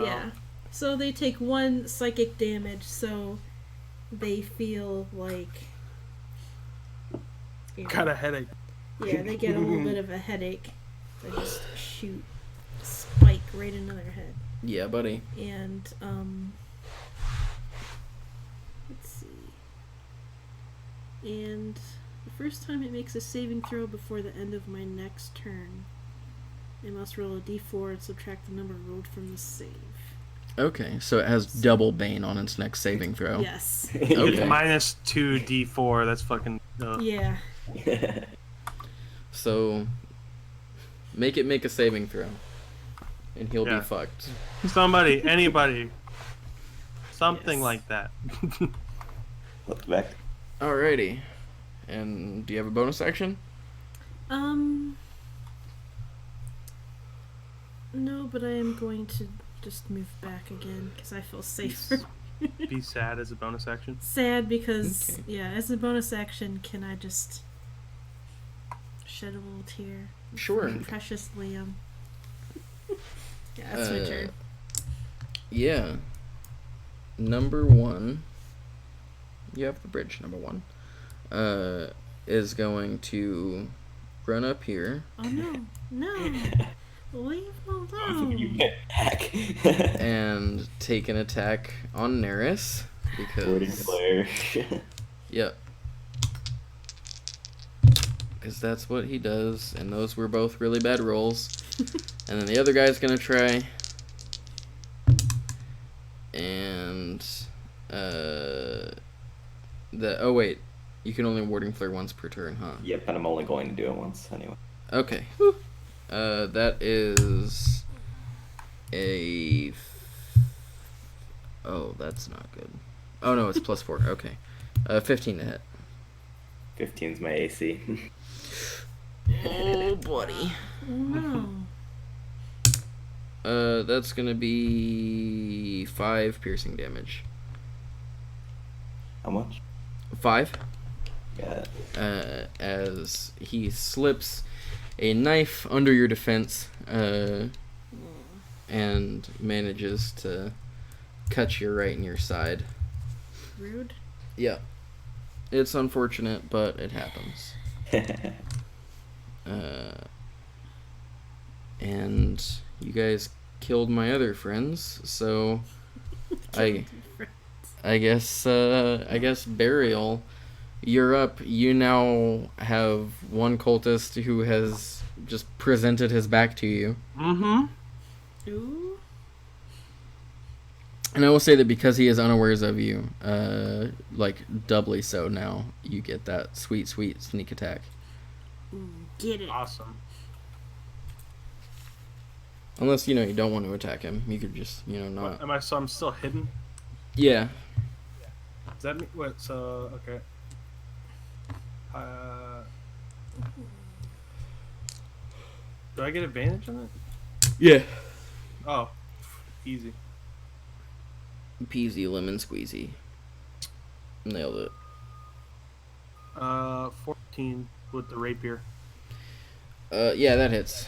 Yeah. So they take 1 psychic damage, so they feel like... Got a headache. Yeah, they get a little bit of a headache. They just shoot a spike right into their head. Yeah, buddy. And, let's see. And the first time it makes a saving throw before the end of my next turn, I must roll a d4 and subtract the number rolled from the save. Okay, so it has double Bane on its next saving throw. Yes. Okay. Minus 2d4. That's fucking. Yeah. So make a saving throw, and he'll be fucked. Somebody, anybody, something Yes. like that. Look back. Alrighty. And do you have a bonus action? No, but I am going to just move back again because I feel safer. Be sad as a bonus action. Sad because, Okay. yeah, as a bonus action, can I just shed a little tear? Sure. Precious Liam. Yeah, that's my turn. Yeah. Number 1. You have the bridge, number 1. Is going to run up here Oh no, no. Leave him alone. You get back. and take an attack on Neris. Boarding Because. player. Yep. Because that's what he does, and those were both really bad rolls. And then the other guy's gonna try. And oh wait, you can only warding flare once per turn, huh? Yep, and I'm only going to do it once anyway. Okay. That is a. Oh, that's not good. Oh no, it's +4. Okay, 15 to hit. 15's my AC. Oh, buddy. No. That's gonna be 5 piercing damage. How much? 5. Got it. As he slips a knife under your defense, and manages to cut you right in your side. Rude. Yeah. It's unfortunate, but it happens. And you guys killed my other friends, so I guess Burial, you're up. You now have one cultist who has just presented his back to you. Mm-hmm. Ooh. And I will say that because he is unawares of you, like doubly so now, you get that sweet sneak attack. Get it. Awesome. Unless, you don't want to attack him. You could just, not. Am I? So I'm still hidden. Yeah. Does that mean what? So okay. Do I get advantage on it? Yeah. Oh, easy. Peasy lemon squeezy. Nailed it. 14 with the rapier. Yeah, that hits.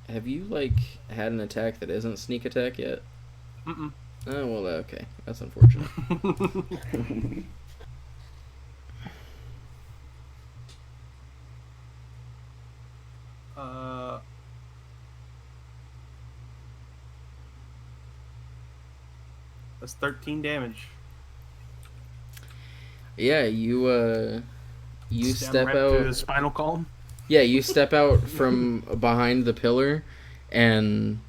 Have you, had an attack that isn't sneak attack yet? Mm-mm. Oh, well, okay. That's unfortunate. That's 13 damage. Yeah, you step right out. through the spinal column. Yeah, you step out from behind the pillar and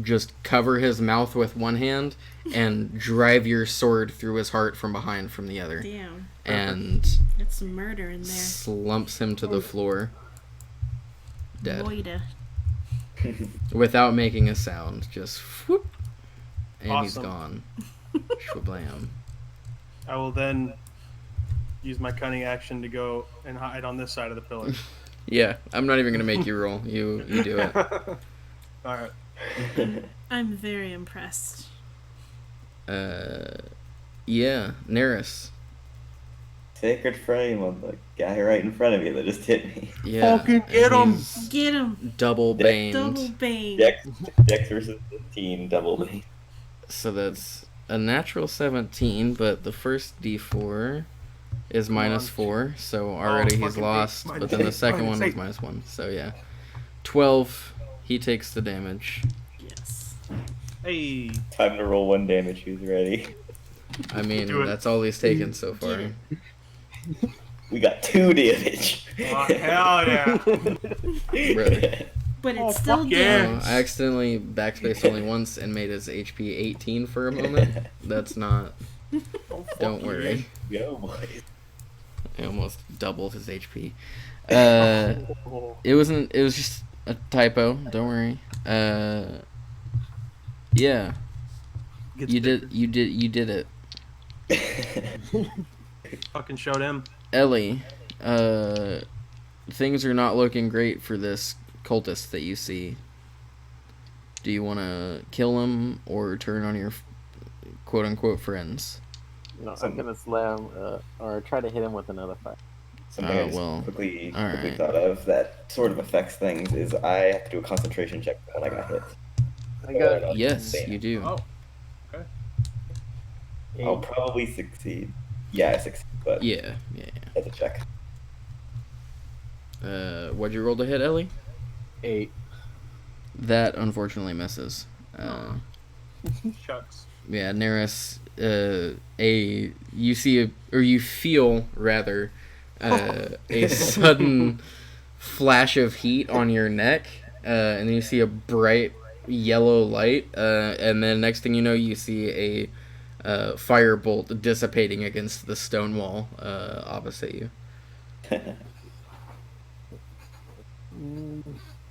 just cover his mouth with one hand and drive your sword through his heart from behind from the other. Damn. And That's some murder in there. slumps him to the floor. Dead. Moida. Without making a sound. Just whoop. And Awesome. he's gone. Shwablam. I will then use my cunning action to go and hide on this side of the pillar. Yeah, I'm not even going to make you roll. You do it. Alright. I'm very impressed. Yeah, Neris. Sacred frame of the guy right in front of you that just hit me. Yeah. Fucking and get him! he's Get him. Double baned. Double bane. Dex versus 15, double me. So that's a natural 17, but the first d4 is -4, so already he's fucking lost. eight. But then the second one is Minus -1, so yeah. 12, he takes the damage. Yes. Hey! Time to roll 1 damage. Who's ready? I mean, Do it. that's all he's taken so far. Get We got 2 damage. Oh, hell yeah! Brother. But Oh, it's still fuck yeah. damage. I accidentally backspaced only once and made his HP 18 for a moment. That's not... Don't worry. Go, boys. I almost doubled his HP. It was just a typo. Don't worry. Yeah. Gets You bigger. did it. Fucking showed him. Ellie, things are not looking great for this cultist that you see. Do you want to kill him or turn on your quote-unquote friends? No, I'm gonna slam or try to hit him with another fire. Something I just well, quickly alright. thought of that sort of affects things is I have to do a concentration check when I got hit. I got Yes, you do. Oh. I'll probably succeed. Yeah, I succeed, but Yeah. that's a check. What'd you roll to hit, Ellie? 8. That unfortunately misses. Shucks. Yeah, Neris, you see, or you feel rather, a sudden flash of heat on your neck, and then you see a bright yellow light, and then next thing you know, you see a firebolt dissipating against the stone wall opposite you.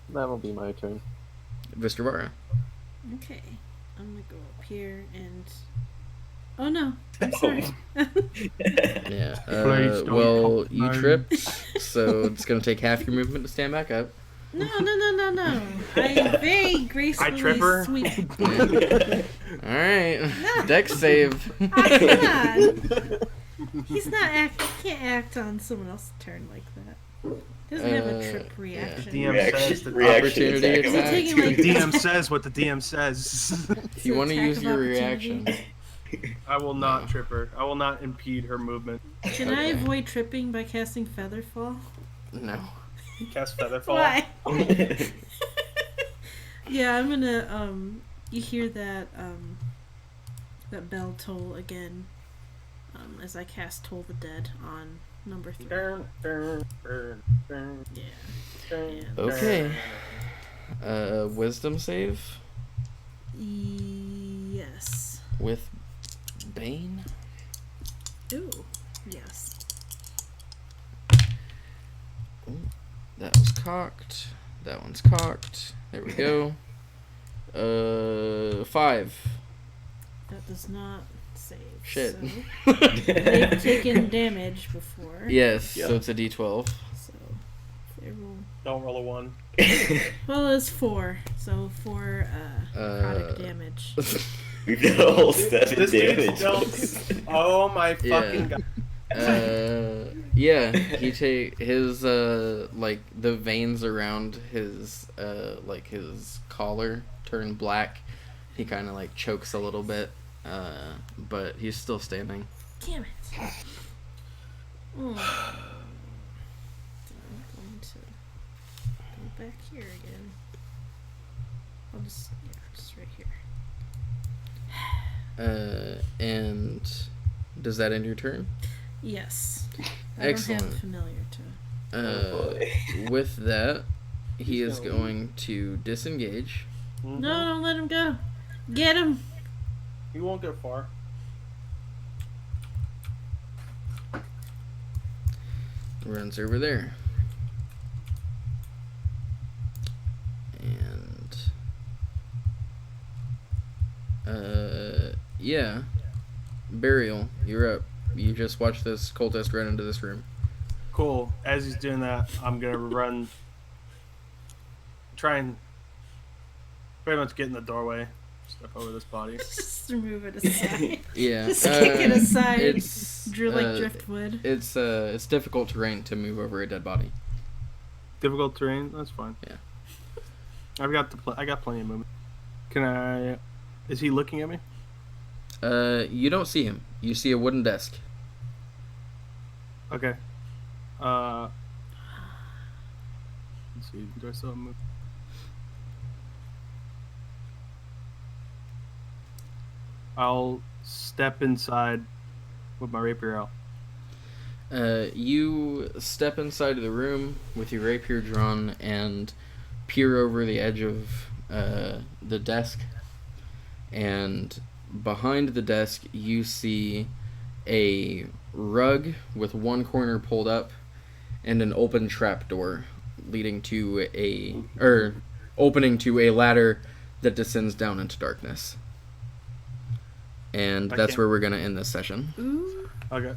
That'll be my turn. Vistarvara. Okay, I'm gonna go up here and. Oh no, I'm sorry. Yeah. Please don't Well, come you home. tripped, so it's gonna take half your movement to stand back up. No. I very gracefully I trip her. sweep. All right. No. Dex save. Oh, come on. He's not act. He can't act on someone else's turn like that. He doesn't have a trip yeah. reaction. DM says that Opportunity attack of attack. Taking, like, the DM says what the DM says. If you want to Attack use of your opportunity. reaction. I will not trip her. I will not impede her movement. Can I Okay. avoid tripping by casting Featherfall? No. Cast Featherfall. Why? Yeah, I'm gonna. You hear that that bell toll again. As I cast Toll the Dead on number 3. Yeah. And- Okay. Wisdom save Yes. with Bane. Ooh. Yes. That was cocked. That one's cocked. There we go. 5. That does not save. Shit. So they've taken damage before. Yes, Yeah. so it's a D12. So they roll. Don't roll a 1. Well, it's 4. So 4 necrotic damage. We've got a whole 7 This dude's damage. still- Oh my fucking god. Yeah, he take his like the veins around his like his collar turn black. He kind of like chokes a little bit, but he's still standing. Damn it. I'm going to go back here again. I'll just right here. And does that end your turn? Yes. I Excellent. don't have familiar to. With that, he He's is gonna going to disengage. Mm-hmm. No, don't let him go. Get him. He won't go far. Runs over there. And yeah. Burial, you're up. You just watched this cultist run into this room. Cool. As he's doing that, I'm gonna run. Try and pretty much get in the doorway. Step over this body. Just move it aside. Yeah. Just kick it aside. It's Driftwood. it's difficult terrain to move over a dead body. Difficult terrain. That's fine. Yeah. I got plenty of movement. Can I? Is he looking at me? You don't see him. You see a wooden desk. Okay. Let's see. Do I still have move? I'll step inside with my rapier out. You step inside of the room with your rapier drawn and peer over the edge of the desk. And behind the desk, you see a rug with one corner pulled up and an open trapdoor leading to opening to a ladder that descends down into darkness. And that's where we're going to end this session. Ooh. Okay.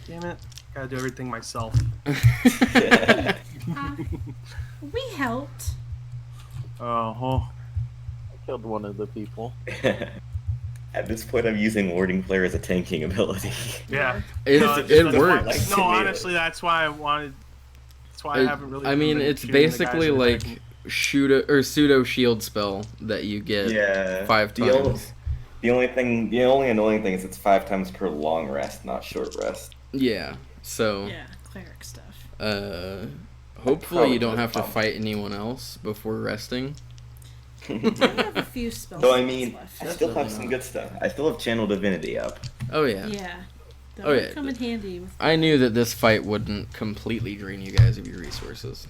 Damn it. Gotta do everything myself. We helped. Oh. I killed one of the people. At this point, I'm using Warding Flare as a tanking ability. Yeah. It that's works. Like, No, to me, honestly, that's why I wanted. That's why I haven't really. I mean, been it's shooting the guys basically that are like attacking. pseudo shield spell that you get Yeah. 5 The only- times. The only annoying thing is it's 5 times per long rest, not short rest. Yeah. So, Yeah, cleric stuff. hopefully you don't Probably have to just fight anyone else before resting. I have a few spells So I mean, left. I still have some good stuff. I still have Channel Divinity up. Oh yeah. Yeah. That Oh, would yeah. come in handy. With I knew that this fight wouldn't completely drain you guys of your resources.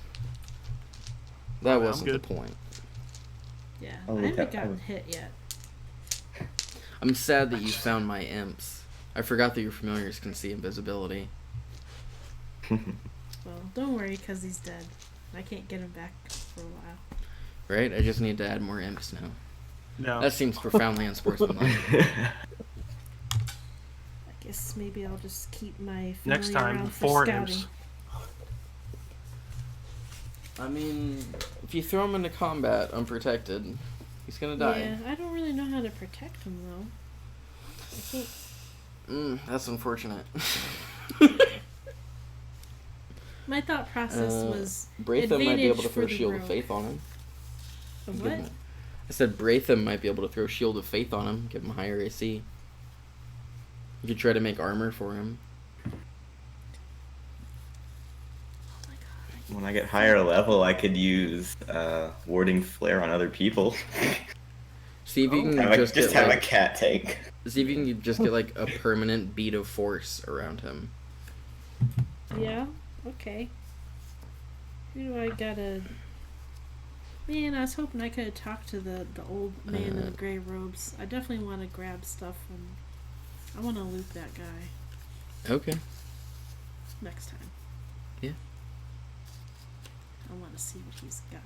That I'm wasn't the good. point. Yeah, I'll I look haven't up- gotten hit yet. I'm sad that you found my imps. I forgot that your familiars can see invisibility. Well, don't worry, because he's dead. I can't get him back for a while. Right? I just need to add more imps now. No. That seems profoundly unsportsmanlike. I guess maybe I'll just keep my family Next time, around for 4 scouting. imps. I mean, if you throw him into combat unprotected, he's gonna die. Yeah, I don't really know how to protect him though. I can't. That's unfortunate. My thought process was Braitham might be able to advantage throw for the Shield of rogue. Faith on him. A Give what? him- I said Braitham might be able to throw Shield of Faith on him, give him higher AC. You could try to make armor for him. Oh my god. When I get higher level, I could use warding flare on other people. See if you can Have just just get have like, a cat tank. see if you can just get like a permanent beat of force around him. Yeah. Okay. Who do I gotta? Man, I was hoping I could have talked to the old man in the gray robes. I definitely want to grab stuff and I want to loot that guy Okay. next time. Yeah. I want to see what he's got.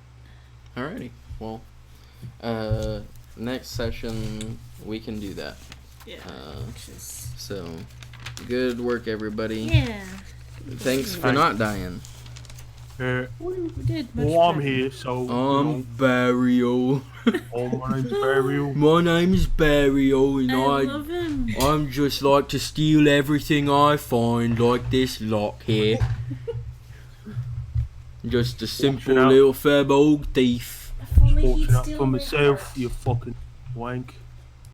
Alrighty. Well, next session we can do that. Yeah. Uh, Just, So, good work, everybody. yeah. Thanks for not dying. We did much Well, I'm better. here, so Burial. my name's Burial. My name is Burial, and I love him. I'm just like to steal everything I find, like this lock here. Just a simple out. little fab old thief. If only he'd Fortune up steal for my myself, heart. you fucking wank.